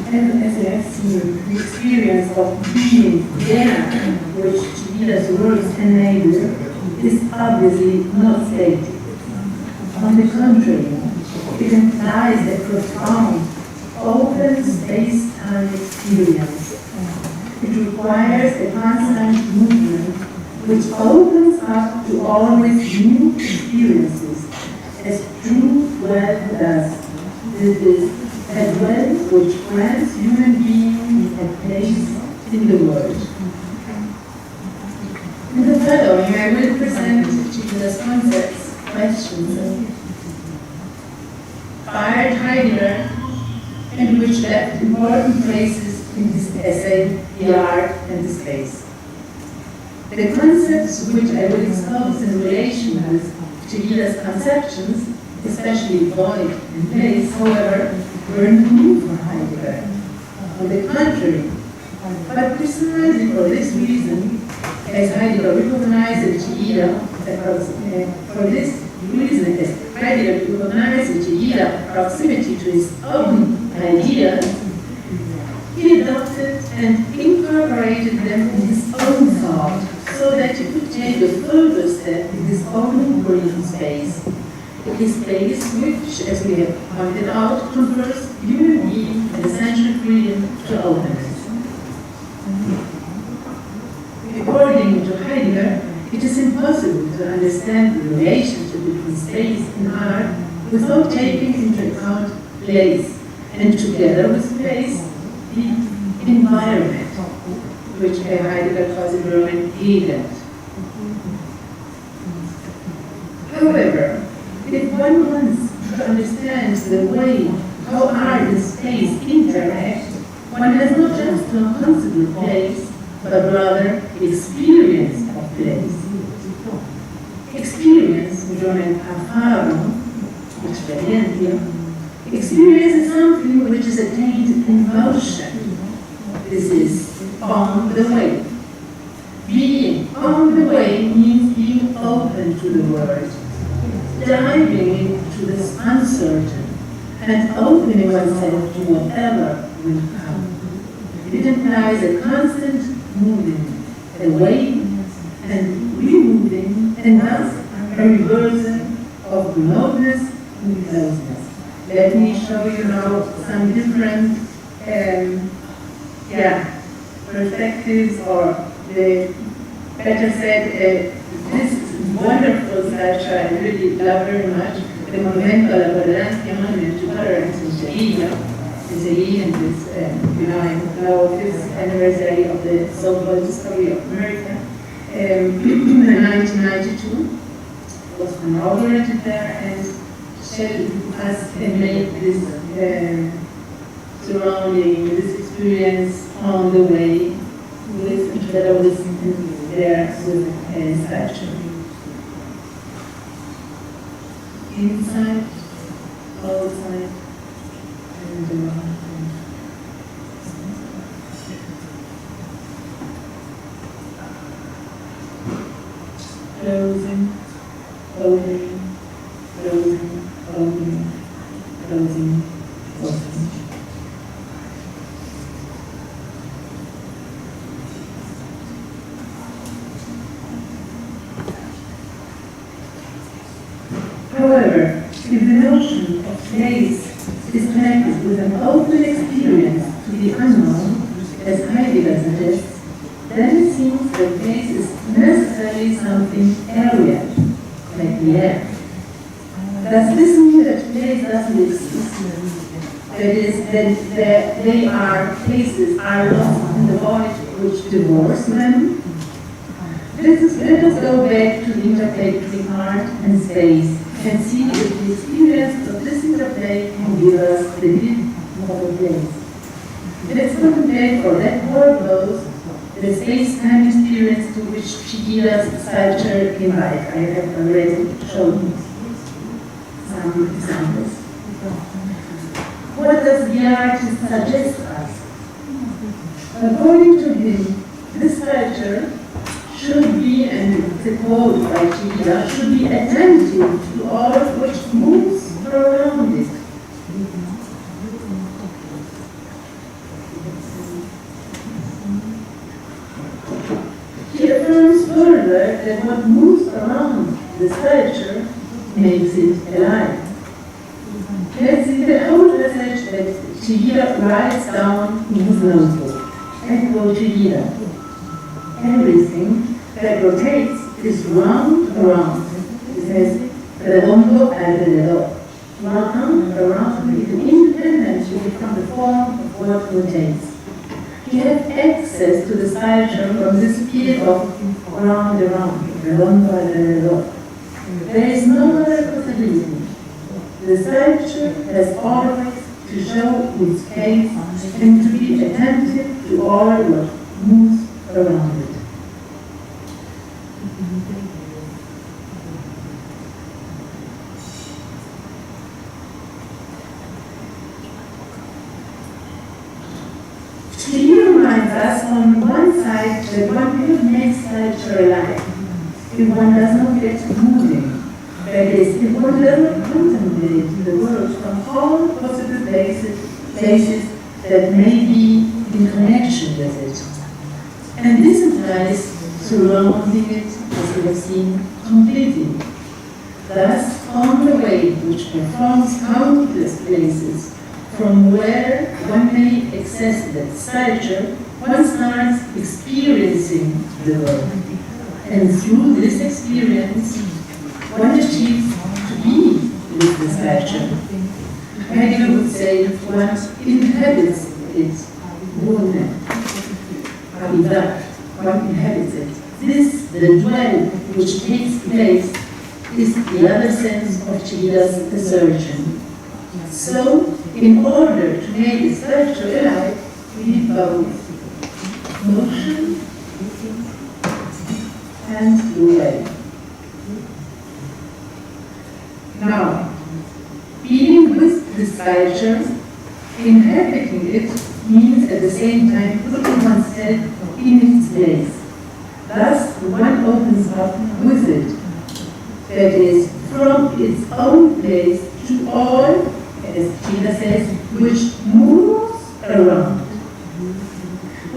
Speaker 6: And as you have seen, the experience of being there, which Chillida's works enable, is obviously not static. On the contrary, it implies a profound, open space-time experience. It requires a constant movement which opens up to always new experiences, as true well does. This is a well which grants human beings a place in the world. In the fellow questions fired Heidegger, and which left important places in his essay, The Art and the Space. The concepts which I will expose in relation with Chillida's conceptions, especially void and place, however, weren't new for Heidegger. On the contrary, but precisely for this reason, as Heidegger recognized in Chillida, for this reason, as Heidegger recognized in Chillida proximity to his own ideas, he adopted and incorporated them in his own thought, so that he could take a further step in his own creative space. His space, which, as we have pointed out, confers human being an essential freedom to openness. According to Heidegger, it is impossible to understand the relationship between space and art without taking into account place, and together with place, the environment, which Heidegger calls in German Gegend. However, if one wants to understand the way how art and space interact, one has not just to consider place, but rather experience of place. Experience, in German Erfahrung, which experience is something which is attained in motion. This is on the way. Being on the way means being open to the world, diving into the uncertain, and opening oneself to whatever will come. It implies a constant moving, away and removing, and thus a reversing of remoteness and closeness. Let me show you now some different perspectives, or better said, this wonderful sculpture I really love very much, the Monumento alla Tolerancia, Monument to Tolerance in Chillida. And this, I know this anniversary of the so-called discovery of America. In 1992, was inaugurated there and showed us and made this surrounding, this experience on the way with together with there with a statue. Inside, outside, and around. Closing, opening, closing, opening, closing, opening. However, if the notion of place is connected with an open experience to the unknown, as Heidegger suggests, then it seems that place is necessarily something area, like the air. Does this mean that place doesn't exist? That is, that they are places are lost in the void which divorce them? Let us go back to the interplay between art and space and see if the experience of this interplay can give us the gift of a place. Let's contemplate for that purpose the space-time experience to which Chillida's sculpture invites. I have already shown some examples. What does the artist suggest us? According to him, this sculpture should be, and it's a quote by Chillida, should be attentive to all which moves around it. He affirms further that what moves around the sculpture makes it alive. Let's see the whole passage that Chillida writes down in his notebook. I quote Chillida. Everything that rotates is round around. It says, redondo alrededor. Round around is independently from the form of what rotates. You have access to the sculpture from this field of round around, redondo alrededor. There is no other the sculpture has always to show its face and to be attentive to all what moves around it. Chillida reminds us on one side that one cannot make sculpture alive if one does not get moving. That is, if one does not contemplate the world from all possible places that may be in connection with it. And this implies surrounding it, as we have seen, completely. Thus, on the way which performs countless places, from where one may access that sculpture, one starts experiencing the world. And through this experience, one achieves to be with the sculpture. Heidegger would say one inhabits it, one inhabits it. This, the dwell which takes place, is the other sense of Chillida's assertion. So, in order to make the sculpture alive, we need both motion and dwell. Now, being with the sculpture, inhabiting it means at the same time putting oneself in its place. Thus, one opens up with it. That is, from its own place to all, as Chillida says, which moves around.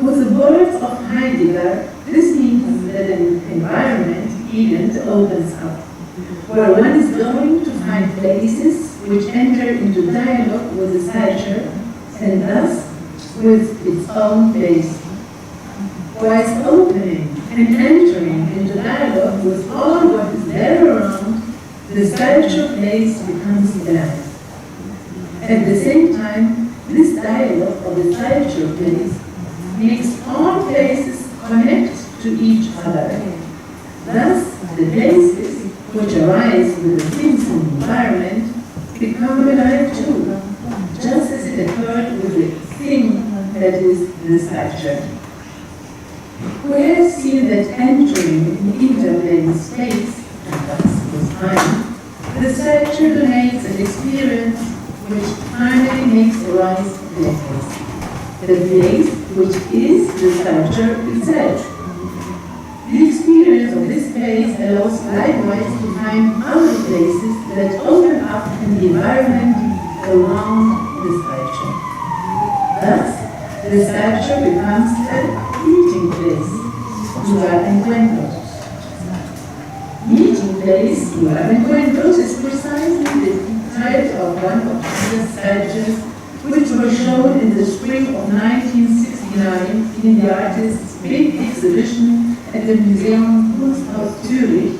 Speaker 6: With the words of Heidegger, this means that an environment, event, opens up, where one is going to find places which enter into dialogue with the sculpture, and thus with its own place. Whilst opening and entering into dialogue with all what is there around, the sculpture place becomes alive. At the same time, this dialogue of the sculpture place makes all places connect to each other. Thus, the places which arise with the things in the environment become alive too, just as it occurred with the thing that is the sculpture. We have seen that entering an interplaying space, and thus with time, the sculpture donates an experience which finally makes arise the place which is the sculpture itself. The experience of this place allows likewise to find other places that open up in the environment around the sculpture. Thus, the sculpture becomes a meeting place, lugar de encuentros. Meeting place, lugar de encuentros, is precisely the title of one of the sculptures which were shown in the spring of 1969 in the artist's big exhibition at the Museum Zurich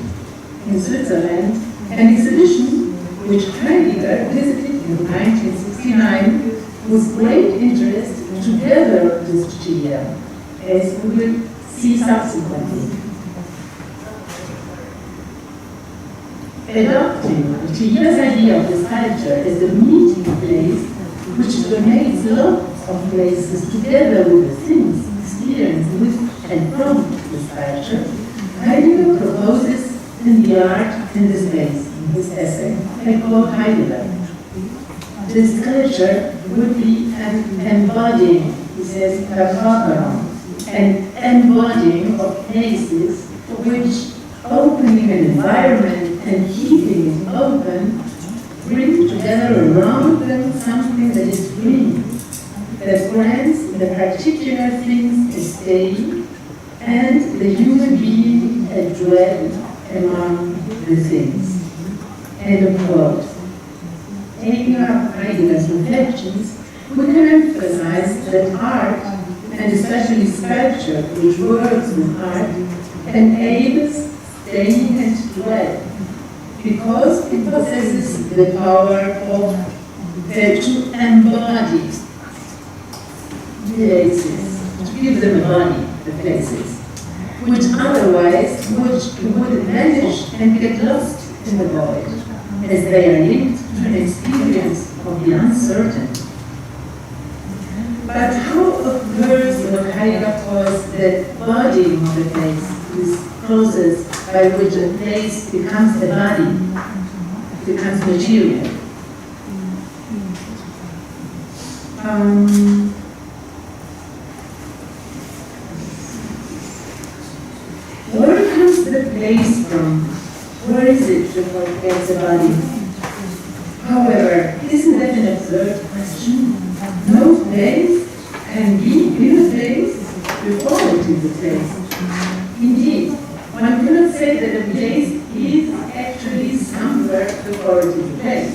Speaker 6: in Switzerland, an exhibition which Heidegger visited in 1969 with great interest together with Chillida, as we will see subsequently. Adopting Chillida's idea of the sculpture as the meeting place, which donates lots of places together with the things experienced with and from the sculpture, Heidegger proposes in the art and the space in his essay. I quote Heidegger. The sculpture would be an embodying, he says, an embodying of places which, opening an environment and keeping it open, bring together around them something that is free, that grants the particular things a stay and the human being a dwell among the things. End of quote. Taking up Heidegger's reflections, we can emphasize that art, and especially sculpture, which works with art, enables staying and dwell, because it possesses the power of to embody places, to give them a body, the places, which otherwise would vanish and get lost in the void. as they are linked to an experience of the uncertain. But how occurs what Heidegger calls the bodying of the place, this process by which a place becomes a body, becomes material? Where comes the place from? Where is it before it gets a body? However, isn't that an absurd question? No place can be in a place before it is a place. Indeed, one cannot say that a place is actually somewhere before it is a place.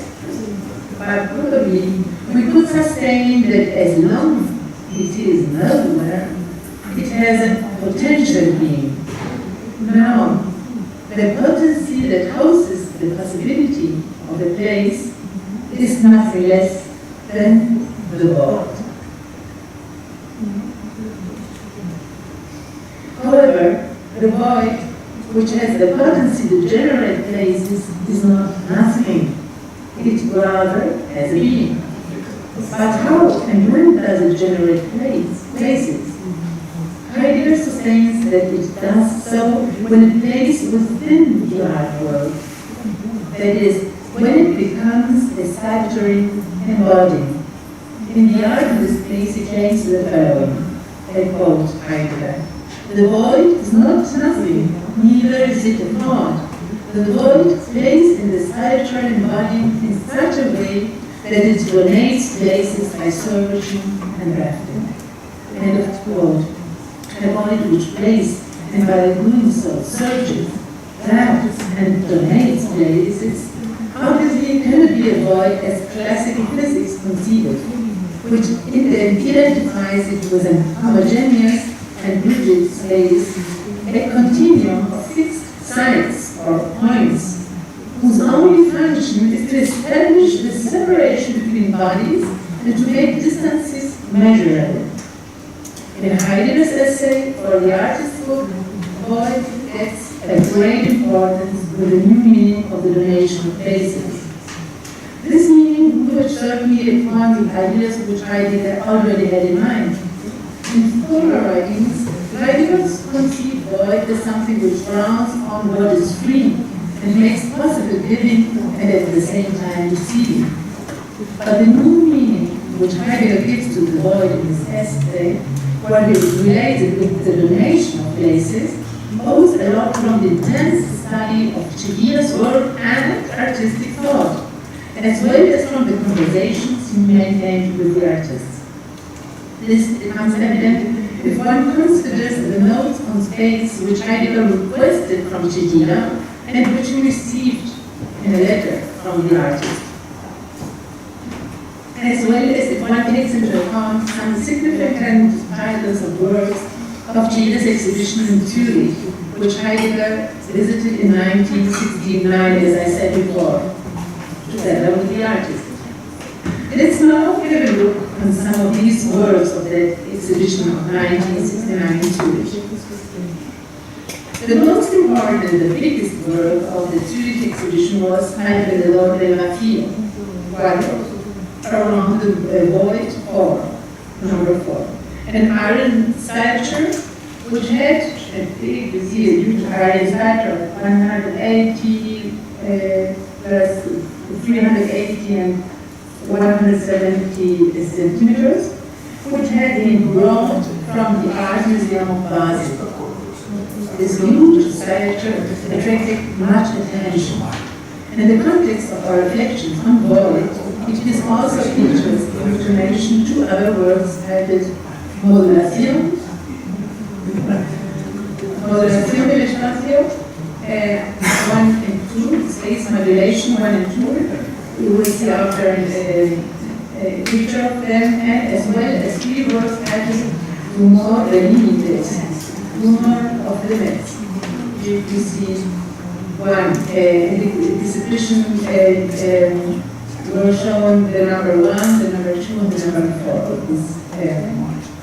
Speaker 6: But probably we could sustain that as long as it is nowhere, it has a potential being. Now, the potency that houses the possibility of a place is nothing less than the void. However, the void, which has the potency to generate places, is not nothing. It rather has a being. But how and when does it generate places? Heidegger sustains that it does so when it plays within the art world. That is, when it becomes a statutory embodiment. In the art of this place, he claims the following, I quote Heidegger: "The void is not nothing, neither is it a thought. The void plays in the statutory embodiment in such a way that it donates places by surging and drafting." End of quote. A void which plays, and by doing so surges, drafts, and donates places, obviously cannot be a void as classical physics conceive it, which identifies it with an homogeneous and rigid space, a continuum of fixed sites or points, whose only function is to establish the separation between bodies and to make distances measurable. In Heidegger's essay for the artist's book, void gets a great importance with the new meaning of the donation of places. This meaning would certainly inform the ideas which Heidegger already had in mind. In former writings, Heidegger conceived void as something which frowns on what is free and makes possible giving and at the same time receiving. But the new meaning which Heidegger gives to the void in his essay, where it is related with the donation of places, owes a lot from the intense study of Chillida's work and artistic thought, as well as from the conversations he maintained with the artists. This becomes evident if one considers the notes on space which Heidegger requested from Chillida and which he received in a letter from the artist. As well as if one takes into account some significant titles of works of Chillida's exhibition in Zurich, which Heidegger visited in 1969, as I said before, together with the artist. Let's now have a look on some of these works of that exhibition of 1969 in Zurich. The most important and the biggest work of the Zurich exhibition was Alrededor del Vacío, around the void 4, number 4. An iron sculpture which had a big, you see a huge iron sculpture of 180 380 and 170 centimeters, which had been brought from the Art Museum of Basel. This huge sculpture attracted much attention. In the context of our reflections on void, it is also interesting to mention two other works titled Modulación del Espacio, 1 and 2, space modulation 1 and 2. You will see after a picture of them, and as well as 3 works titled Humor de Límites, Humor of Limits. You see one, this exhibition were shown the number 1, the number 2, and the number 4 of these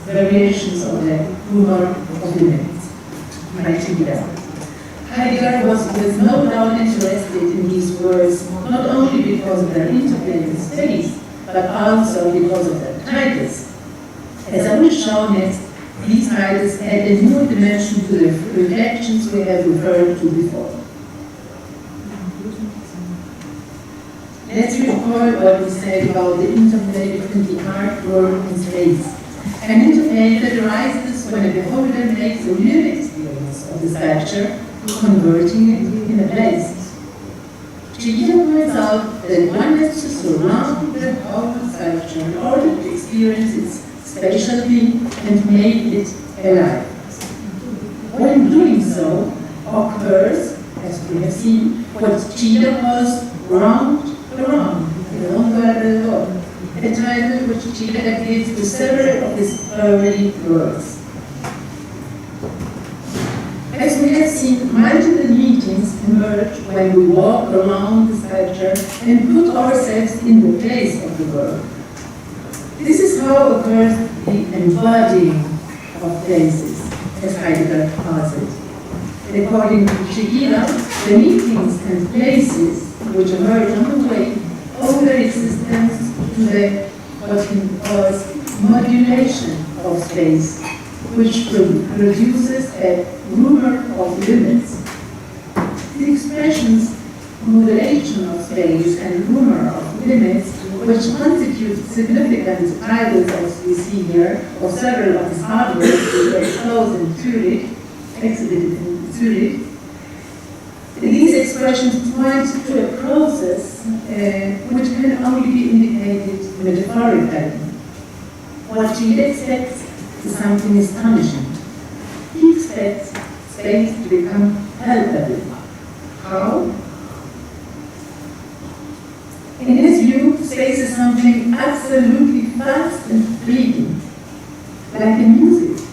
Speaker 6: variations of the humor of limits by Chillida. Heidegger was with no doubt interested in these words, not only because of their interplay in space, but also because of their titles. As I will show next, these titles add a new dimension to the reflections we have referred to before. Let's recall what we said about the interplay between the art, world, and space. An interplay that arises when a beholder makes a real experience of the sculpture, converting it in a place. Chillida points out that one has to surround the whole sculpture in order to experience its spatially and make it alive. When doing so, occurs, as we have seen, what Chillida calls round around, a title which Chillida gives to several of his early works. As we have seen, multiple meanings emerge when we walk around the sculpture and put ourselves in the place of the work. This is how occurs the embodying of places, as Heidegger calls it. According to Chillida, the meanings and places which emerge on the way owe their existence to the, what he calls, modulation of space, which produces a rumor of limits. The expressions modulation of space and rumor of limits, which constitute significant titles, as we see here, of several of his artworks which were exposed in Zurich, exhibited in Zurich. These expressions point to a process which can only be indicated metaphorically. What Chillida expects is something astonishing. He expects space to become palpable. How? In his view, space is something absolutely fast and fleeting, like the music,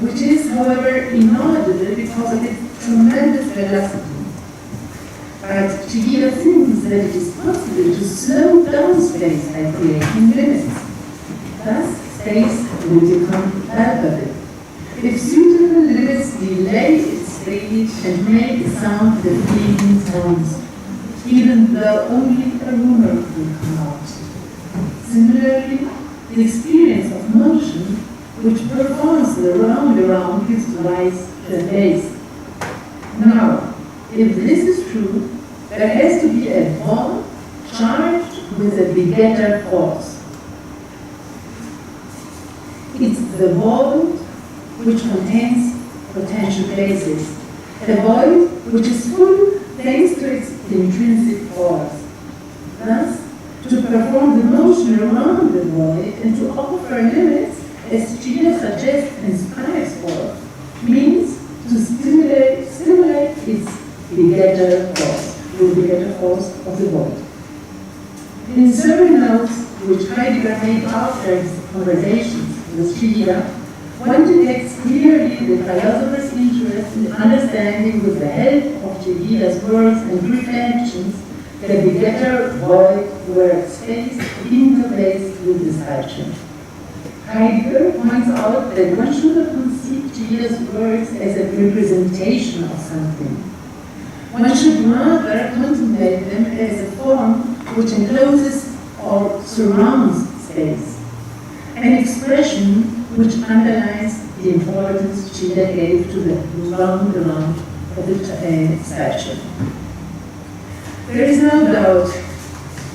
Speaker 6: which is, however, inaudible because of its tremendous velocity. But Chillida thinks that it is possible to slow down space by creating limits. Thus, space will become palpable. If suitable limits delay its speed and make the sound the fleeting sounds, even though only a rumor will come out. Similarly, the experience of motion, which performs the round around, gives rise to a place. Now, if this is true, there has to be a ball charged with a begetter force. It's the void which contains potential places, a void which is full thanks to its intrinsic force. Thus, to perform the motion around the void and to offer limits, as Chillida suggests and strives for, means to stimulate its begetter force, the begetter force of the void. In several notes which Heidegger made after his conversations with Chillida, one detects clearly the philosopher's interest in understanding with the help of Chillida's works and reflections the begetter void where space interplays with the sculpture. Heidegger points out that one should not conceive Chillida's works as a representation of something. One should rather contemplate them as a form which encloses or surrounds space, an expression which underlines the importance Chillida gave to the round around of the sculpture. There is no doubt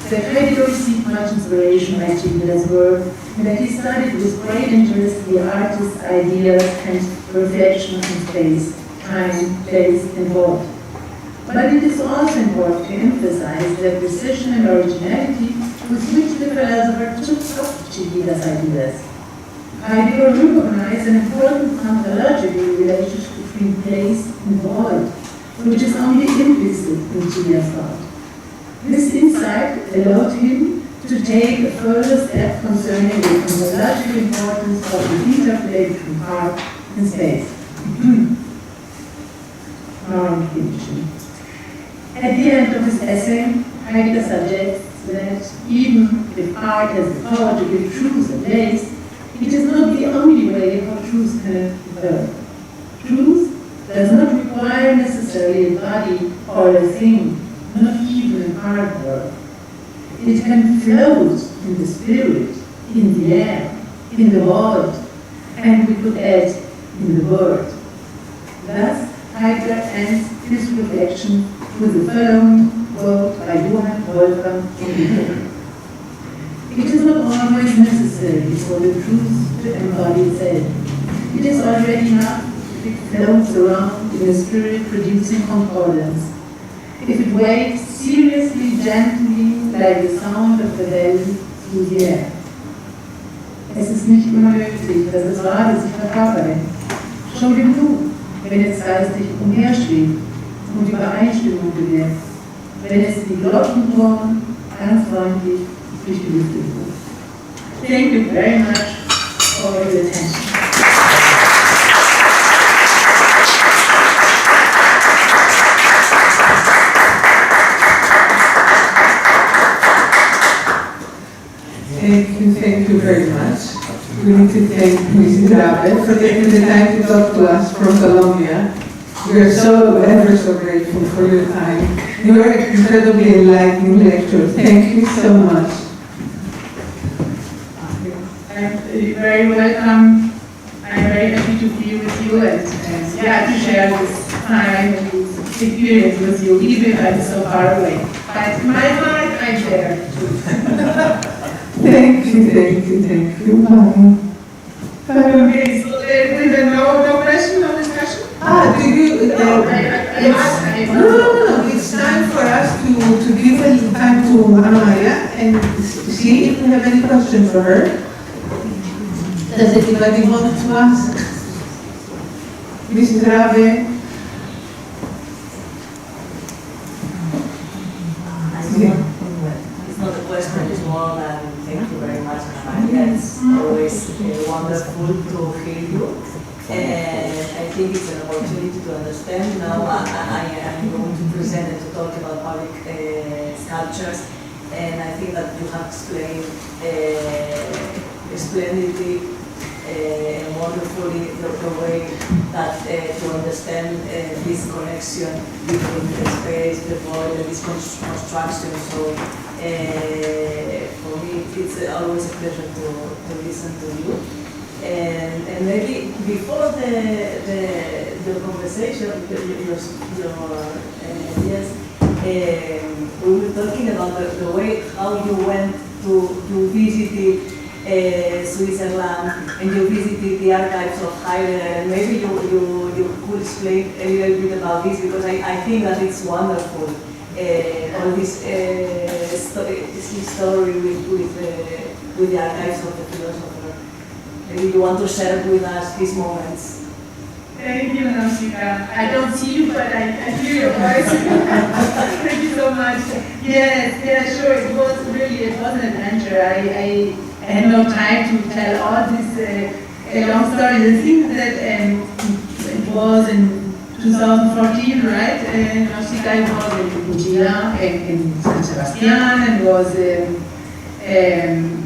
Speaker 6: that Heidegger received much inspiration by Chillida's work and that he studied with great interest the artist's ideas and reflections in space, time, place, and void. But it is also important to emphasize the precision and originality with which the philosopher took up Chillida's ideas. Heidegger recognized an important ontological relationship between place and void, which is only implicit in Chillida's thought. This insight allowed him to take a further step concerning the ontological importance of the interplay between art and space. At the end of his essay, Heidegger suggests that even if art has the power to give truth a place, it is not the only way how truth can occur. Truth does not require necessarily a body or a thing, not even an artwork. It can float in the spirit, in the air, in the world, and we could add in the world. Thus, Heidegger ends his reflection with the following quote by Johann Wolfgang von Goethe. It is not always necessary for the truth to embody itself. It is already enough if it floats around in a spirit producing concordance. If it waves seriously, gently, like the sound of the bell through the air. Es ist nicht immer nötig, dass das Wahre sich verkörpert. Schau dir zu, wenn es geistig umherschwebt und Übereinstimmung gewährt, wenn es die Glockentoren ganz freundlich durch die Lüfte ruft. Thank you very much for your attention.
Speaker 4: Thank you very much. We need to thank Mrs. Rabe for taking the time to talk to us from Colombia. We are so ever so grateful for your time. You are an incredibly enlightening lecture. Thank you so much.
Speaker 6: You're very welcome. I'm very happy to be with you and to share this time and this experience with you, even if I'm so far away. But my heart, I'm there too.
Speaker 4: Thank you. Bye.
Speaker 6: Okay, so there's no question, no discussion?
Speaker 4: Do you? No. It's time for us to give a little time to Ana Maria and see if we have any questions for her. Does anybody want to ask? Mrs. Rabe?
Speaker 8: It's not a question, it's more than thank you very much, Ana Maria. It's always wonderful to hear you. And I think it's an opportunity to understand. Now I'm going to present and to talk about public sculptures. And I think that you have explained splendidly and wonderfully the way that to understand this connection between the space, the void, and this construction. So for me, it's always a pleasure to listen to you. And maybe before the conversation, we were talking about the way how you went to visit Switzerland and you visited the archives of Heidegger, and maybe you could explain a little bit about this, because I think that it's wonderful, all this story with the archives of the philosopher. Maybe you want to share with us these moments.
Speaker 6: Thank you, Nausica. I don't see you, but I hear your voice. Thank you so much. Yes, sure. It was an adventure. I had no time to tell all this long story. The thing that it was in 2014, right? Nausica was in Chillida, in San Sebastian, and was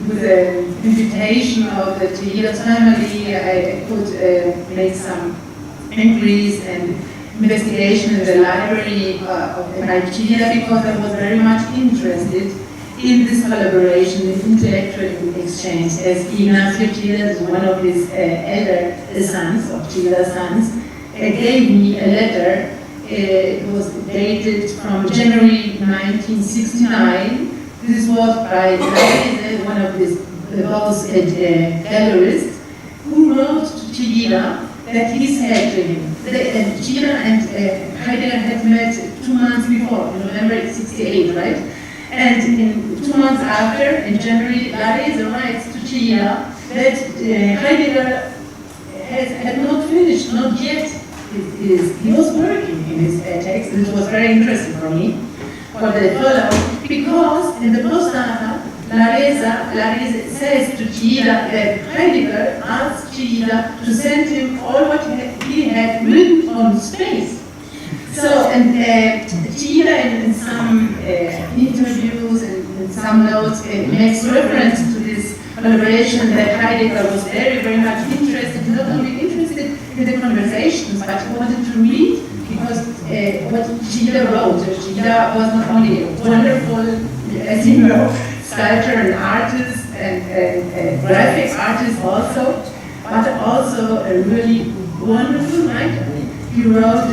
Speaker 6: with the invitation of the Chillida family. I could make some inquiries and investigation in the library of Chillida, because I was very much interested in this collaboration, this intellectual exchange, as Ignacio Chillida is one of his elder sons, of Chillida's sons, gave me a letter. It was dated from January 1969. This was by one of his gallerists, who wrote to Chillida that he said to him, Chillida and Heidegger had met 2 months before, in November 1968, right? And in 2 months after, in January, Lareza writes to Chillida that Heidegger had not finished, not yet. He was working in his text, which was very interesting for me, for the follow, because in the postdata, Lareza says to Chillida that Heidegger asked Chillida to send him all what he had written on space. So, and Chillida in some interviews and in some notes makes reference to this collaboration, that Heidegger was very, very much interested, not only interested in the conversations, but he wanted to read, because what Chillida wrote. Chillida was not only a wonderful, as you know, sculptor and artist and graphic artist also, but also a really wonderful writer. He wrote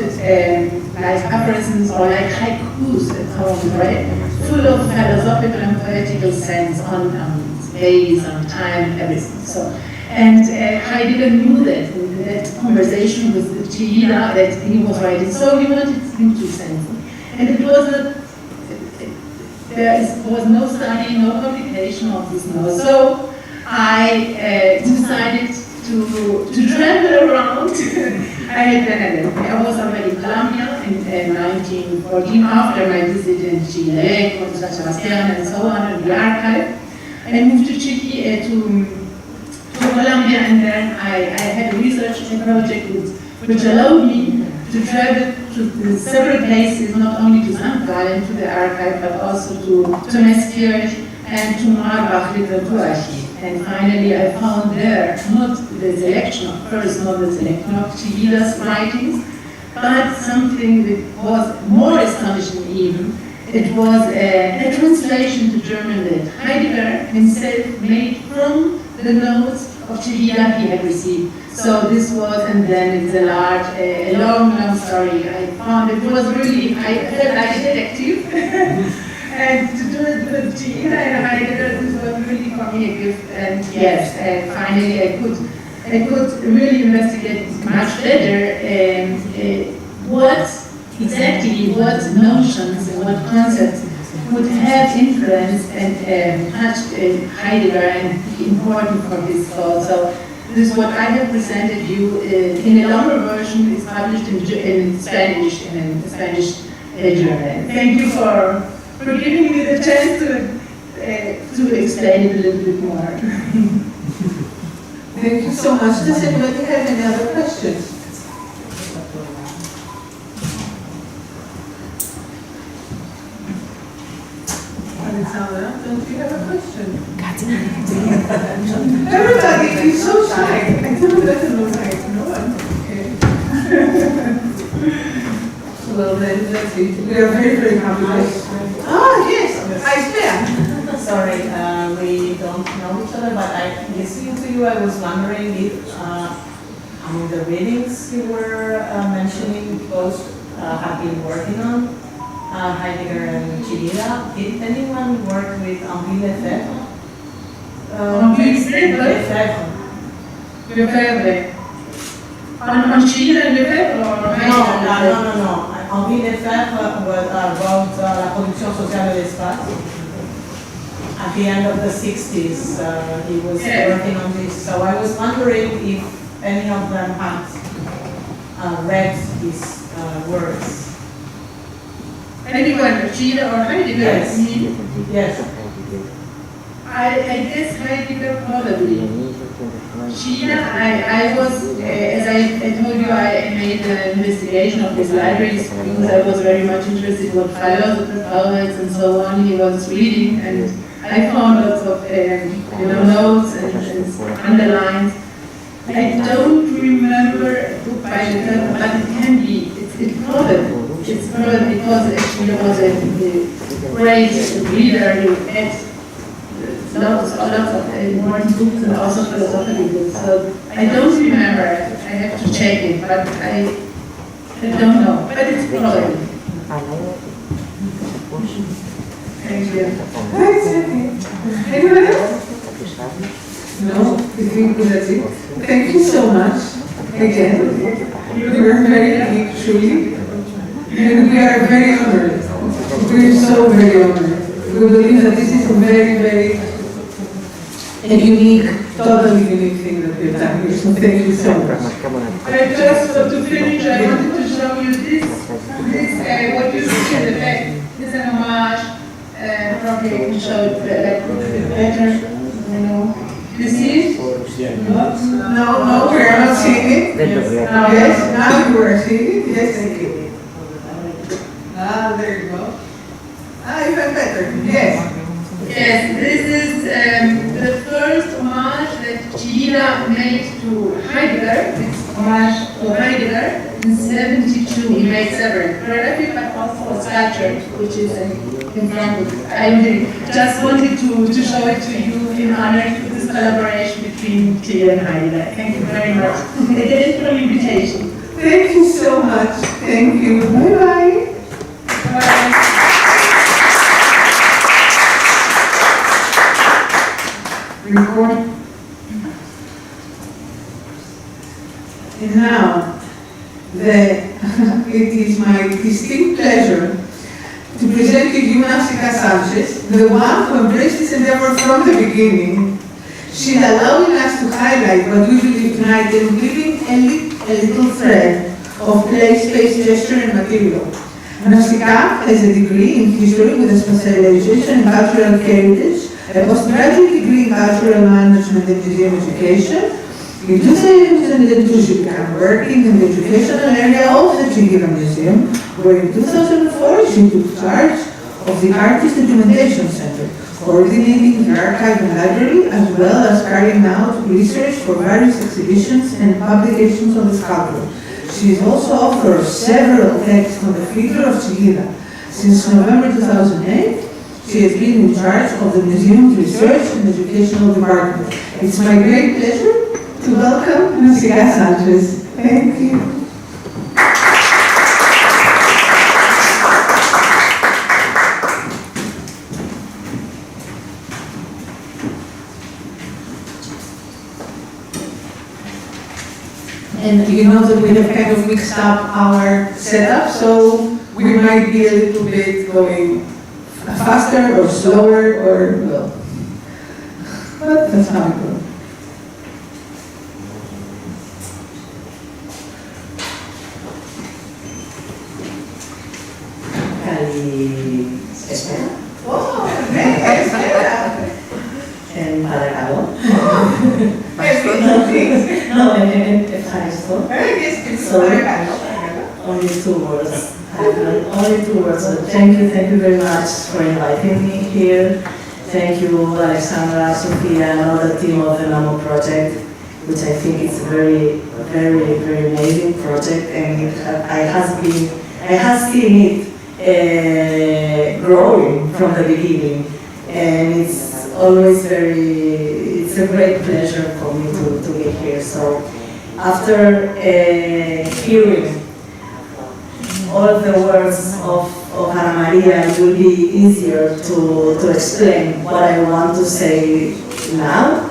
Speaker 6: like aphorisms or like haikus, poems, right? Full of philosophical and poetical sense on space, on time, everything. So, and Heidegger knew that in that conversation with Chillida that he was writing. So he wanted him to send him. And it was not, was no study, no publication of this novel. So I decided to travel around. I was already in Colombia in 1914 after my visit in Chillida Leku, San Sebastian, and so on, in the archive. I moved to Colombia, and then I had a research project which allowed me to travel to several places, not only to St. Gallen, to the archive, but also to Meeskirch and to Marbach Literaturarchiv. And finally, I found there not the selection of first novel selection of Chillida's writings, but something that was more astonishing even. It was a translation to German that Heidegger himself made from the notes of Chillida he had received. So this was, and then it's a long story. I found it was really, I felt like a detective. And to do it with Chillida and Heidegger, this was really for me a gift. And yes, finally I could really investigate much better what notions and what concepts would have influenced and touched Heidegger and be important for his thought. So this is what I have presented you in a longer version. It's published in Spanish, in a Spanish journal. Thank you for giving me the chance to explain it a little bit more.
Speaker 4: Thank you so much. Does anybody have any other questions? Alexandra, don't you have a question? Everybody is so shy. I don't let them look like no one. Okay. Well, then that's it. We are very, very happy. Yes, I stand.
Speaker 8: Sorry, we don't know each other, but listening to you, I was wondering if among the readings you were mentioning, both have been working on, Heidegger and Chillida. Did anyone work with Henri Lefebvre?
Speaker 6: Henri Lefebvre? On Chillida and Lefebvre or Heidegger?
Speaker 8: No. Henri Lefebvre wrote La production sociale de l'espace. At the end of the 60s, he was working on this. So I was wondering if any of them had read his works.
Speaker 6: Anyone, Chillida or Heidegger?
Speaker 8: Yes.
Speaker 6: I guess Heidegger probably. Chillida, I was, as I told you, I made an investigation of his libraries because I was very much interested in what philosophers, poets, and so on he was reading, and I found lots of notes and underlines. I don't remember a book by Lefebvre, but it can be. It's probable. It's probably because Chillida was a great reader. He had lots of important books and also philosophical books. So I don't remember. I have to check it, but I don't know. But it's probably. Thank you.
Speaker 4: Anyone else? No? You think that's it? Thank you so much. Again, we were very happy, truly. And we are very honored. We are so very honored. We believe that this is a very, very unique, totally unique thing that we've done here. So thank you so much.
Speaker 6: Just to finish, I wanted to show you this what you see in the back. This is an homage. Probably I can show it better. You see it?
Speaker 4: No, we are not seeing it. Yes, now you are seeing it. Yes, thank you. There you go. Even better. Yes.
Speaker 6: Yes, this is the first homage that Chillida made to Heidegger. It's homage to Heidegger in 72 he made several graphic but also sculpture, which is in front of you. I just wanted to show it to you in honor of this collaboration between Chillida and Heide. Thank you very much. Again for the invitation.
Speaker 4: Thank you so much. Thank you. Bye-bye.
Speaker 6: Bye.
Speaker 4: Record. And now, it is my distinct pleasure to present to you Nausica Sanchez, the one who embraced this endeavor from the beginning. She's allowing us to highlight what we believe tonight and giving a little thread of place, space, gesture, and material. Nausica has a degree in history with a specialization in cultural heritage, a postgraduate degree in cultural management and museum education. In 2002, she began working in the educational area of the Chillida Museum, where in 2004 she took charge of the Artist Documentation Center, coordinating the archive and library, as well as carrying out research for various exhibitions and publications on the sculpture. She is also author of several texts on the figure of Chillida. Since November 2008, she has been in charge of the museum's research and educational department. It's my great pleasure to welcome Nausica Sanchez. Thank you. And you know that we have kind of mixed up our setup, so we might be a little bit going faster or slower or, well, but that's how it goes.
Speaker 8: Espera.
Speaker 4: Oh, espera.
Speaker 8: Παρακαλώ.
Speaker 4: No,
Speaker 8: Ευχαριστώ.
Speaker 4: So,
Speaker 8: Only two words. Only two words. Thank you very much for inviting me here. Thank you, Alexandra, Sofia, and all the team of the ΝΩΜΟ project, which I think is a very amazing project, and I have seen it growing from the beginning, and it's always it's a great pleasure for me to be here. So after hearing all of the words of Ana Maria, it will be easier to explain what I want to say now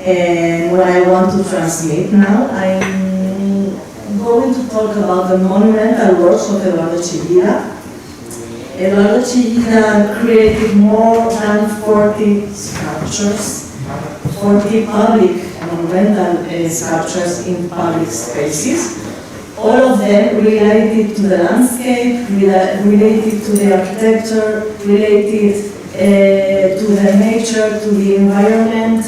Speaker 8: and what I want to transmit now. I'm going to talk about the monumental works of Eduardo Chillida. Eduardo Chillida created more than 40 sculptures, 40 public monumental sculptures in public spaces, all of them related to the landscape, related to the architecture, related to the nature, to the environment,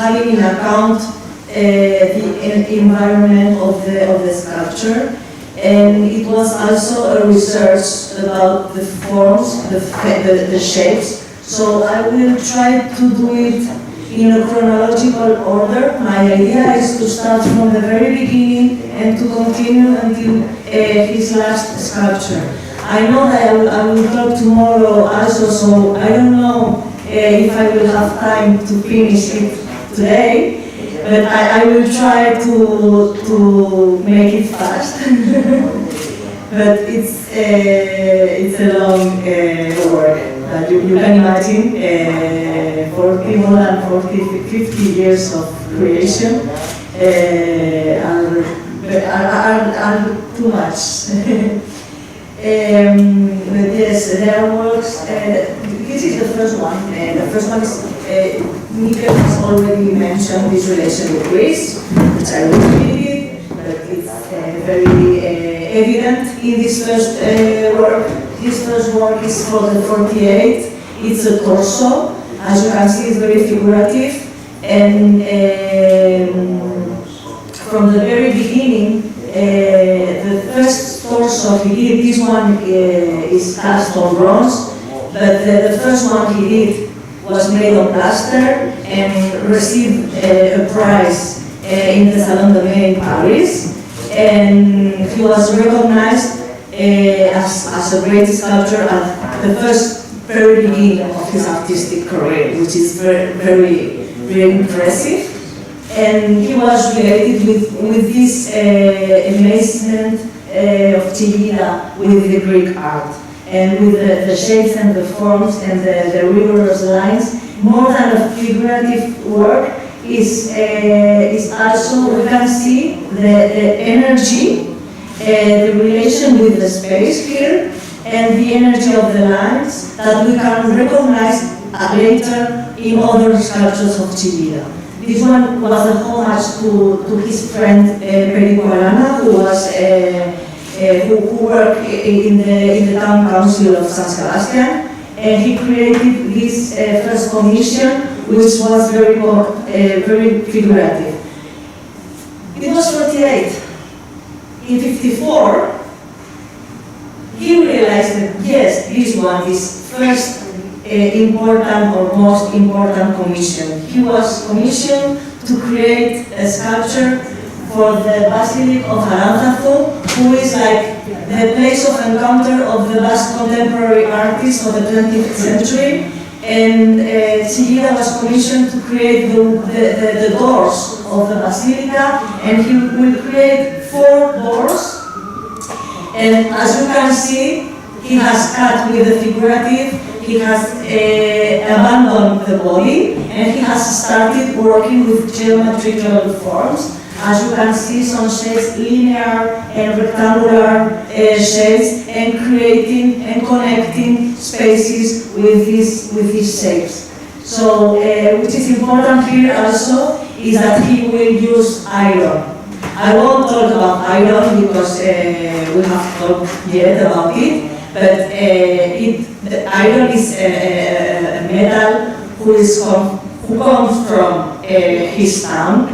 Speaker 8: having in account the environment of the sculpture. And it was also a research about the forms, the shapes. So I will try to do it in a chronological order. My idea is to start from the very beginning and to continue until his last sculpture. I know that I will talk tomorrow also, so I don't know if I will have time to finish it today. But I will try to make it fast. But it's a long work. But you can imagine more than 50 years of creation are too much. But yes, there are works. This is the first one. The first one is Mikel has already mentioned this relation with Greece, which I will read it, but it's very evident in this first work. This first work is for the 48. It's a torso. As you can see, it's very figurative. And from the very beginning, the first torso he did, this one is cast on bronze, but the first one he did was made of plaster and received a prize in the Salon de Mai in Paris.
Speaker 4: and he was recognized as a great sculptor at the very beginning of his artistic career, which is very impressive. And he was related with this amazement of Chillida with the Greek art, and with the shapes and the forms and the rigorous lines. More than a figurative work is also, we can see the energy, the relation with the space here, and the energy of the lines that we can recognize later in other sculptures of Chillida. This one was a homage to his friend Perico Arana, who worked in the town council of San Sebastian, and he created this first commission, which was very figurative. It was 48. In 54, he realized that yes, this one is first important or most important commission. He was commissioned to create a sculpture for the Basilica of Aranzazu, who is like the place of encounter of the last contemporary artists of the 20th century. And Chillida was commissioned to create the doors of the Basilica, and he will create 4 doors. And as you can see, he has cut with the figurative, he has abandoned the body, and he has started working with geometrical forms. As you can see, some shapes, linear and rectangular shapes, and creating and connecting spaces with these shapes. So, which is important here also, is that he will use iron. I won't talk about iron because we have talked yet about it, but the iron is a metal who comes from his town,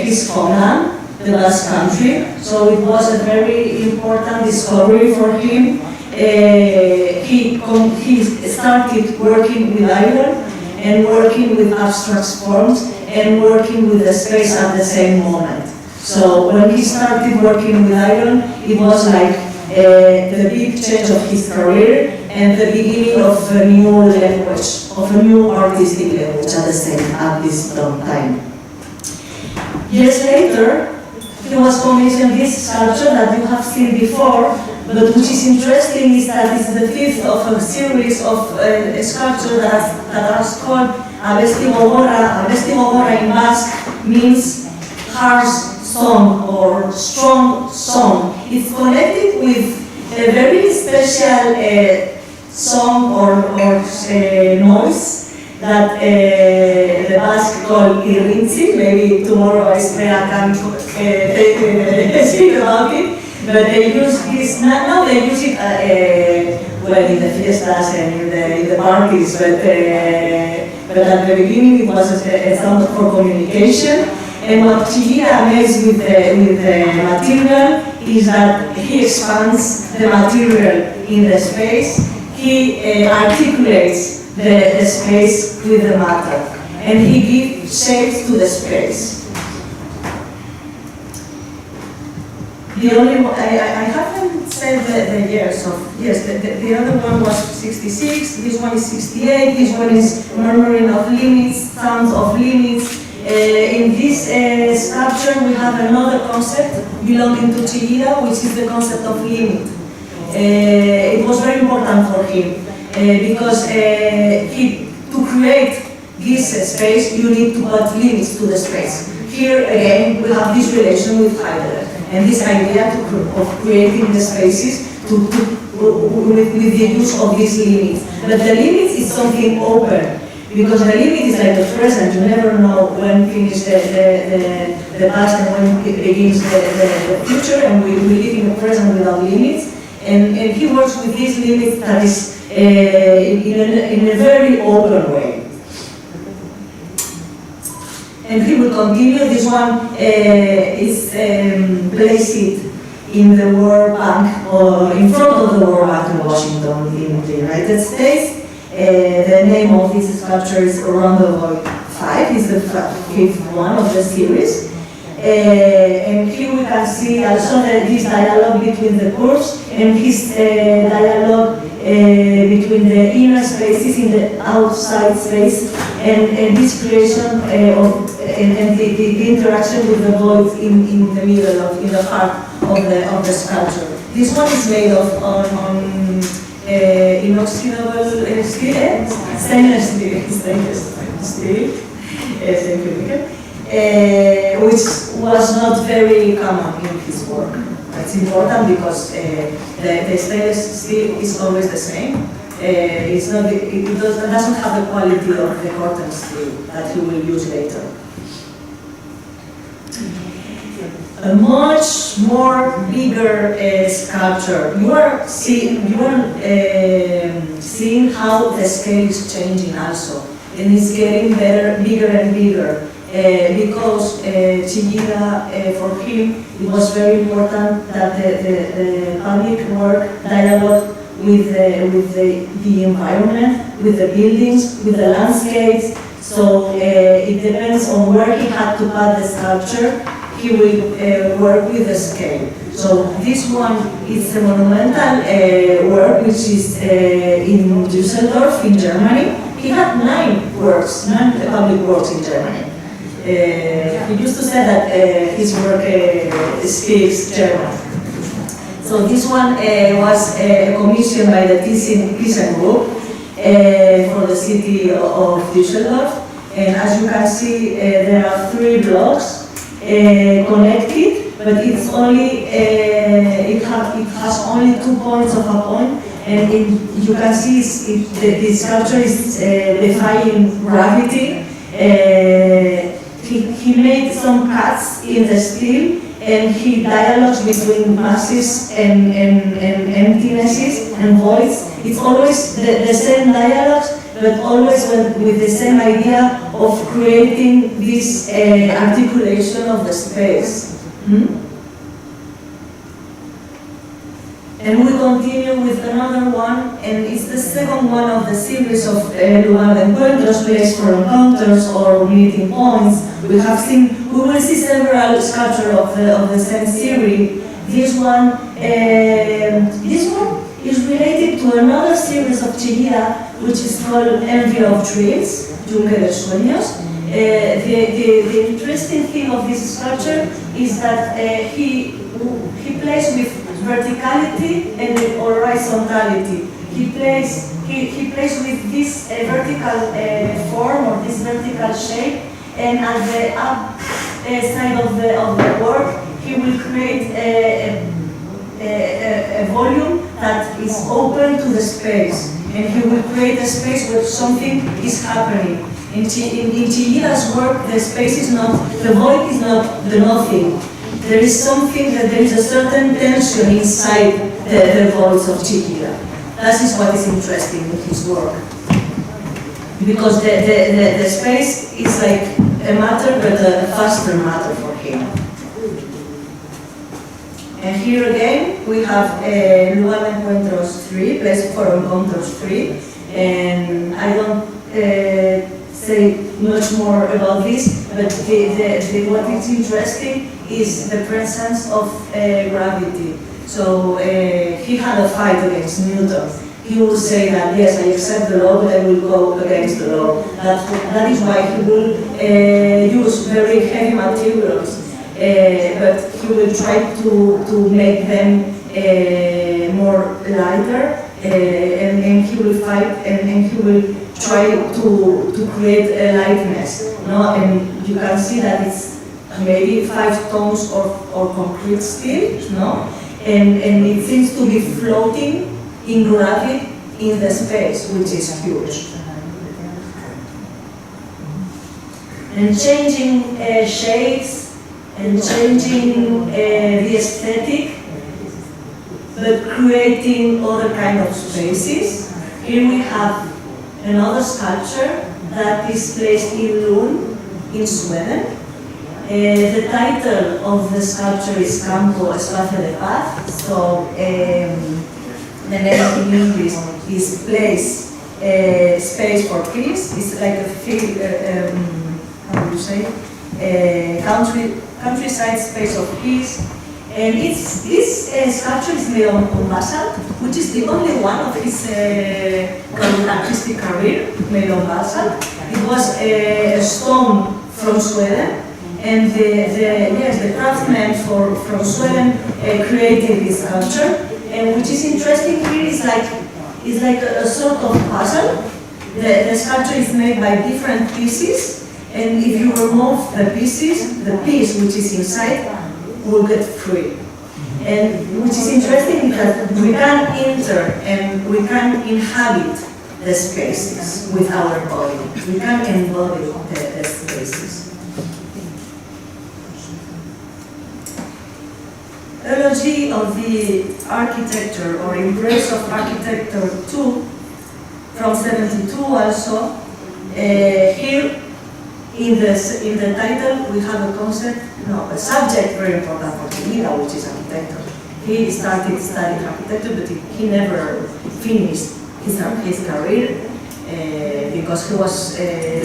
Speaker 4: his homeland, the Basque country. So it was a very important discovery for him. He started working with iron and working with abstract forms and working with the space at the same moment. So when he started working with iron, it was like the big change of his career and the beginning of a new language, of a new artistic language at this time. Years later, he was commissioned this sculpture that you have seen before, but which is interesting is that it's the 5th of a series of sculptures that are called Abesti Gogorra. Abesti Gogorra in Basque means harsh song or strong song. It's connected with a very special song or noise that the Basque call irrintzi. Maybe tomorrow Estrea can speak about it. But they use this, now they use it well in the fiestas and in the parties, but at the beginning it was a sound for communication. And what Chillida makes with the material is that he expands the material in the space, he articulates the space with the matter, and he gives shape to the space. The only one, I haven't said the years of, yes, the other one was 66, this one is 68, this one is murmuring of limits, sounds of limits. In this sculpture we have another concept belonging to Chillida, which is the concept of limit. It was very important for him because to create this space you need to put limits to the space. Here again we have this relation with Heidegger and this idea of creating the spaces with the use of these limits. But the limit is something open. Because the limit is like the present, you never know when finishes the past and when it begins the future, and we live in the present without limits. And he works with these limits that is in a very open way. And he will continue. This one is placed in the World Bank, or in front of the World Bank in Washington, in the United States. The name of this sculpture is Roundabout 5, is the 5th one of the series. And here we can see also this dialogue between the curves and his dialogue between the inner spaces in the outside space and this creation of and the interaction with the void in the middle of in the heart of the sculpture. This one is made of on inoxidable steel, stainless steel. Thank you, Mikel. Which was not very common in his work. It's important because the stainless steel is always the same. It's not, it doesn't have the quality of the cotton steel that he will use later. A much more bigger sculpture. You are seeing how the scale is changing also, and it's getting better, bigger and bigger. Because Chillida, for him, it was very important that the public work dialogue with the environment, with the buildings, with the landscapes. So it depends on where he had to put the sculpture. He will work with the scale. So this one is a monumental work which is in Düsseldorf in Germany. He had 9 public works in Germany. He used to say that his work speaks German. So this one was commissioned by the Thyssen Group for the city of Düsseldorf. And as you can see, there are 3 blocks connected, but it's only it has only 2 points of a point, and you can see the sculpture is defying gravity. He made some cuts in the steel, and he dialogues between masses and emptinesses and voids. It's always the same dialogues, but always with the same idea of creating this articulation of the space. And we continue with another one, and it's the second one of the series of lugar de encuentros, place for encounters or meeting points. We will see several sculptures of the same series. This one is related to another series of Chillida, which is called Envy of Dreams, Yunque de Sueños. The interesting thing of this sculpture is that he plays with verticality and horizontality. He plays with this vertical form or this vertical shape, and at the up side of the work, he will create a volume that is open to the space, and he will create a space where something is happening. In Chillida's work, the space is not, the void is not the nothing. There is something that there is a certain tension inside the voids of Chillida. That is what is interesting in his work. Because the space is like a matter, but a faster matter for him. And here again, we have Lugar de Encuentros 3, Place for Encounters 3. And I don't say much more about this, but what is interesting is the presence of gravity. So he had a fight against Newton. He will say that, yes, I accept the law, but I will go against the law. That is why he will use very heavy materials, but he will try to make them more lighter, and he will fight, and he will try to create a lightness. No? And you can see that it's maybe 5 tons or concrete steel, no? And it seems to be floating in gravity in the space, which is huge. And changing shades and changing the aesthetic, but creating other kind of spaces. Here we have another sculpture that is placed in Lund, in Sweden. The title of the sculpture is Campo Espacio de Paz, so the name in English is Place, Space for Peace. It's like a field, how do you say,
Speaker 8: countryside space of peace. And this sculpture is made on basalt, which is the only one of his artistic career made on basalt. It was a stone from Sweden, and the craftsman from Sweden created this sculpture. And which is interesting here is like a sort of puzzle. The sculpture is made by different pieces, and if you remove the pieces, the piece which is inside will get free. And which is interesting because we can enter and we can inhabit the spaces with our body. We can embody the spaces. Eulogy of the architecture or embrace of architecture 2 from 72 also. Here in the title we have a concept, a subject very important for Chillida, which is architecture. He started studying architecture, but he never finished his career because he was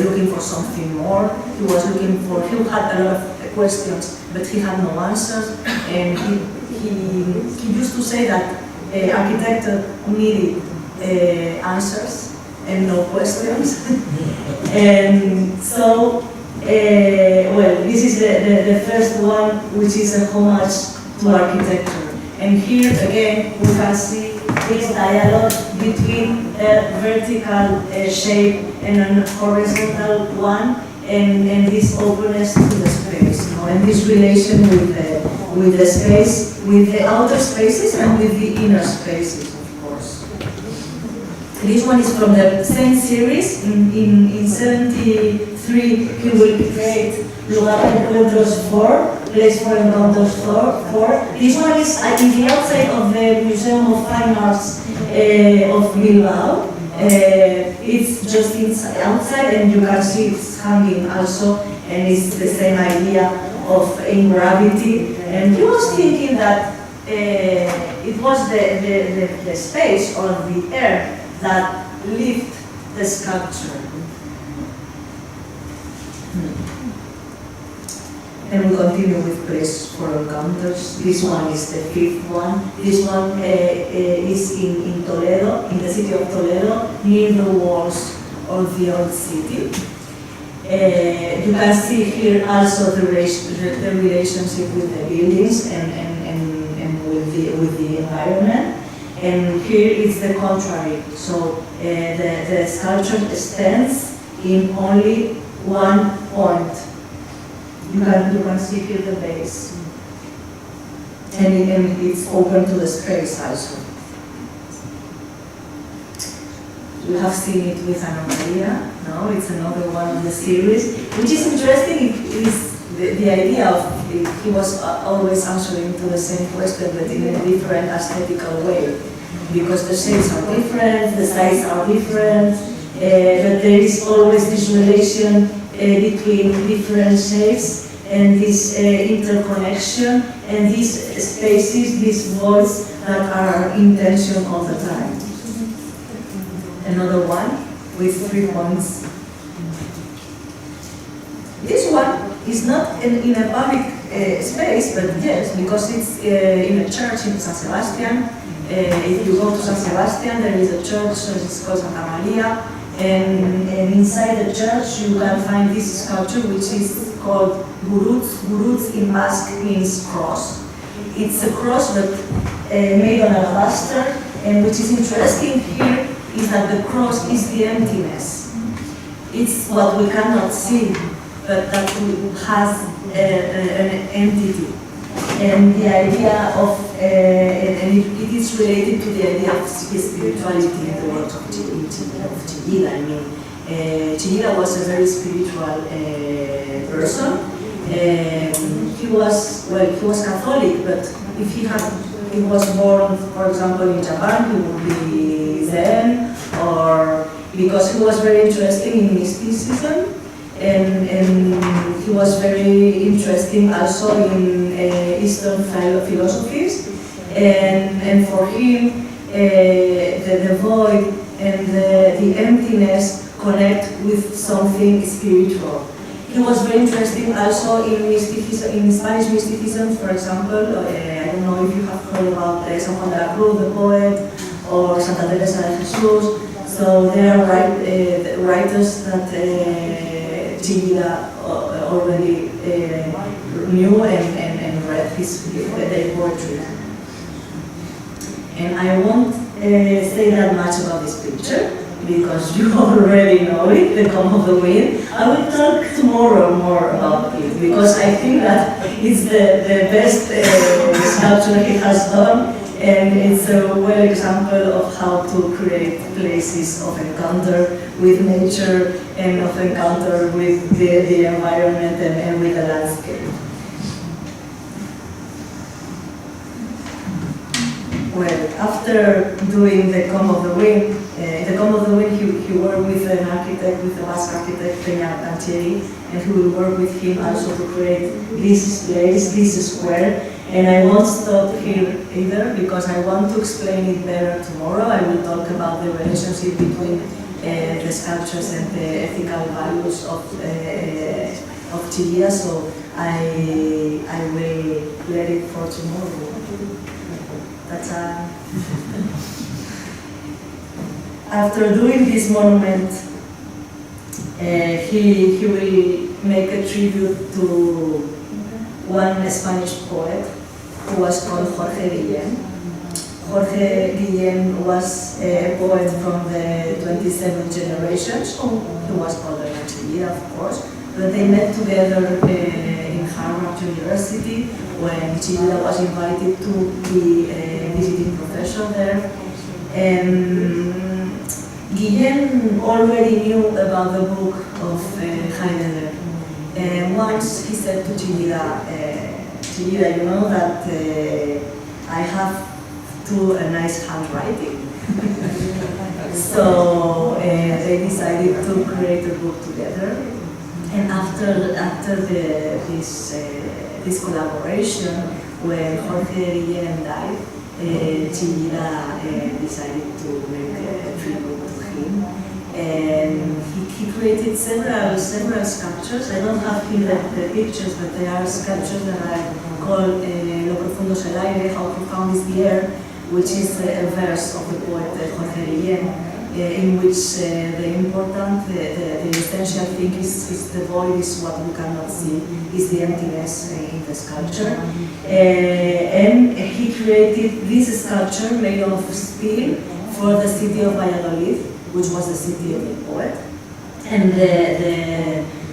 Speaker 8: looking for something more. He had a lot of questions, but he had no answers, and he used to say that architecture needed answers and no questions. And so, this is the first one, which is a homage to architecture. And here again, we can see this dialogue between a vertical shape and a horizontal one, and this openness to the space, and this relation with the space, with the outer spaces and with the inner spaces, of course. This one is from the same series. In 73, he will create Lugar de Encuentros 4, Place for Encounters 4. This one is in the outside of the Museum of Fine Arts of Bilbao. It's just inside, outside, and you can see it's hanging also, and it's the same idea of in gravity. And he was thinking that it was the space or the air that lift the sculpture. And we continue with Place for Encounters. This one is the fifth one. This one is in Toledo, in the city of Toledo, near the walls of the old city. You can see here also the relationship with the buildings and with the environment. And here is the contrary. So the sculpture stands in only one point. You can see here the base, and it's open to the space also. You have seen it with Ana Maria. No, it's another one of the series, which is interesting. Is the idea of he was always answering to the same question, but in a different aesthetical way, because the shapes are different, the sizes are different, but there is always this relation between different shapes and this interconnection and these spaces, these voids that are in tension all the time. Another one with 3 points. This one is not in a public space, but yes, because it's in a church in San Sebastian. If you go to San Sebastian, there is a church, it's called Santa Maria. And inside the church you can find this sculpture, which is called Gurutz. Gurutz in Basque means cross. It's a cross but made on alabaster, and which is interesting here is that the cross is the emptiness. It's what we cannot see, but that has an entity. And the idea of, and it is related to the idea of spirituality in the work of Chillida. I mean, Chillida was a very spiritual person. He was Catholic, but if he was born, for example, in Japan, he would be Zen, or because he was very interested in mysticism. And he was very interesting also in Eastern philosophies, and for him the void and the emptiness connect with something spiritual. He was very interesting also in Spanish mysticism, for example. I don't know if you have heard about San Juan de la Cruz, the poet, or Santa Teresa de Jesus. So there are writers that Chillida already knew and read their poetry. And I won't say that much about this picture, because you already know it, The Come of the Wind. I will talk tomorrow more about it, because I think that it's the best sculpture he has done, and it's a well example of how to create places of encounter with nature and of encounter with the environment and with the landscape. Well, after doing The Come of the Wind, he worked with an architect, with a Basque architect, Peña Cantieri, and he will work with him also to create this place, this square. And I won't stop here either, because I want to explain it better tomorrow. I will talk about the relationship between the sculptures and the ethical values of Chillida, so I will let it for tomorrow. That's after doing this monument, he will make a tribute to one Spanish poet who was called Jorge Guillén. Jorge Guillén was a poet from the 27th generation, so he was called Renato Chillida, of course, but they met together in Harvard University when Chillida was invited to be a visiting professor there. Guillén already knew about the book of Heidegger. And once he said to Chillida, Chillida, you know that I have a nice handwriting. So they decided to create a book together. And after this collaboration, when Jorge Guillén died, Chillida decided to make a tribute to him. And he created several sculptures. I don't have here the pictures, but there are sculptures that are called Lo profundo es el aire, How profound is the air, which is a verse of the poet Jorge Guillén, in which the essential thing is the void, is what we cannot see, is the emptiness in the sculpture. And he created this sculpture made of steel for the city of Valladolid, which was the city of the poet. And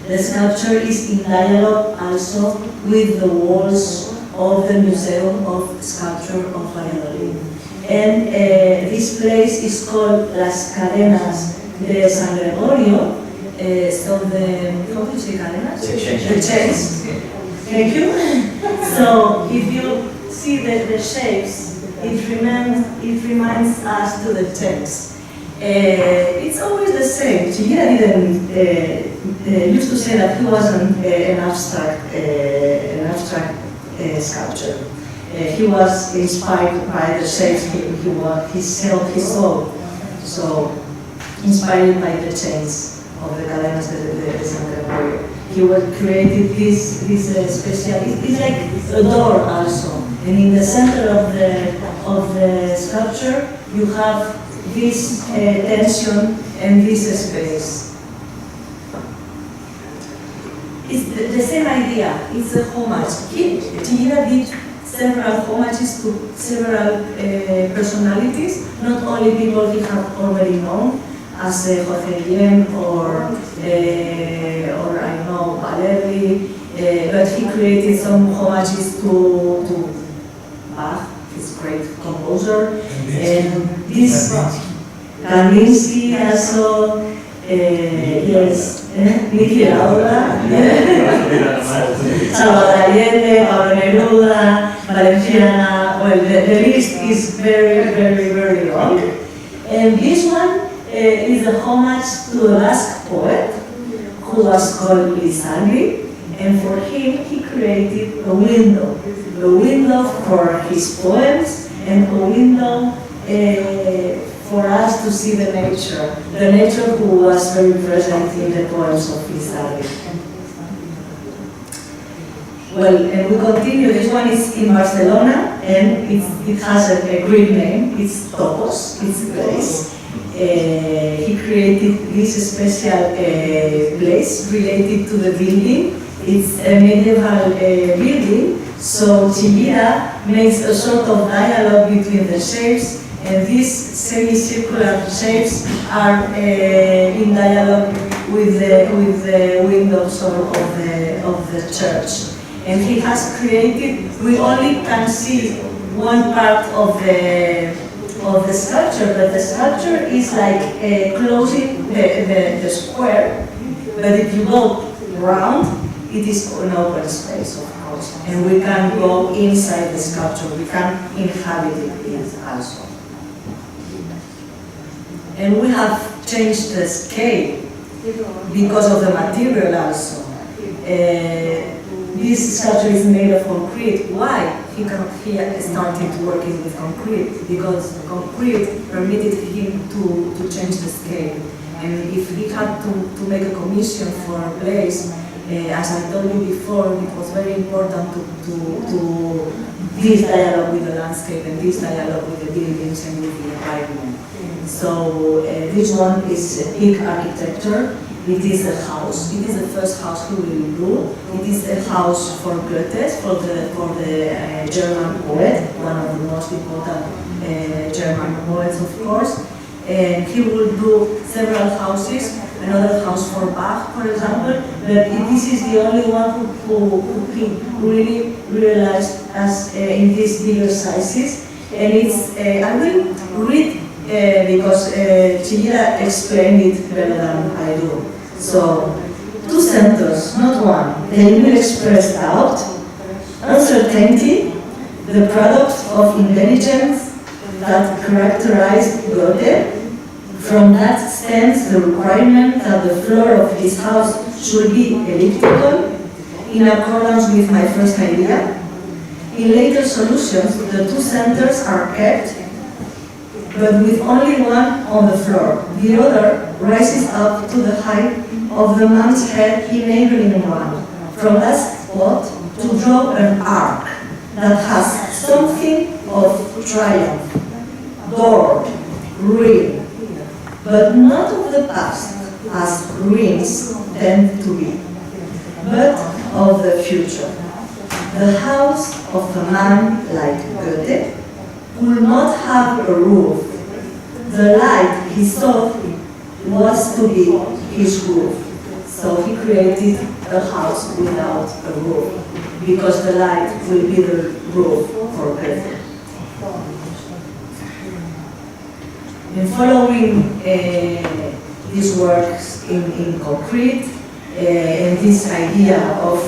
Speaker 8: the sculpture is in dialogue also with the walls of the Museum of Sculpture of Valladolid. And this place is called Las Cadenas de San Gregorio. So how do you say cadenas? The chains. Thank you. So if you see the shapes, it reminds us to the text. It's always the same. Chillida didn't used to say that he wasn't an abstract sculpture. He was inspired by the shapes he saw. So inspired by the chains of the cadenas de San Gregorio. He created this special. It's like a door also, and in the center of the sculpture you have this tension and this space. It's the same idea. It's a homage. Chillida did several homages to several personalities, not only people he had already known, as Jorge Guillén or I know Valeri, but he created some homages to Bach, his great composer, and this Kandinsky also, yes, Niki Lauda, Salvador Allende, Pablo Neruda, Valenciana. Well, the list is very, very, very long. And this one is a homage to a Basque poet who was called Lizardi, and for him he created a window for his poems and a window for us to see the nature who was very present in the poems of Lizardi.
Speaker 4: Well, and we continue. This one is in Barcelona, and it has a Greek name. It's Topos. It's a place. He created this special place related to the building. It's a medieval building, so Chillida makes a sort of dialogue between the shapes, and these semicircular shapes are in dialogue with the windows of the church. And he has created, we only can see one part of the sculpture, but the sculpture is like closing the square, but if you go round, it is an open space, of course, and we can go inside the sculpture, we can inhabit it also. And we have changed the scale because of the material also. This sculpture is made of concrete. Why? He started working with concrete because concrete permitted him to change the scale. And if he had to make a commission for a place, as I told you before, it was very important to this dialogue with the landscape and this dialogue with the buildings and with the environment. So this one is big architecture. It is a house. It is the first house he will do. It is a house for Goethe, for the German poet, one of the most important German poets, of course. And he will do several houses. Another house for Bach, for example. But this is the only one who he really realized as in these bigger sizes. And it's I will read because Chillida explained it better than I do. So, two centers, not one. They will express doubt, uncertainty, the product of intelligence that characterized Goethe. From that stems the requirement that the floor of his house should be elliptical, in accordance with my first idea. In later solutions, the two centers are kept, but with only one on the floor. The other rises up to the height of the man's head, enabling one, from that spot, to draw an arc that has something of triumph, door, ring, but not of the past, as rings tend to be, but of the future. The house of a man like Goethe could not have a roof. The light he saw was to be his roof. So he created a house without a roof, because the light will be the roof for Goethe. In following these works in concrete, and this idea of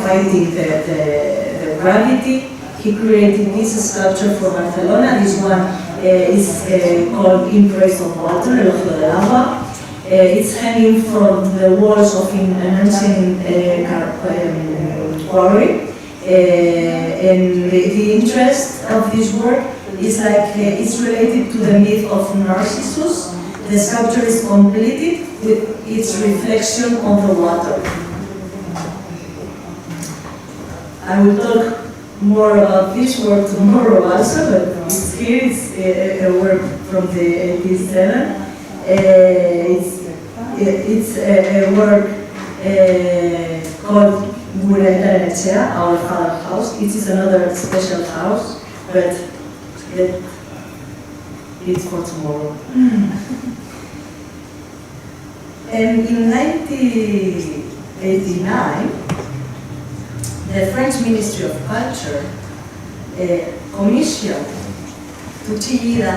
Speaker 4: fighting the gravity, he created this sculpture for Barcelona. This one is called Impress of Water, El Ojo del Agua. It's hanging from the walls of an ancient quarry. And the interest of this work is like it's related to the myth of Narcissus. The sculpture is completed with its reflection on the water. I will talk more about this work tomorrow also, but here it's a work from the 87. It's a work called Our Father House. It is another special house, but it's for tomorrow. And in 1989, the French Ministry of Culture commissioned to Chillida.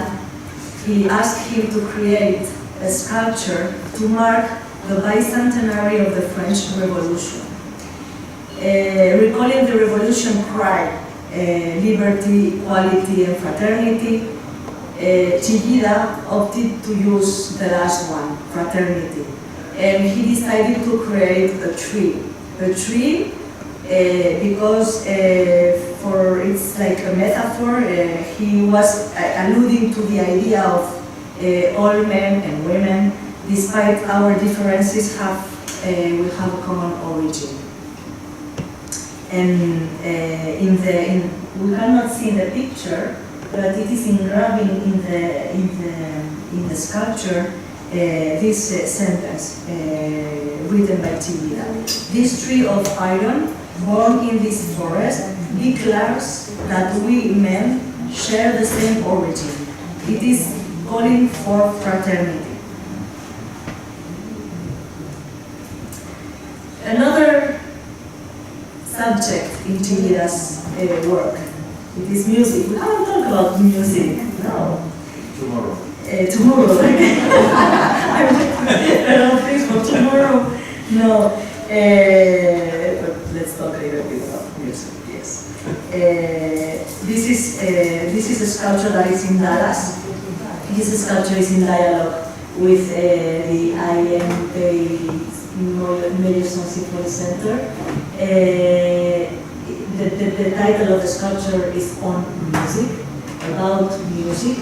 Speaker 4: He asked him to create a sculpture to mark the bicentenary of the French Revolution. Recalling the revolution cry, liberty, equality, and fraternity, Chillida opted to use the last one, fraternity. And he decided to create a tree. A tree because for it's like a metaphor, he was alluding to the idea of all men and women, despite our differences, we have a common origin.
Speaker 8: And we cannot see in the picture, but it is engraving in the sculpture this sentence written by Chillida. This tree of iron, born in this forest, declares that we men share the same origin. It is calling for fraternity. Another subject in Chillida's work, it is music. We haven't talked about music, no.
Speaker 3: Tomorrow.
Speaker 8: Tomorrow, okay. I please for tomorrow. No. But let's talk a little bit about music, yes. This is a sculpture that is in Dallas. This sculpture is in dialogue with the IMA Medicine Symphony Center. The title of the sculpture is on music, about music.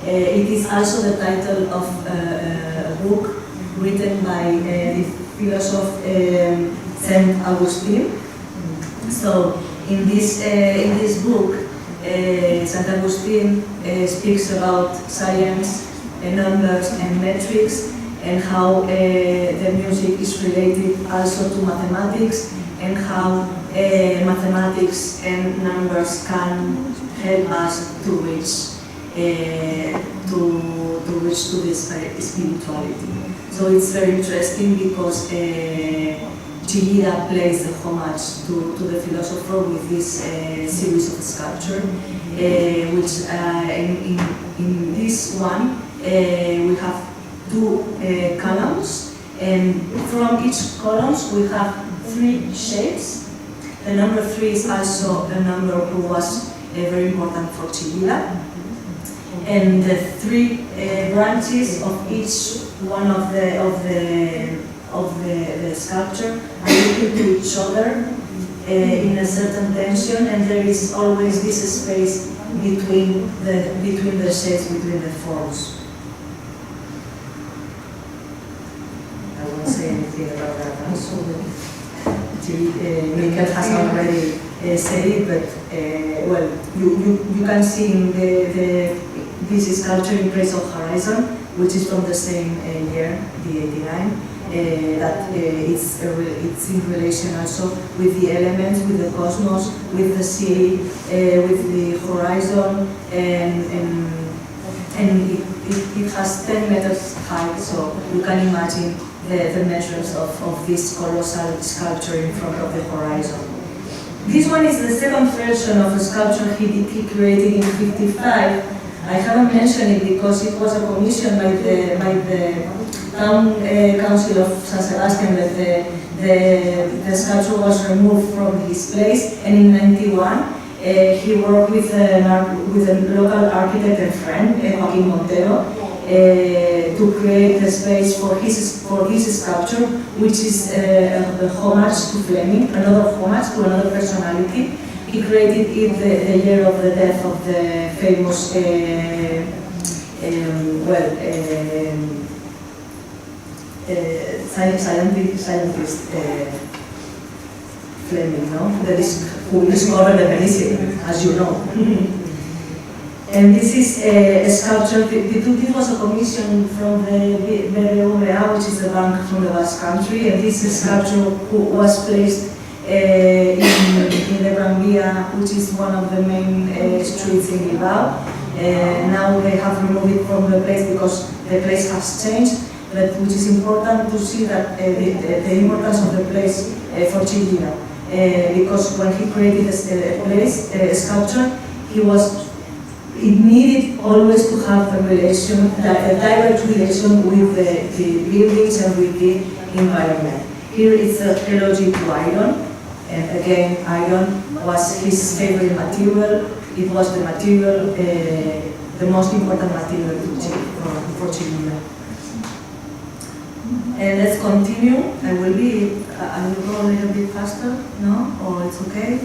Speaker 8: It is also the title of a book written by the philosopher Saint Augustine. So in this book, Saint Augustine speaks about science, numbers and metrics, and how the music is related also to mathematics, and how mathematics and numbers can help us to reach to this spirituality. So it's very interesting because Chillida plays the homage to the philosopher with this series of sculpture, which in this one we have two columns, and from each columns we have three shapes. The number 3 is also a number who was very important for Chillida. And the three branches of each one of the sculpture are equal to each other in a certain tension, and there is always this space between the shapes, between the forms. I won't say anything about that also. Mikel has already said it, but well, you can see in this sculpture in Place of Horizon, which is from the same year, the 89, that it's in relation also with the elements, with the cosmos, with the city, with the horizon, and it has 10 meters high, so you can imagine the measures of this colossal sculpture in front of the horizon. This one is the second version of a sculpture he created in '55. I haven't mentioned it because it was a commission by the town council of San Sebastian that the sculpture was removed from his place, and in '91 he worked with a local architect and friend, Joaquin Montero, to create a space for his sculpture, which is a homage to Fleming, another homage to another personality. He created it the year of the death of the famous scientist Fleming, no? Who discovered the penicillin, as you know. And this is a sculpture. This was a commission from the ΝΩΜΩ, which is a bank from the Basque Country, and this sculpture was placed in the Gran Via, which is one of the main streets in Bilbao. Now they have removed it from the place because the place has changed, but which is important to see that the importance of the place for Chillida, because when he created a sculpture, it needed always to have a direct relation with the buildings and with the environment. Here it's a trilogy to iron, and again, iron was his favorite material. It was the material, the most important material for Chillida. And let's continue. I will go a little bit faster, no? Or it's okay?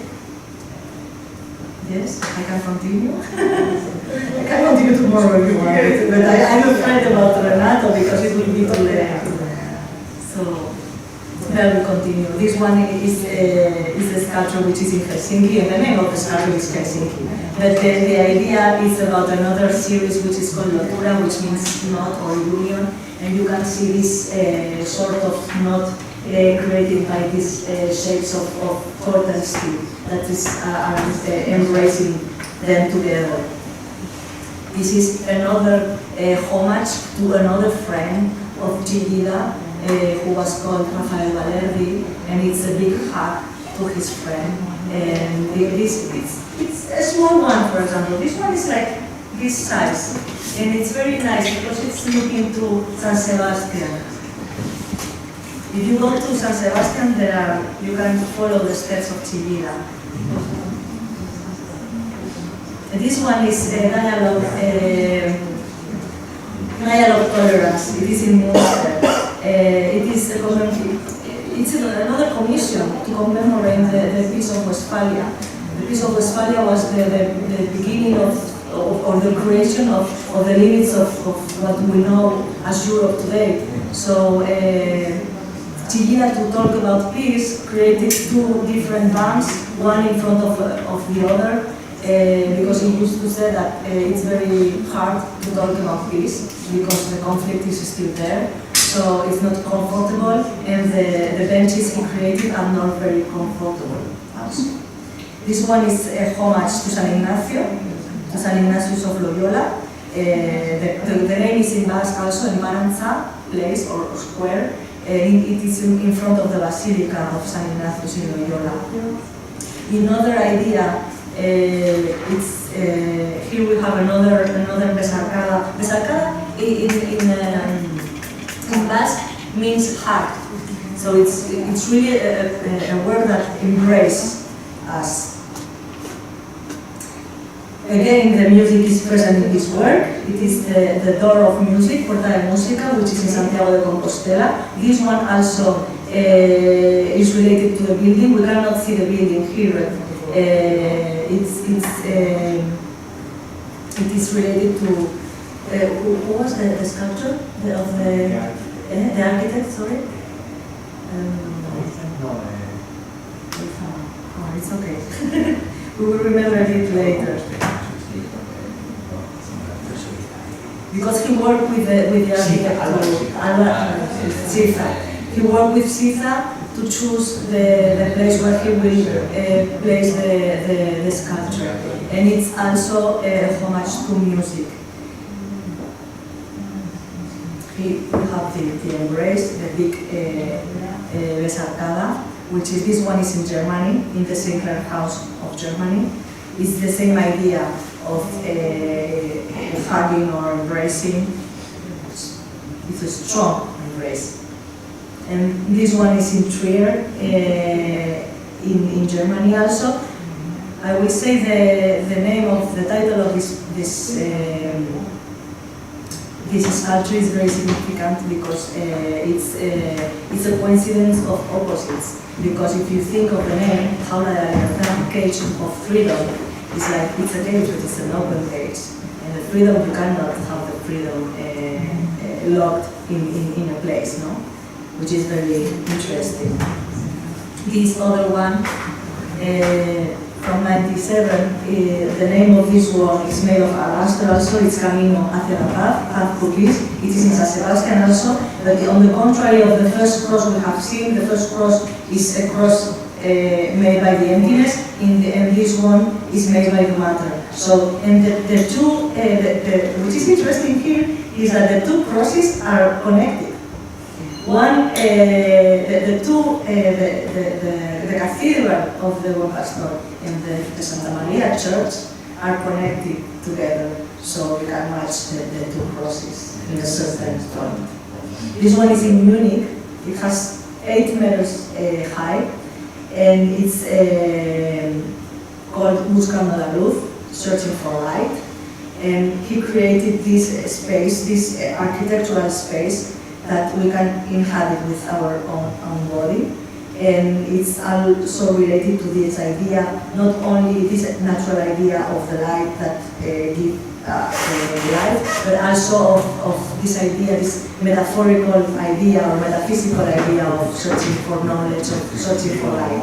Speaker 8: Yes, I can continue. I can continue tomorrow if you want, but I'm afraid about Renato because it will be too late. So, Then we continue. This one is a sculpture which is in Helsinki, and the name of the sculpture is Helsinki. But the idea is about another series which is called Lotura, which means knot or union, and you can see this sort of knot created by these shapes of cotton steel that is embracing them together. This is another homage to another friend of Chillida, who was called Rafael Valerdi, and it's a big hug to his friend. And it's a small one, for example. This one is like this size, and it's very nice because it's looking to San Sebastian. If you go to San Sebastian, you can follow the steps of Chillida. This one is dialogue tolerance. It is in Munster. It's another commission to commemorate the Peace of Westphalia. The Peace of Westphalia was the beginning of the creation of the limits of what we know as Europe today. So Chillida, to talk about peace, created two different banks, one in front of the other, because he used to say that it's very hard to talk about peace because the conflict is still there. So it's not comfortable, and the benches he created are not very comfortable also. This one is a homage to San Ignacio, to San Ignatius of Loyola. The name is in Basque also, in Maranza place or square. It is in front of the Basilica of San Ignatius in Loyola. Another idea, here we have another besarcada. Besarcada in Basque means hug. So it's really a word that embraces us. Again, the music is present in this work. It is the door of music, Puerta de Música, which is in Santiago de Compostela. This one also is related to the building. We cannot see the building here. It is related to who was the sculptor of the architect? Sorry. Oh, it's okay. We will remember it later. Because he worked with the architect Sitha. He worked with Sitha to choose the place where he will place the sculpture. And it's also a homage to music. We have the embrace, the big besarcada, which is, this one is in Germany, in the Sinclair House of Germany. It's the same idea of hugging or embracing. It's a strong embrace. And this one is in Trier, in Germany also. I will say the name of the title of this sculpture is very significant because it's a coincidence of opposites. Because if you think of the name, Jaula de la Libertad, cage of freedom, it's like it's a cage, but it's an open cage. And the freedom, you cannot have the freedom locked in a place, no? Which is very interesting. This other one, from 97, the name of this one is made of alabaster also. It's Camino hacia la Paz, Paz Cookies. It is in San Sebastian also, but on the contrary of the first cross we have seen, the first cross is a cross made by the emptiness, and this one is made by the matter. So, and the two, which is interesting here, is that the two crosses are connected. One, the cathedral of the Buen Pastor and the Santa Maria Church are connected together, so we can match the two crosses in a certain point. This one is in Munich. It has 8 meters high, and it's called Buscando la Luz, searching for light. And he created this space, this architectural space, that we can inhabit with our own body. And it's also related to this idea, not only this natural idea of the light that gives life, but also of this idea, this metaphorical idea or metaphysical idea of searching for knowledge, of searching for life.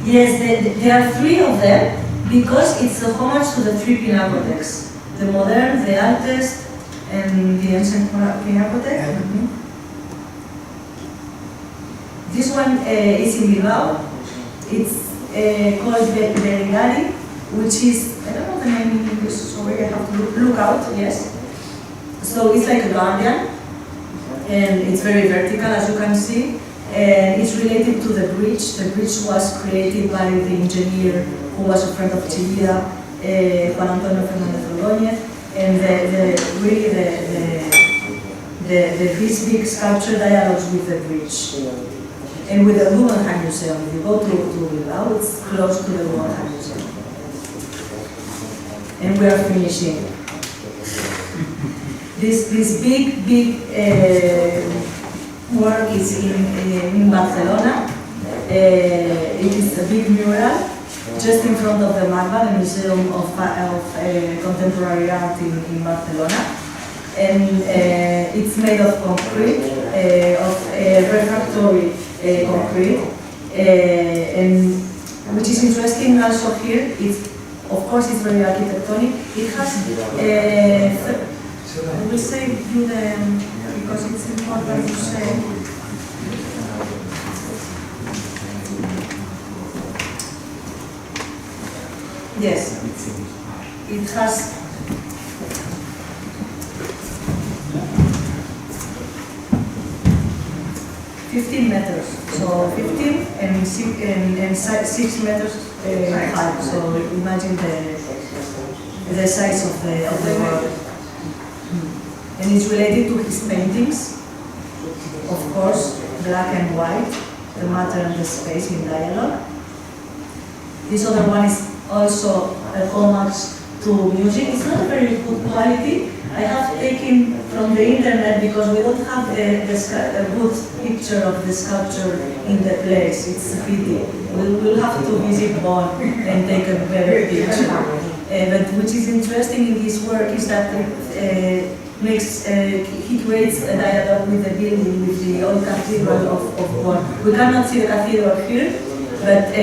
Speaker 8: Yes, there are three of them because it's a homage to the three pinacotheques: the modern, the artist, and the ancient pinacothèque. This one is in Bilbao. It's called Berigari, which is, I don't know the name in English, sorry, I have to look out, yes. So it's like a guardian, and it's very vertical, as you can see. And it's related to the bridge. The bridge was created by the engineer who was a friend of Chillida, Juan Antonio Fernández Ordóñez, and this big sculpture dialogues with the bridge. And with the Guggenheim Museum, if you go to Bilbao, it's close to the Guggenheim Museum. And we are finishing. This big work is in Barcelona. It is a big mural just in front of the MACBA, the Museum of Contemporary Art in Barcelona. And it's made of concrete, of refractory concrete, and which is interesting also here. It's, of course, it's very architectonic. It has, I will say you the, because it's important to say. Yes, it has. meters, so 15 and 6 meters high. So imagine the size of the work. And it's related to his paintings, of course, black and white, the matter and the space in dialogue. This other one is also a homage to music. It's not a very good quality. I have taken from the internet because we don't have a good picture of the sculpture in the place. It's a pity. We'll have to visit Bonn and take a better picture. But which is interesting in this work is that he creates a dialogue with the building, with the old cathedral of Bonn. We cannot see the cathedral here, but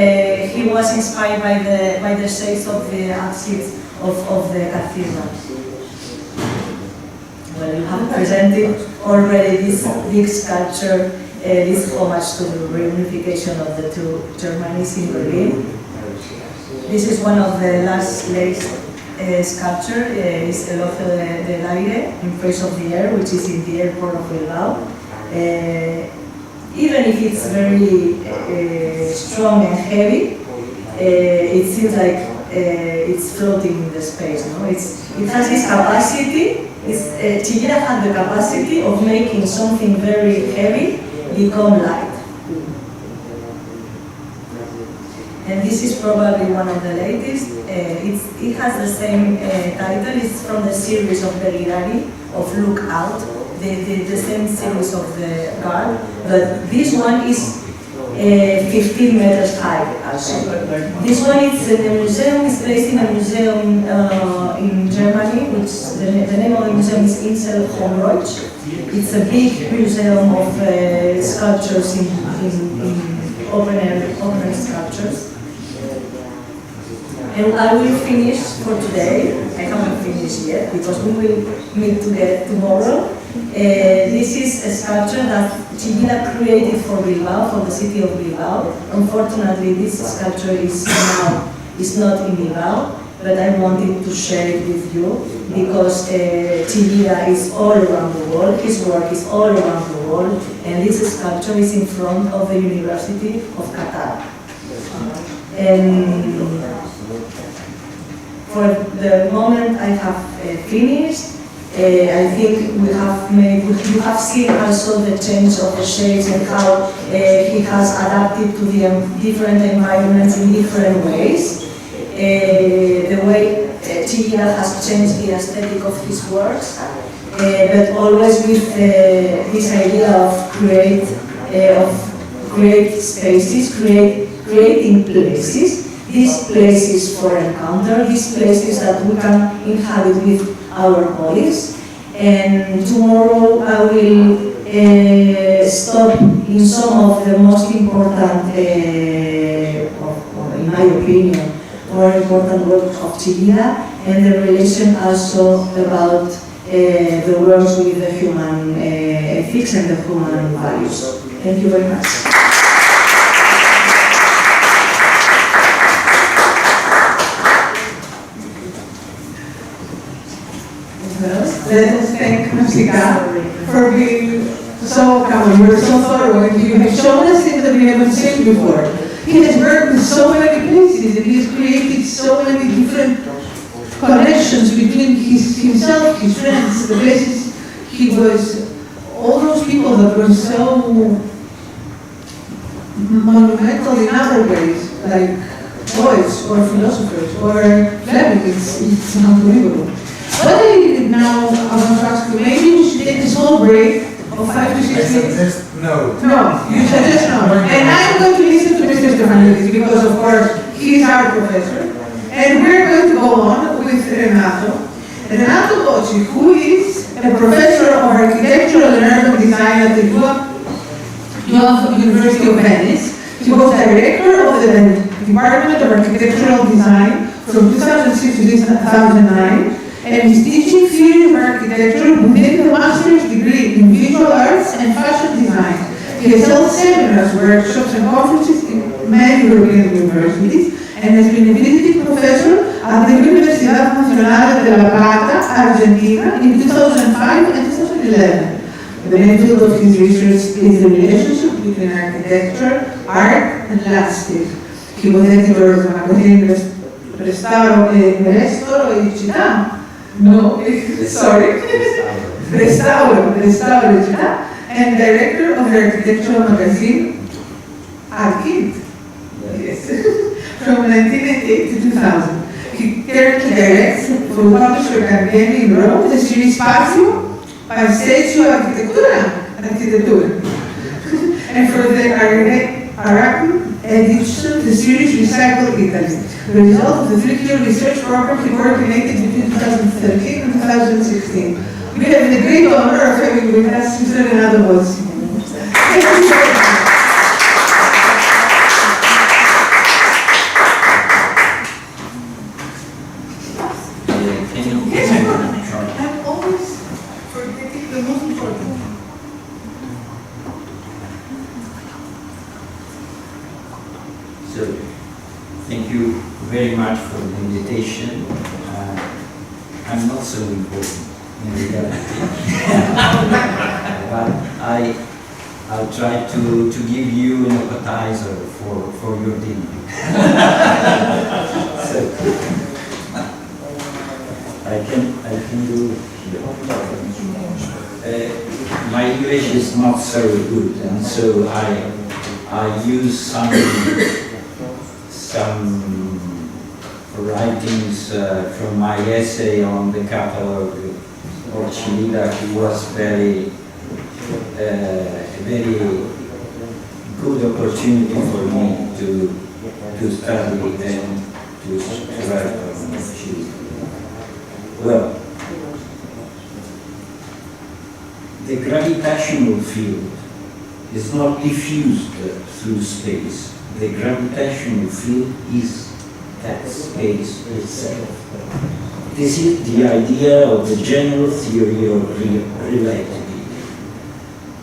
Speaker 8: he was inspired by the shapes of the apses of the cathedral. Well, you have presented already this big sculpture, this homage to the reunification of the two Germanies in Berlin. This is one of the last sculpture, is El Ojo del Aire, in Praise of the Air, which is in the airport of Bilbao. Even if it's very strong and heavy, it seems like it's floating in the space. No? It has this capacity. Chillida had the capacity of making something very heavy become light. And this is probably one of the latest. It has the same title. It's from the series of Berigari, of Look Out, the same series of the guard. But this one is 15 meters high, also. This one is in the museum, is placed in a museum in Germany, which the name of the museum is Insel Homreuch. It's a big museum of sculptures in open air sculptures. And I will finish for today. I haven't finished yet because we will meet together tomorrow. This is a sculpture that Chillida created for Bilbao, for the city of Bilbao. Unfortunately, this sculpture is not in Bilbao, but I wanted to share it with you because Chillida is all around the world, his work is all around the world, and this sculpture is in front of the University of Qatar. And for the moment I have finished. I think you have seen also the change of the shapes and how he has adapted to the different environments in different ways. The way Chillida has changed the aesthetic of his works, but always with this idea of create spaces, creating places.
Speaker 4: these places for encounter, these places that we can inhabit with our colleagues. And tomorrow I will stop in some of the most important, in my opinion, more important works of Chillida, and the relation also about the works with the human ethics and the human values. Thank you very much.
Speaker 6: Let us thank Nausica for being so kind. You were so thorough, and you have shown us things that we haven't seen before. He has worked in so many places, and he has created so many different connections between himself, his friends, the places he was, all those people that were so monumental in other ways, like poets or philosophers or Flemings. It's unbelievable. What I now I want to ask you, maybe we should take a small break of 5 to 6 minutes.
Speaker 3: No.
Speaker 6: No, you suggest no. And I'm going to listen to Mr. Stefanides because, of course, he's our professor. And we're going to go on with Renato Bocchi, who is a professor of architectural and urban design at the University of Venice. He was director of the Department of Architectural Design from 2006 to 2009. And is teaching theory of architecture within the master's degree in visual arts and fashion design. He has held seminars, workshops, and conferences in many European universities, and has been a visiting professor at the Universidad Nacional de La Plata, Argentina, in 2005 and 2011. The main field of his research is the relationship between architecture, art, and landscape. He was editor of the magazine Restauro e Città. No, sorry. Restauro Città, and director of the architectural magazine Archid. Yes. From 1998 to 2000. He currently directs for publisher Gargani in Rome the series Spazio, Passeggio Architettura. And for the Aracan edition, the series Recycle Italy. The result of the 3-year research program he coordinated between 2013 and 2016. We have the great honor of having with us Mr. Renato Bocchi. Thank you very much. I'm always forgetting the most important.
Speaker 9: So, thank you very much for the invitation. I'm not so important in reality, but I'll try to give you an appetizer for your dinner. So, I can do my English is not so good, and so I use some writings from my essay on the catalogue of Chillida, who was a very good opportunity for me to study and to write on Chillida. Well, the gravitational field is not diffused through space. The gravitational field is that space itself. This is the idea of the general theory of relativity.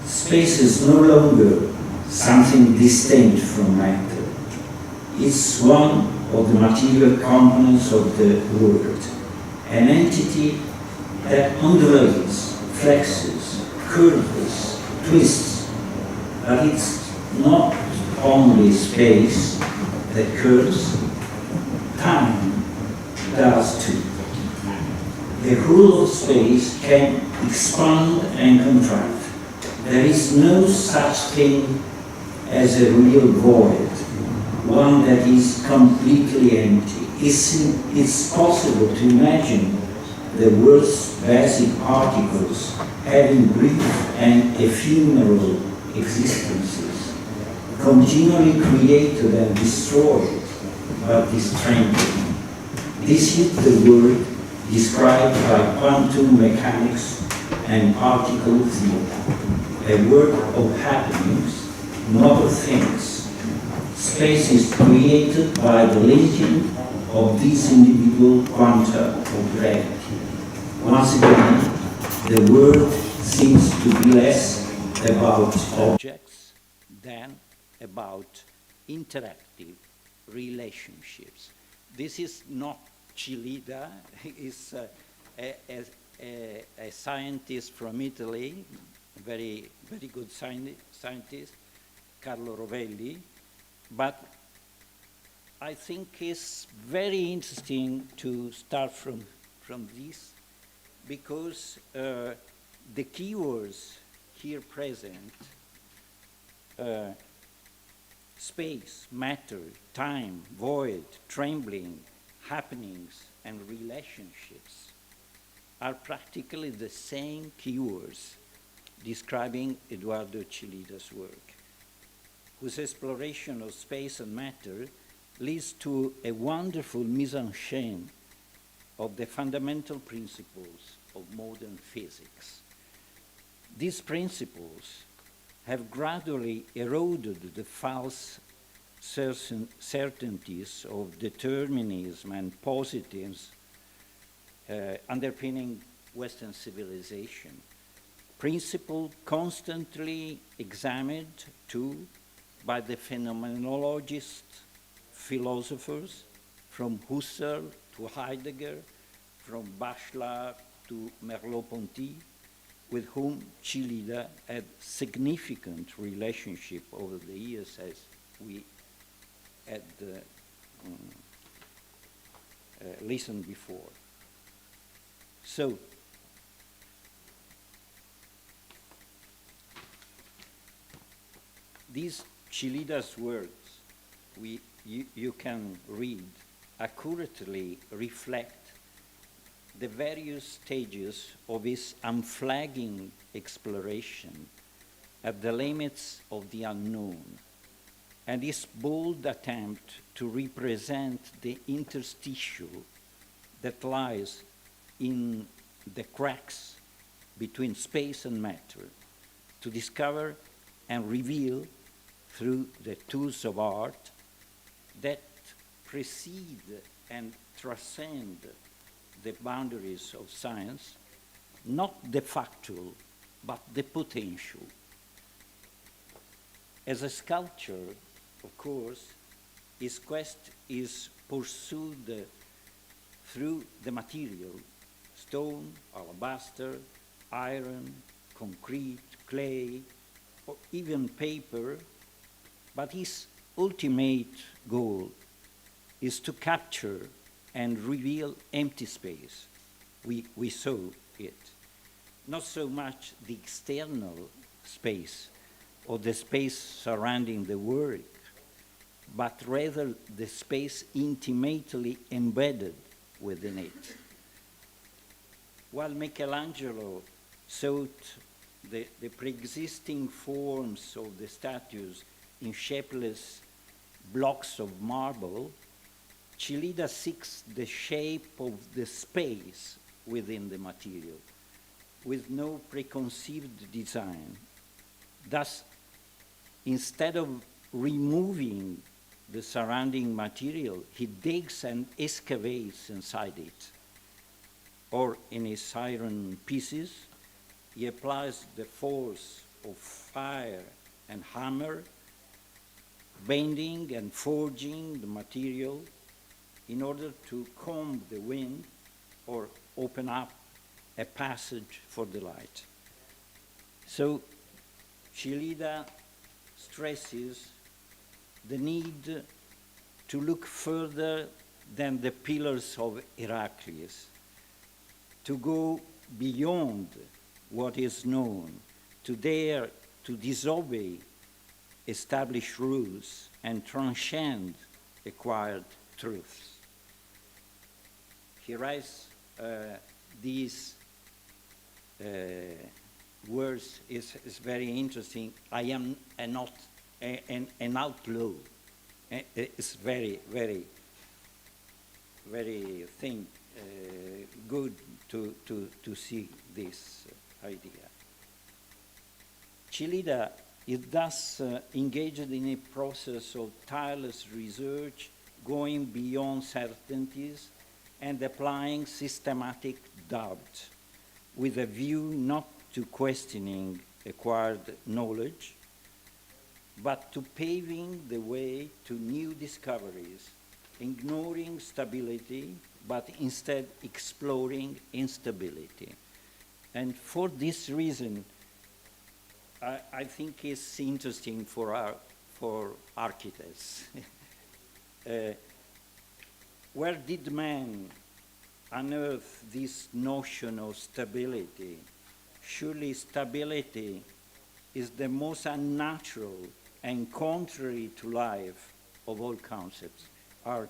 Speaker 9: Space is no longer something distinct from matter. It's one of the material components of the world, an entity that undulates, flexes, curves, twists, but it's not only space that curves, time does too. The whole of space can expand and contract. There is no such thing as a real void, one that is completely empty. It's possible to imagine the world's basic particles having brief and ephemeral existences, continually created and destroyed, but is trembling. This is the word described by quantum mechanics and particle theory, a work of happenings, not of things. Space is created by the linking of these individual quanta of gravity. Once again, the word seems to be less about objects than about interactive relationships. This is not Chillida, he's a scientist from Italy, very good scientist, Carlo Rovelli, but I think it's very interesting to start from this, because the keywords here present, space, matter, time, void, trembling, happenings, and relationships, are practically the same keywords describing Eduardo Chillida's work, whose exploration of space and matter leads to a wonderful mise-en-scène of the fundamental principles of modern physics. These principles have gradually eroded the false certainties of determinism and positivism underpinning Western civilization. Principle constantly examined too by the phenomenologist philosophers, from Husserl to Heidegger, from Bachelard to Merleau-Ponty, with whom Chillida had significant relationship over the years, as we had listened before. So, these Chillida's words you can read accurately reflect the various stages of his unflagging exploration at the limits of the unknown, and his bold attempt to represent the interstitial that lies in the cracks between space and matter, to discover and reveal through the tools of art that precede and transcend the boundaries of science, not the factual, but the potential. As a sculptor, of course, his quest is pursued through the material: stone, alabaster, iron, concrete, clay, or even paper, but his ultimate goal is to capture and reveal empty space. We saw it. Not so much the external space or the space surrounding the work, but rather the space intimately embedded within it. While Michelangelo sought the pre-existing forms of the statues in shapeless blocks of marble, Chillida seeks the shape of the space within the material, with no preconceived design. Thus, instead of removing the surrounding material, he digs and excavates inside it. Or in his iron pieces, he applies the force of fire and hammer, bending and forging the material in order to calm the wind or open up a passage for the light. So Chillida stresses the need to look further than the pillars of Heraclius, to go beyond what is known, to dare to disobey established rules and transcend acquired truths. He writes these words is very interesting. I am not an outlaw. It's very, very very good to see this idea. Chillida is thus engaged in a process of tireless research, going beyond certainties and applying systematic doubt with a view not to questioning acquired knowledge, but to paving the way to new discoveries, ignoring stability, but instead exploring instability. And for this reason, I think it's interesting for architects. Where did man unearth this notion of stability? Surely stability is the most unnatural and contrary to life of all concepts. Our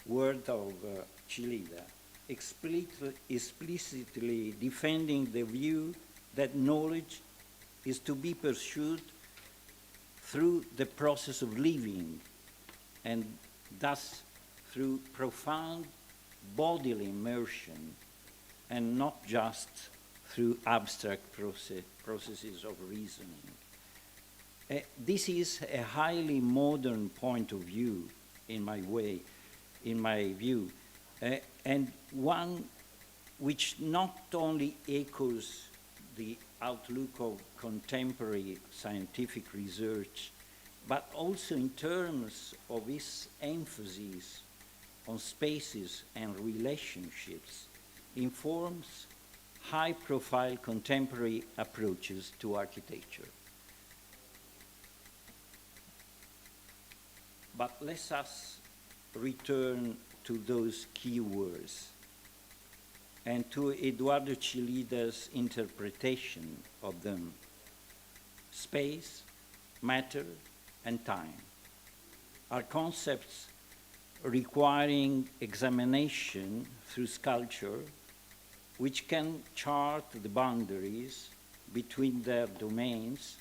Speaker 9: word of Chillida, explicitly defending the view that knowledge is to be pursued through the process of living, and thus through profound bodily immersion, and not just through abstract processes of reasoning. This is a highly modern point of view, in my view, and one which not only echoes the outlook of contemporary scientific research, but also in terms of its emphasis on spaces and relationships, informs high-profile contemporary approaches to architecture. But let us return to those key words and to Eduardo Chillida's interpretation of them: space, matter, and time are concepts requiring examination through sculpture, which can chart the boundaries between their domains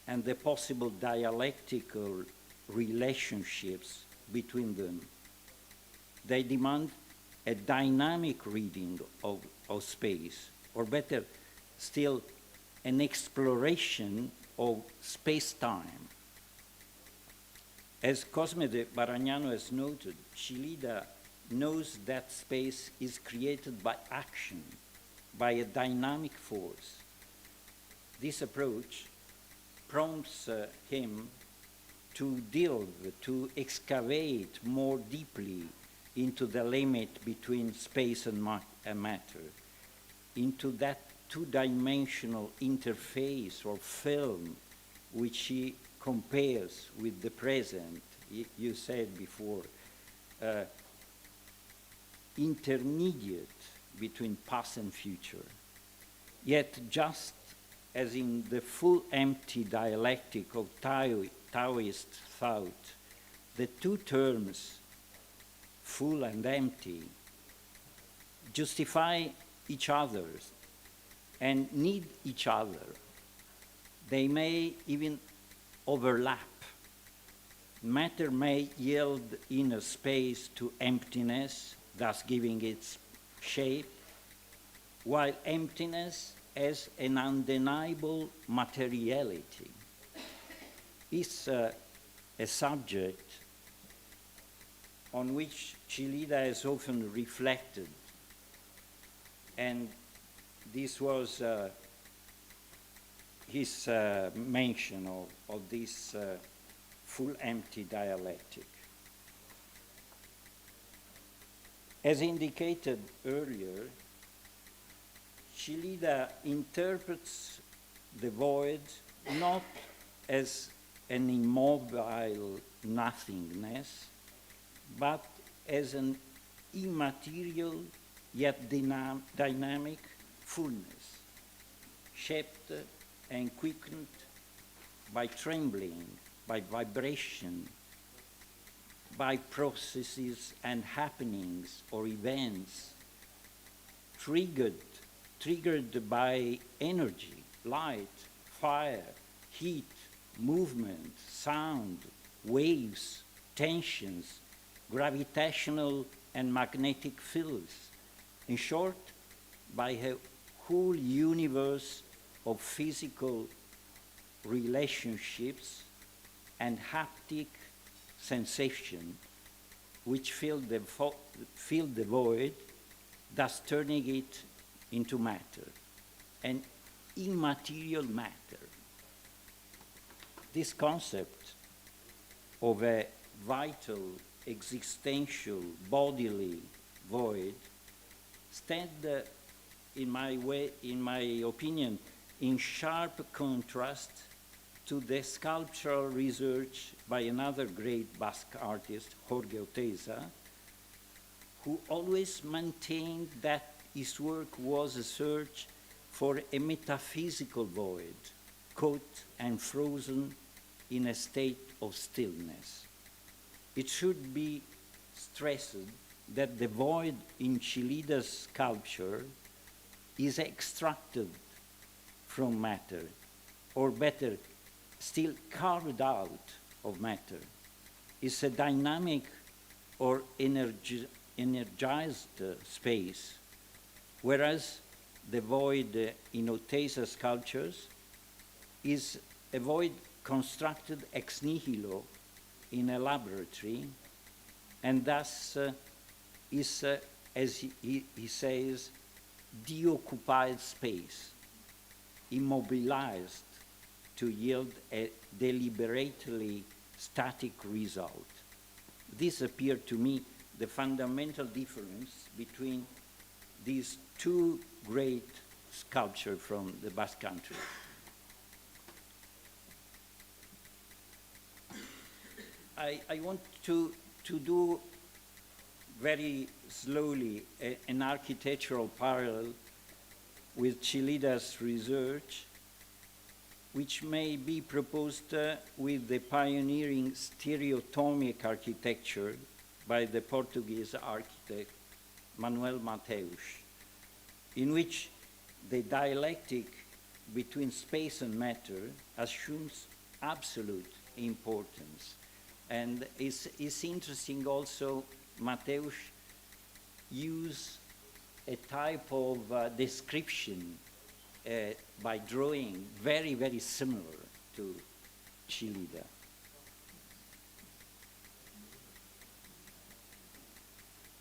Speaker 9: and the possible dialectical relationships between them. They demand a dynamic reading of space, or better still, an exploration of space-time. As Cosme de Baragnano has noted, Chillida knows that space is created by action, by a dynamic force. This approach prompts him to delve, to excavate more deeply into the limit between space and matter, into that two-dimensional interface or film which he compares with the present. You said before, intermediate between past and future. Yet just as in the full empty dialectic of Taoist thought, the two terms, full and empty, justify each other and need each other. They may even overlap. Matter may yield inner space to emptiness, thus giving its shape, while emptiness has an undeniable materiality. It's a subject on which Chillida has often reflected, and this was his mention of this full empty dialectic. As indicated earlier, Chillida interprets the void not as an immobile nothingness, but as an immaterial yet dynamic fullness, shaped and quickened by trembling, by vibration, by processes and happenings or events, triggered by energy, light, fire, heat, movement, sound, waves, tensions, gravitational and magnetic fields. In short, by a whole universe of physical relationships and haptic sensation which fill the void, thus turning it into matter, an immaterial matter. This concept of a vital, existential, bodily void stand, in my opinion, in sharp contrast to the sculptural research by another great Basque artist, Jorge Oteiza, who always maintained that his work was a search for a metaphysical void, caught and frozen in a state of stillness. It should be stressed that the void in Chillida's sculpture is extracted from matter, or better, still carved out of matter. It's a dynamic or energized space, whereas the void in Oteiza's sculptures is a void constructed ex nihilo in a laboratory, and thus is, as he says, deoccupied space, immobilized to yield a deliberately static result. This appeared to me the fundamental difference between these two great sculptures from the Basque Country. I want to do very slowly an architectural parallel with Chillida's research, which may be proposed with the pioneering stereotomic architecture by the Portuguese architect Manuel Mateus, in which the dialectic between space and matter assumes absolute importance. And it's interesting also, Mateus used a type of description by drawing very, very similar to Chillida.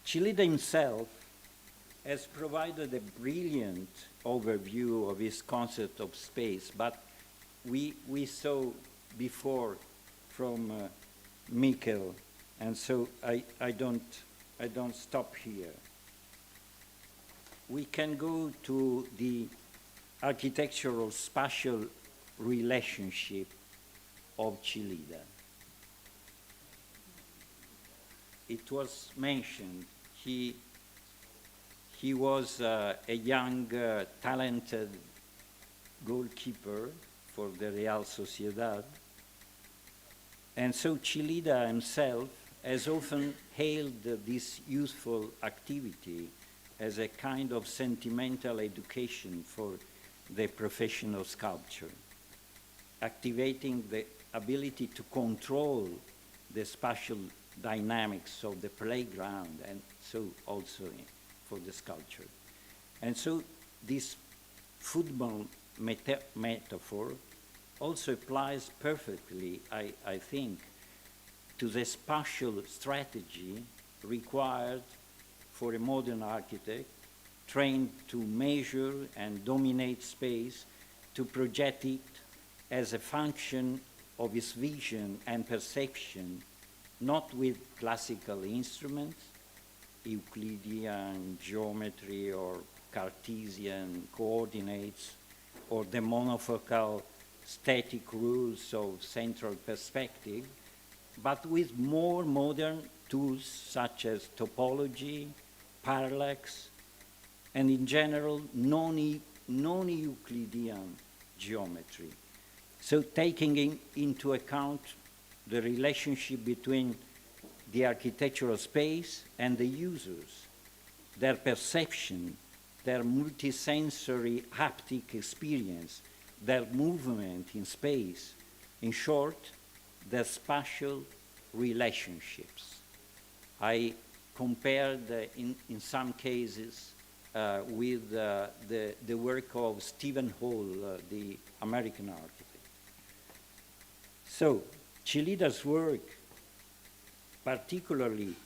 Speaker 9: Chillida himself has provided a brilliant overview of his concept of space, but we saw before from Mikel, and so I don't stop here. We can go to the architectural spatial relationship of Chillida. It was mentioned, he was a young, talented goalkeeper for the Real Sociedad. And so Chillida himself has often hailed this youthful activity as a kind of sentimental education for the profession of sculpture, activating the ability to control the spatial dynamics of the playground, and so also for the sculpture. And so this football metaphor also applies perfectly, I think, to the spatial strategy required for a modern architect trained to measure and dominate space, to project it as a function of his vision and perception, not with classical instruments, Euclidean geometry or Cartesian coordinates, or the monofocal static rules of central perspective, but with more modern tools such as topology, parallax, and in general, non-Euclidean geometry. So taking into account the relationship between the architectural space and the users, their perception, their multisensory haptic experience, their movement in space, in short, their spatial relationships. I compared in some cases with the work of Stephen Hall, the American architect. So, Chillida's work, particularly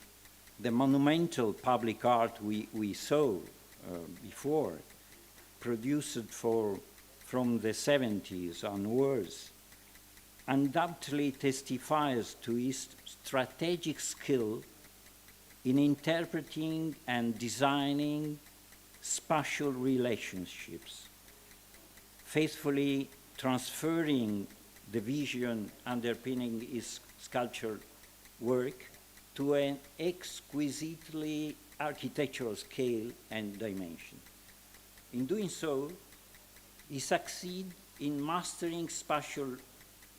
Speaker 9: the monumental public art we saw before, produced from the 70s onwards, undoubtedly testifies to his strategic skill in interpreting and designing spatial relationships, faithfully transferring the vision underpinning his sculpture work to an exquisitely architectural scale and dimension. In doing so, he succeeds in mastering spatial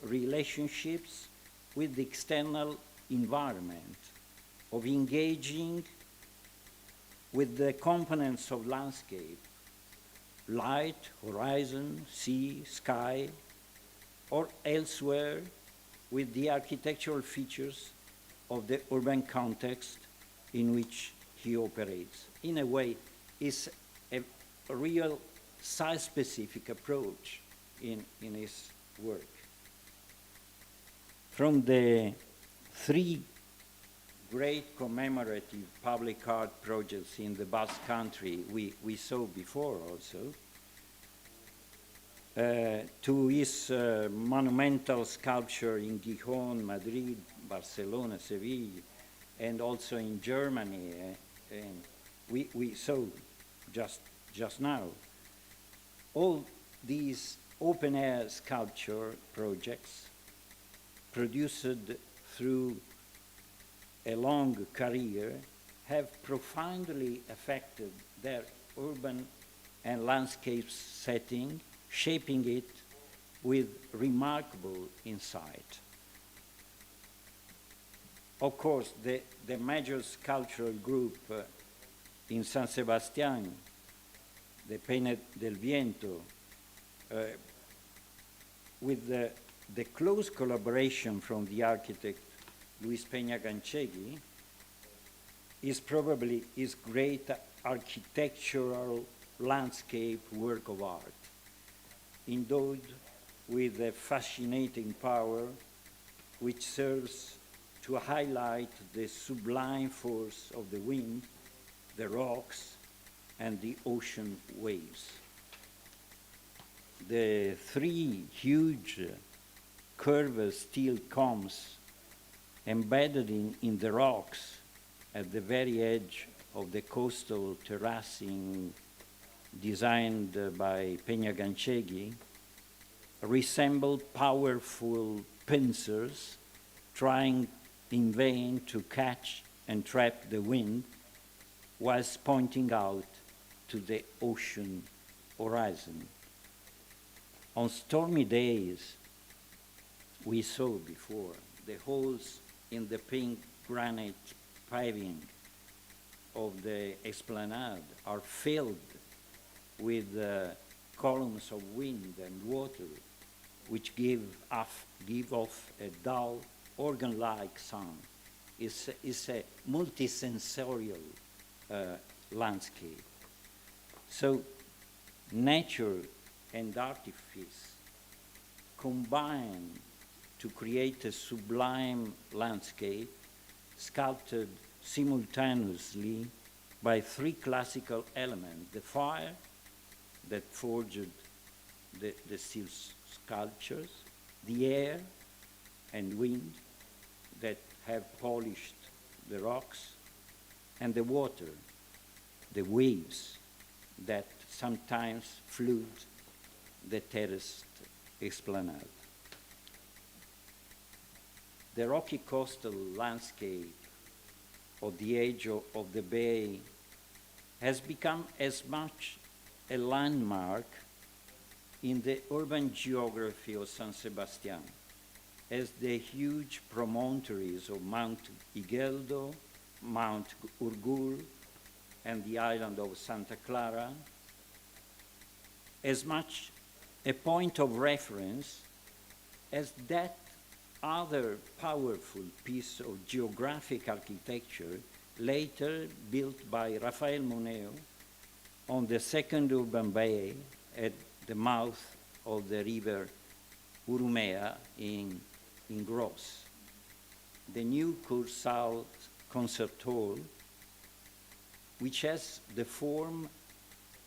Speaker 9: relationships with the external environment, of engaging with the components of landscape, light, horizon, sea, sky, or elsewhere with the architectural features of the urban context in which he operates. In a way, it's a real site-specific approach in his work. From the three great commemorative public art projects in the Basque Country we saw before also, to his monumental sculpture in Gijón, Madrid, Barcelona, Seville, and also in Germany, and we saw just now. All these open-air sculpture projects produced through a long career have profoundly affected their urban and landscape setting, shaping it with remarkable insight. Of course, the major sculptural group in San Sebastián, the Peine del Viento, with the close collaboration from the architect Luis Peña Ganchegui, is probably his great architectural landscape work of art, endowed with a fascinating power which serves to highlight the sublime force of the wind, the rocks, and the ocean waves. The three huge curved steel combs embedded in the rocks at the very edge of the coastal terracing designed by Peña Ganchegui resemble powerful pincers trying in vain to catch and trap the wind whilst pointing out to the ocean horizon. On stormy days, we saw before, the holes in the pink granite paving of the esplanade are filled with columns of wind and water, which give off a dull, organ-like sound. It's a multisensorial landscape. So nature and artifice combine to create a sublime landscape sculpted simultaneously by three classical elements: the fire that forged the steel sculptures, the air and wind that have polished the rocks, and the water, the waves that sometimes flood the terraced esplanade. The rocky coastal landscape of the edge of the bay has become as much a landmark in the urban geography of San Sebastián as the huge promontories of Mount Igueldo, Mount Urgul, and the island of Santa Clara, as much a point of reference as that other powerful piece of geographic architecture later built by Rafael Moneo on the second urban bay at the mouth of the river Urumea in Gros. The new Kursaal concert hall, which has the form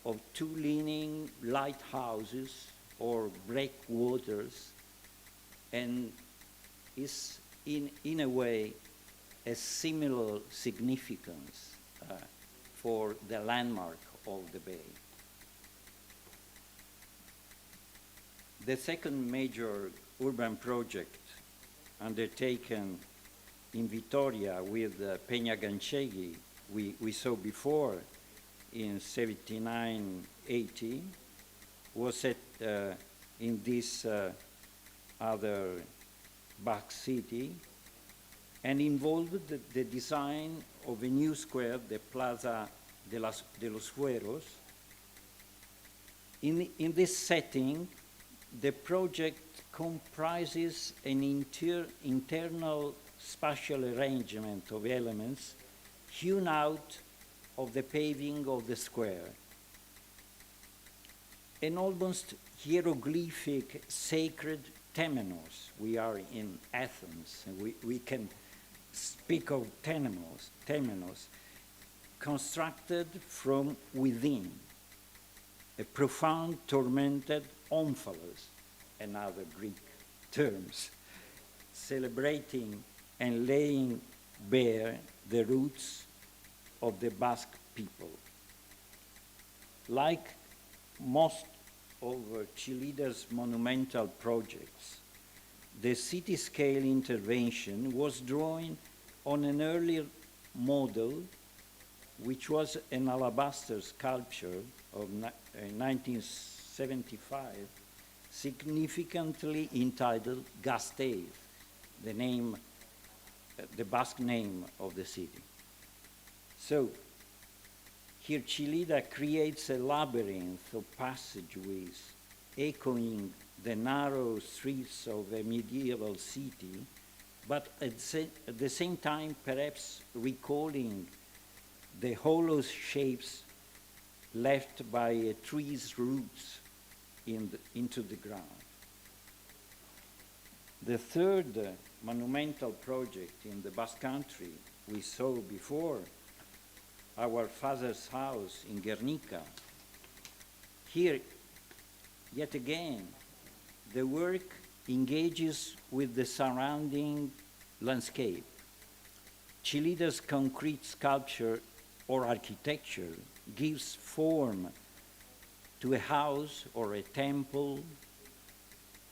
Speaker 9: of two leaning lighthouses or breakwaters, and is in a way a similar significance for the landmark of the bay. The second major urban project undertaken in Vitoria with Peña Ganchegui, we saw before in 79-80, was set in this other Basque city, and involved the design of a new square, the Plaza de los Fueros. In this setting, the project comprises an internal spatial arrangement of elements hewn out of the paving of the square. An almost hieroglyphic sacred temenos. We are in Athens, and we can speak of temenos, constructed from within, a profound tormented omphalos, and other Greek terms, celebrating and laying bare the roots of the Basque people. Like most of Chillida's monumental projects, the city-scale intervention was drawn on an earlier model, which was an alabaster sculpture of 1975, significantly entitled Gasteiz, the Basque name of the city. So, here Chillida creates a labyrinth of passageways echoing the narrow streets of a medieval city, but at the same time perhaps recalling the hollow shapes left by a tree's roots into the ground. The third monumental project in the Basque Country we saw before, our father's house in Guernica. Here, yet again, the work engages with the surrounding landscape. Chillida's concrete sculpture or architecture gives form to a house or a temple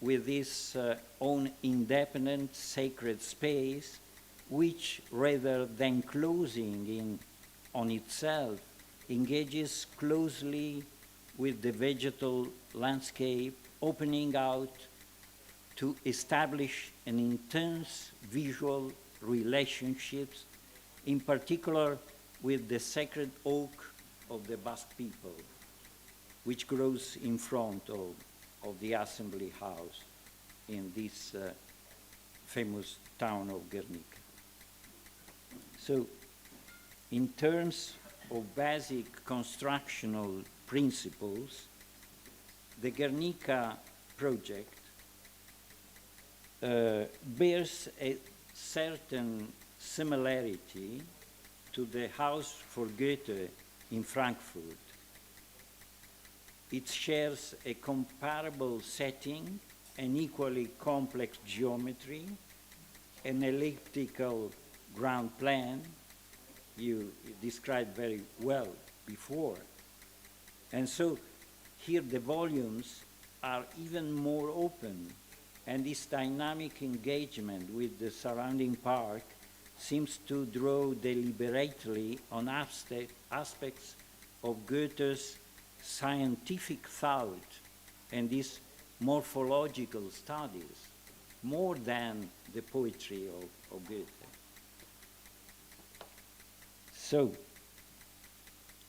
Speaker 9: with its own independent sacred space, which rather than closing in on itself, engages closely with the vegetal landscape, opening out to establish an intense visual relationships, in particular with the sacred oak of the Basque people, which grows in front of the Assembly House in this famous town of Guernica. So, in terms of basic constructional principles, the Guernica project bears a certain similarity to the House for Goethe in Frankfurt. It shares a comparable setting, an equally complex geometry, an elliptical ground plan, you described very well before. And so here the volumes are even more open, and this dynamic engagement with the surrounding park seems to draw deliberately on aspects of Goethe's scientific thought and his morphological studies, more than the poetry of Goethe. So,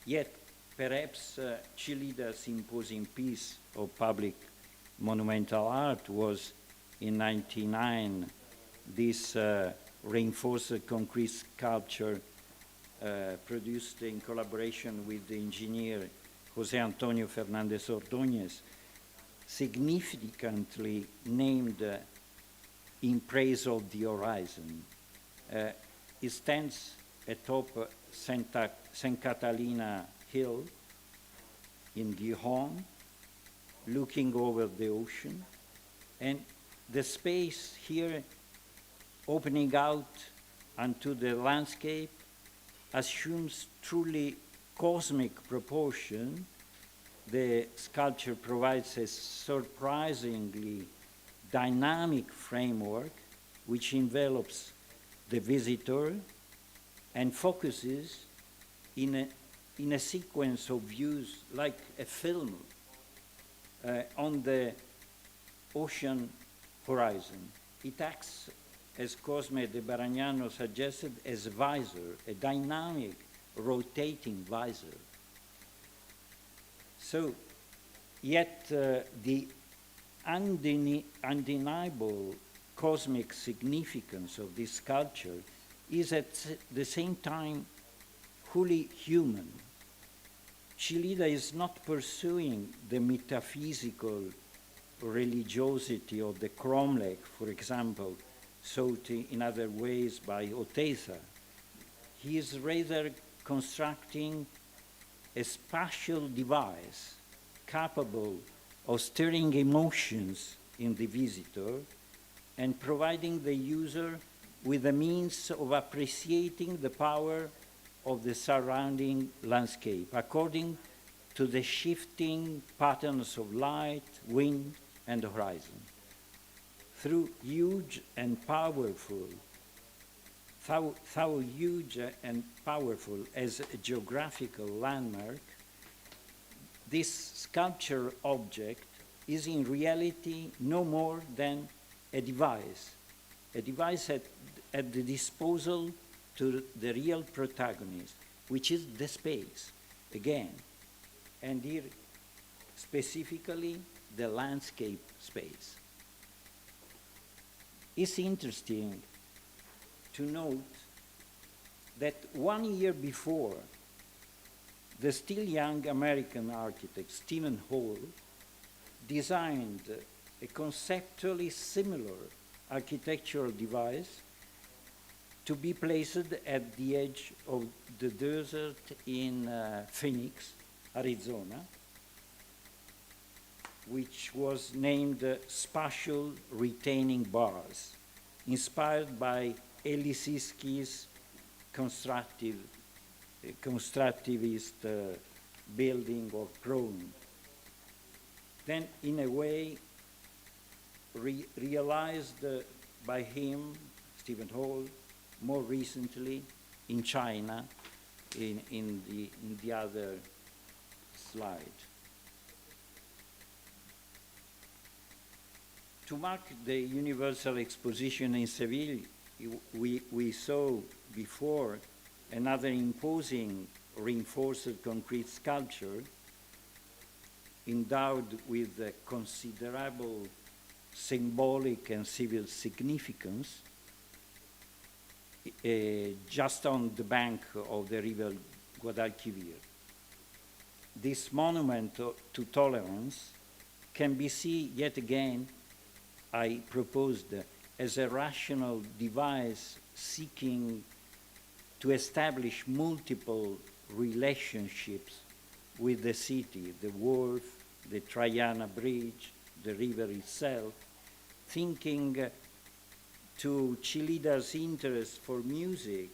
Speaker 9: yet perhaps Chillida's symposium piece of public monumental art was in 1999 this reinforced concrete sculpture produced in collaboration with the engineer José Antonio Fernández Ordóñez, significantly named in praise of the horizon. It stands atop St. Catalina Hill in Gijón, looking over the ocean, and the space here opening out onto the landscape assumes truly cosmic proportion. The sculpture provides a surprisingly dynamic framework which envelops the visitor and focuses in a sequence of views like a film on the ocean horizon. It acts, as Cosme de Baragnano suggested, as a visor, a dynamic, rotating visor. So, yet the undeniable cosmic significance of this sculpture is at the same time wholly human. Chillida is not pursuing the metaphysical religiosity of the cromlech, for example, sought in other ways by Oteiza. He is rather constructing a spatial device capable of stirring emotions in the visitor and providing the user with the means of appreciating the power of the surrounding landscape according to the shifting patterns of light, wind, and horizon. Through huge and powerful, though huge and powerful as a geographical landmark, this sculpture object is in reality no more than a device at the disposal to the real protagonist, which is the space, again, and here specifically the landscape space. It's interesting to note that 1 year before, the still young American architect Stephen Hall designed a conceptually similar architectural device to be placed at the edge of the desert in Phoenix, Arizona, which was named Spatial Retaining Bars, inspired by Elisinski's constructivist building of Rome. Then, in a way, realized by him, Stephen Hall, more recently in China, in the other slide. To mark the Universal Exposition in Seville, we saw before another imposing reinforced concrete sculpture endowed with a considerable symbolic and civil significance just on the bank of the river Guadalquivir. This monument to tolerance can be seen yet again, I proposed, as a rational device seeking to establish multiple relationships with the city, the wharf, the Triana Bridge, the river itself, thinking to Chillida's interest for music,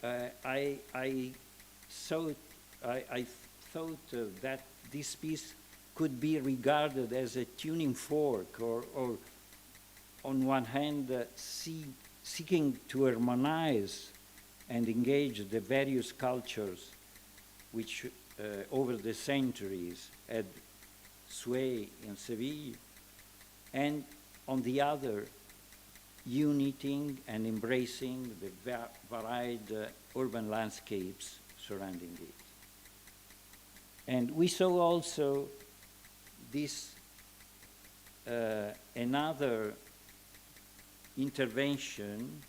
Speaker 9: I thought that this piece could be regarded as a tuning fork, or on one hand, seeking to harmonize and engage the various cultures which over the centuries had sway in Seville, and on the other, uniting and embracing the varied urban landscapes surrounding it. And we saw also this another intervention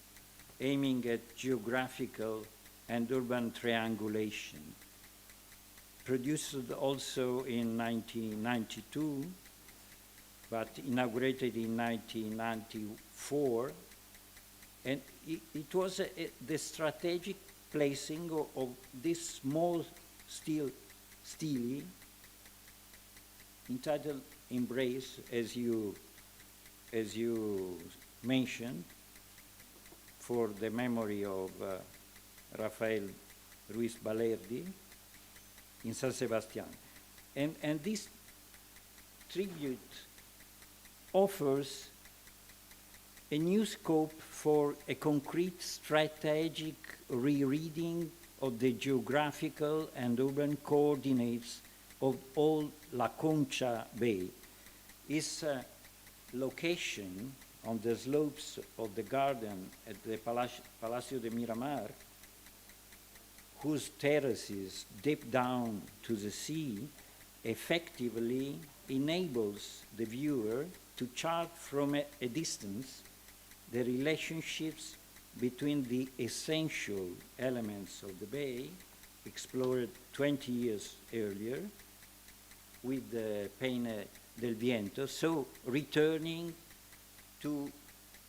Speaker 9: aiming at geographical and urban triangulation. Produced also in 1992, but inaugurated in 1994, and it was the strategic placing of this small stele entitled Embrace, as you mentioned, for the memory of Rafael Ruiz Balerdi in San Sebastian. And this tribute offers a new scope for a concrete strategic rereading of the geographical and urban coordinates of all La Concha Bay. Its location on the slopes of the garden at the Palacio de Miramar, whose terraces dip down to the sea, effectively enables the viewer to chart from a distance the relationships between the essential elements of the bay, explored 20 years earlier with the Peine del Viento, so returning to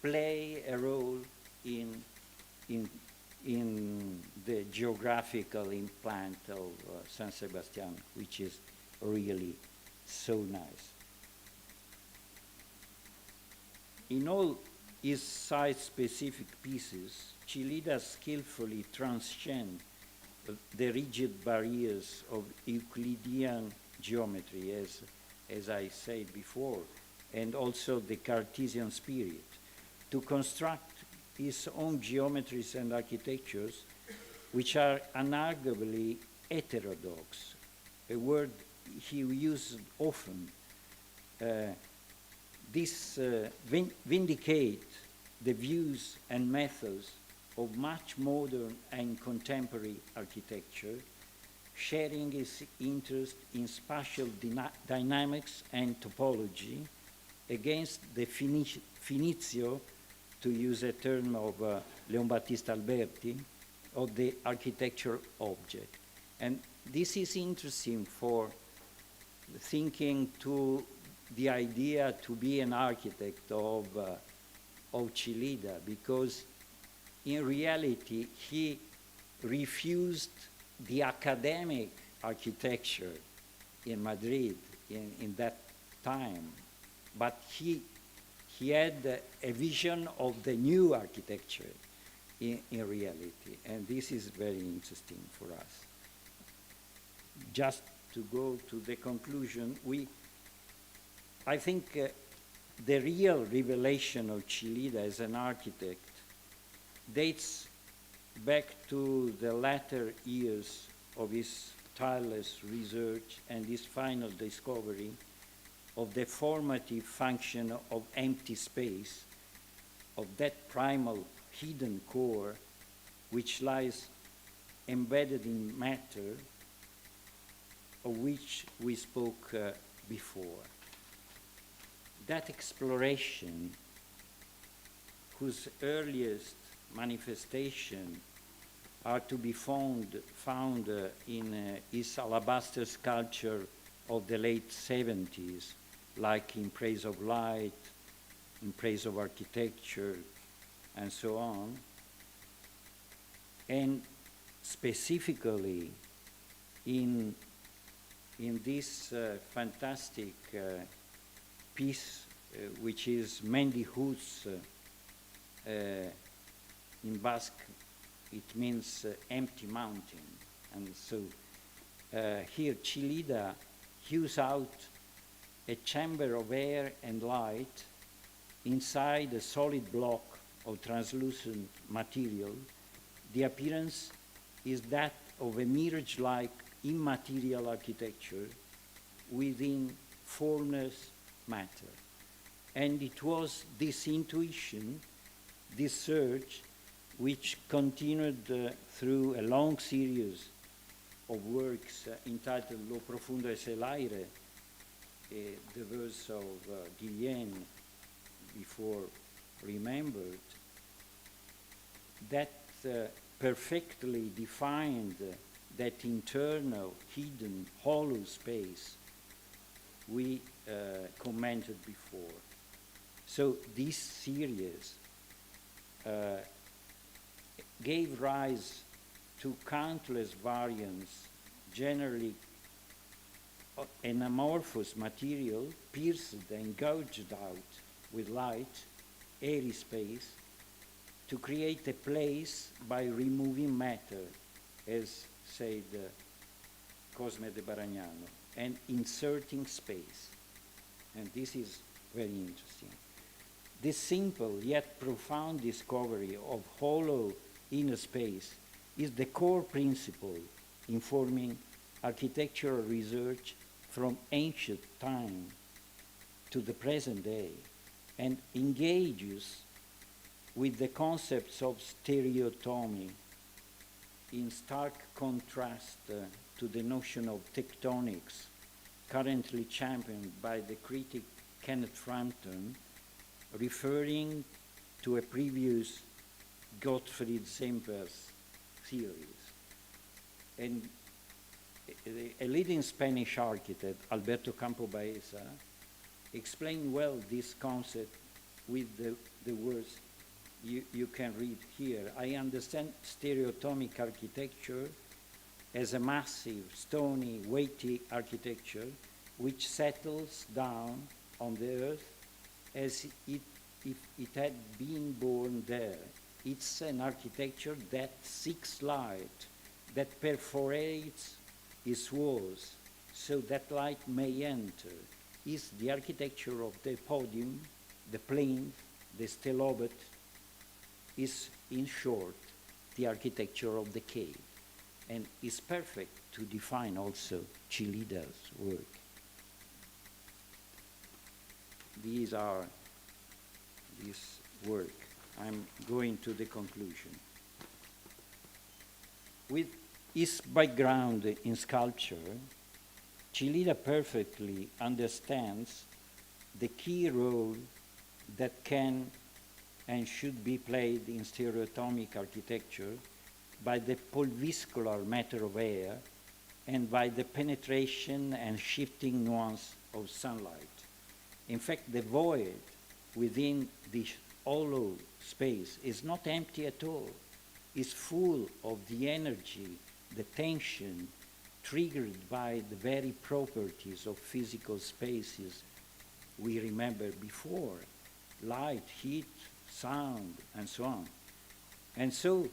Speaker 9: play a role in the geographical implant of San Sebastian, which is really so nice. In all his site-specific pieces, Chillida skillfully transcends the rigid barriers of Euclidean geometry, as I said before, and also the Cartesian spirit, to construct his own geometries and architectures, which are unarguably heterodox, a word he used often. This vindicate the views and methods of much modern and contemporary architecture, sharing his interest in spatial dynamics and topology against the finizio, to use a term of Leon Battista Alberti, of the architecture object. And this is interesting for thinking to the idea to be an architect of Chillida, because in reality he refused the academic architecture in Madrid in that time, but he had a vision of the new architecture in reality, and this is very interesting for us. Just to go to the conclusion, I think the real revelation of Chillida as an architect dates back to the latter years of his tireless research and his final discovery of the formative function of empty space, of that primal hidden core which lies embedded in matter, of which we spoke before. That exploration, whose earliest manifestation are to be found in his alabaster sculpture of the late 70s, like In Praise of Light, In Praise of Architecture, and so on. And specifically in this fantastic piece, which is Mendy Hoods, in Basque, it means empty mountain. And so here Chillida hews out a chamber of air and light inside a solid block of translucent material. The appearance is that of a mirage-like immaterial architecture within formless matter. And it was this intuition, this search, which continued through a long series of works entitled Lo profundo es el aire, the verse of Guillen before remembered, that perfectly defined that internal, hidden, hollow space we commented before. So this series gave rise to countless variants, generally an amorphous material pierced and gouged out with light, airy space, to create a place by removing matter, as said Cosme de Baragnano, and inserting space. And this is very interesting. This simple yet profound discovery of hollow inner space is the core principle informing architectural research from ancient time to the present day, and engages with the concepts of stereotomy in stark contrast to the notion of tectonics currently championed by the critic Kenneth Frampton, referring to a previous Gottfried Semper's theories. And a leading Spanish architect, Alberto Campo Baeza, explained well this concept with the words you can read here. I understand stereotomic architecture as a massive, stony, weighty architecture which settles down on the earth as if it had been born there. It's an architecture that seeks light, that perforates its walls so that light may enter. It's the architecture of the podium, the plinth, the stelobet, is in short the architecture of the cave, and is perfect to define also Chillida's work. These are this work. I'm going to the conclusion. With his background in sculpture, Chillida perfectly understands the key role that can and should be played in stereotomic architecture by the pulviscular matter of air and by the penetration and shifting nuance of sunlight. In fact, the void within this hollow space is not empty at all. It's full of the energy, the tension triggered by the very properties of physical spaces we remember before: light, heat, sound, and so on. And so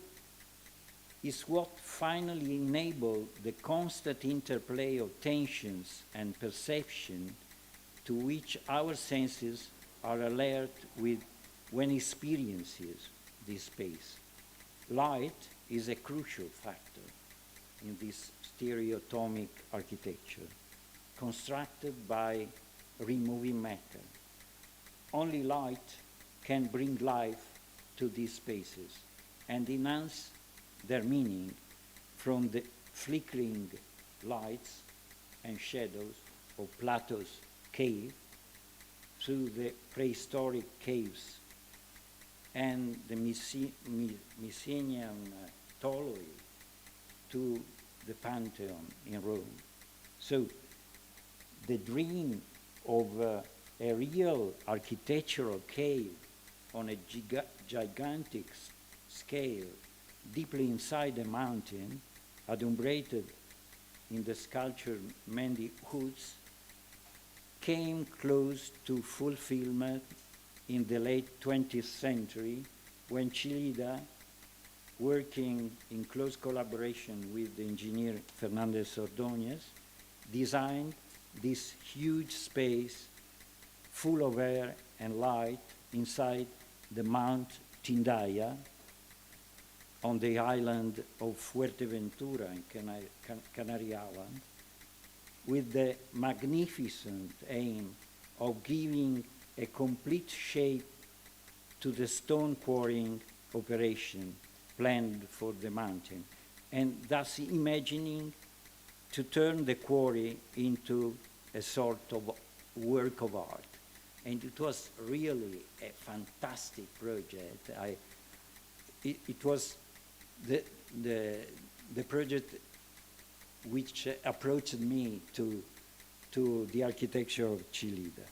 Speaker 9: is what finally enabled the constant interplay of tensions and perception to which our senses are alert with when experiences this space. Light is a crucial factor in this stereotomic architecture, constructed by removing matter. Only light can bring life to these spaces and enhance their meaning from the flickering lights and shadows of Plato's cave through the prehistoric caves and the Mycenaean Ptolemy to the Pantheon in Rome. So the dream of a real architectural cave on a gigantic scale deeply inside a mountain, adumbrated in the sculpture Mendy Hoods, came close to fulfillment in the late 20th century when Chillida, working in close collaboration with the engineer Fernandez Ordóñez, designed this huge space full of air and light inside the Mount Tindaya on the island of Fuerteventura in Canary Island, with the magnificent aim of giving a complete shape to the stone quarrying operation planned for the mountain, and thus imagining to turn the quarry into a sort of work of art. And it was really a fantastic project. It was the project which approached me to the architecture of Chillida.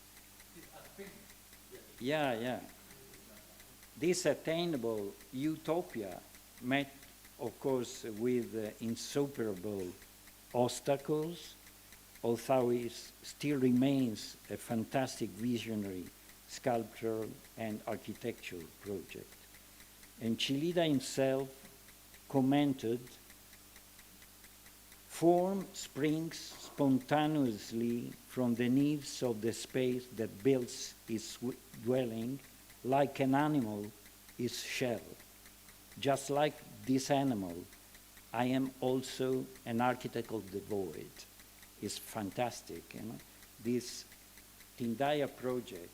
Speaker 9: Yeah. This attainable utopia met, of course, with insuperable obstacles, although it still remains a fantastic visionary sculptural and architectural project. And Chillida himself commented, "Form springs spontaneously from the needs of the space that builds its dwelling, like an animal its shell. Just like this animal, I am also an architect of the void." It's fantastic, you know. This Tindaya project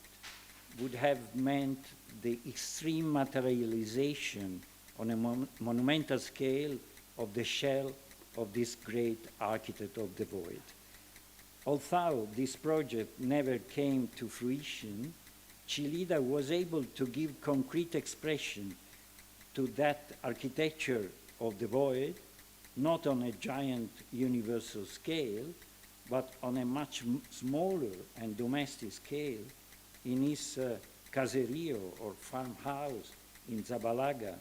Speaker 9: would have meant the extreme materialization on a monumental scale of the shell of this great architect of the void. Although this project never came to fruition, Chillida was able to give concrete expression to that architecture of the void, not on a giant universal scale, but on a much smaller and domestic scale in his caserio or farmhouse in Zabalaga,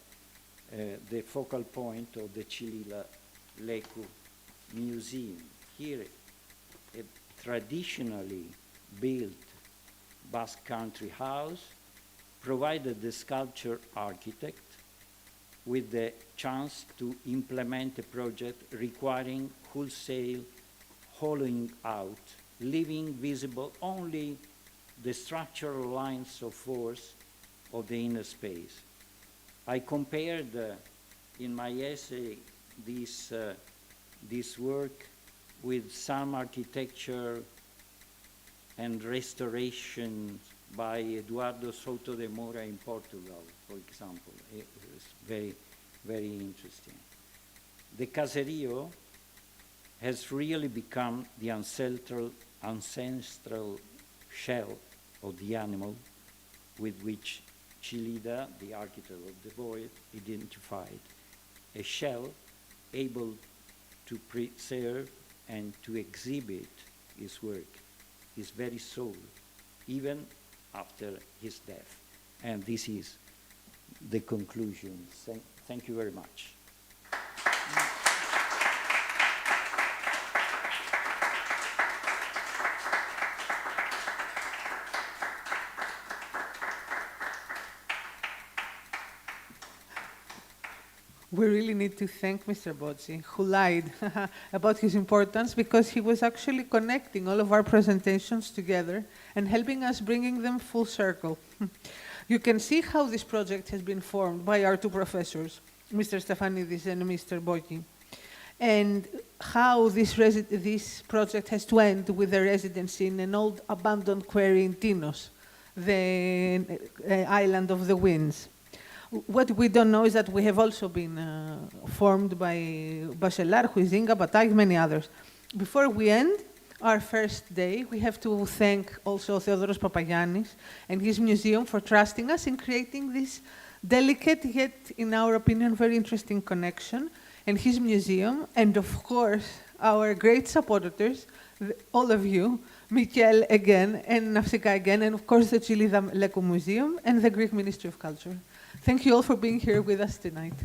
Speaker 9: the focal point of the Chillida Leku Museum. Here, a traditionally built Basque country house provided the sculpture architect with the chance to implement a project requiring wholesale hollowing out, leaving visible only the structural lines of force of the inner space. I compared in my essay this work with some architecture and restoration by Eduardo Souto de Moura in Portugal, for example. It was very, very interesting. The caserio has really become the ancestral shell of the animal with which Chillida, the architect of the void, identified. A shell able to preserve and to exhibit his work, his very soul, even after his death. And this is the conclusion. Thank you very much.
Speaker 6: We really need to thank Mr. Bocchi, who lied about his importance, because he was actually connecting all of our presentations together and helping us bringing them full circle. You can see how this project has been formed by our two professors, Mr. Stefanidis and Mr. Bocchi, and how this project has to end with a residency in an old abandoned quarry in Tinos, the island of the winds. What we don't know is that we have also been formed by Bachelard, Huizinga, Batag, many others. Before we end our first day, we have to thank also Theόδωρου Παπαγιάννη and his museum for trusting us in creating this delicate yet, in our opinion, very interesting connection, and his museum, and of course, our great supporters, all of you, Mikel again, and Nausica again, and of course the Chillida Leku Museum and the Greek Ministry of Culture. Thank you all for being here with us tonight.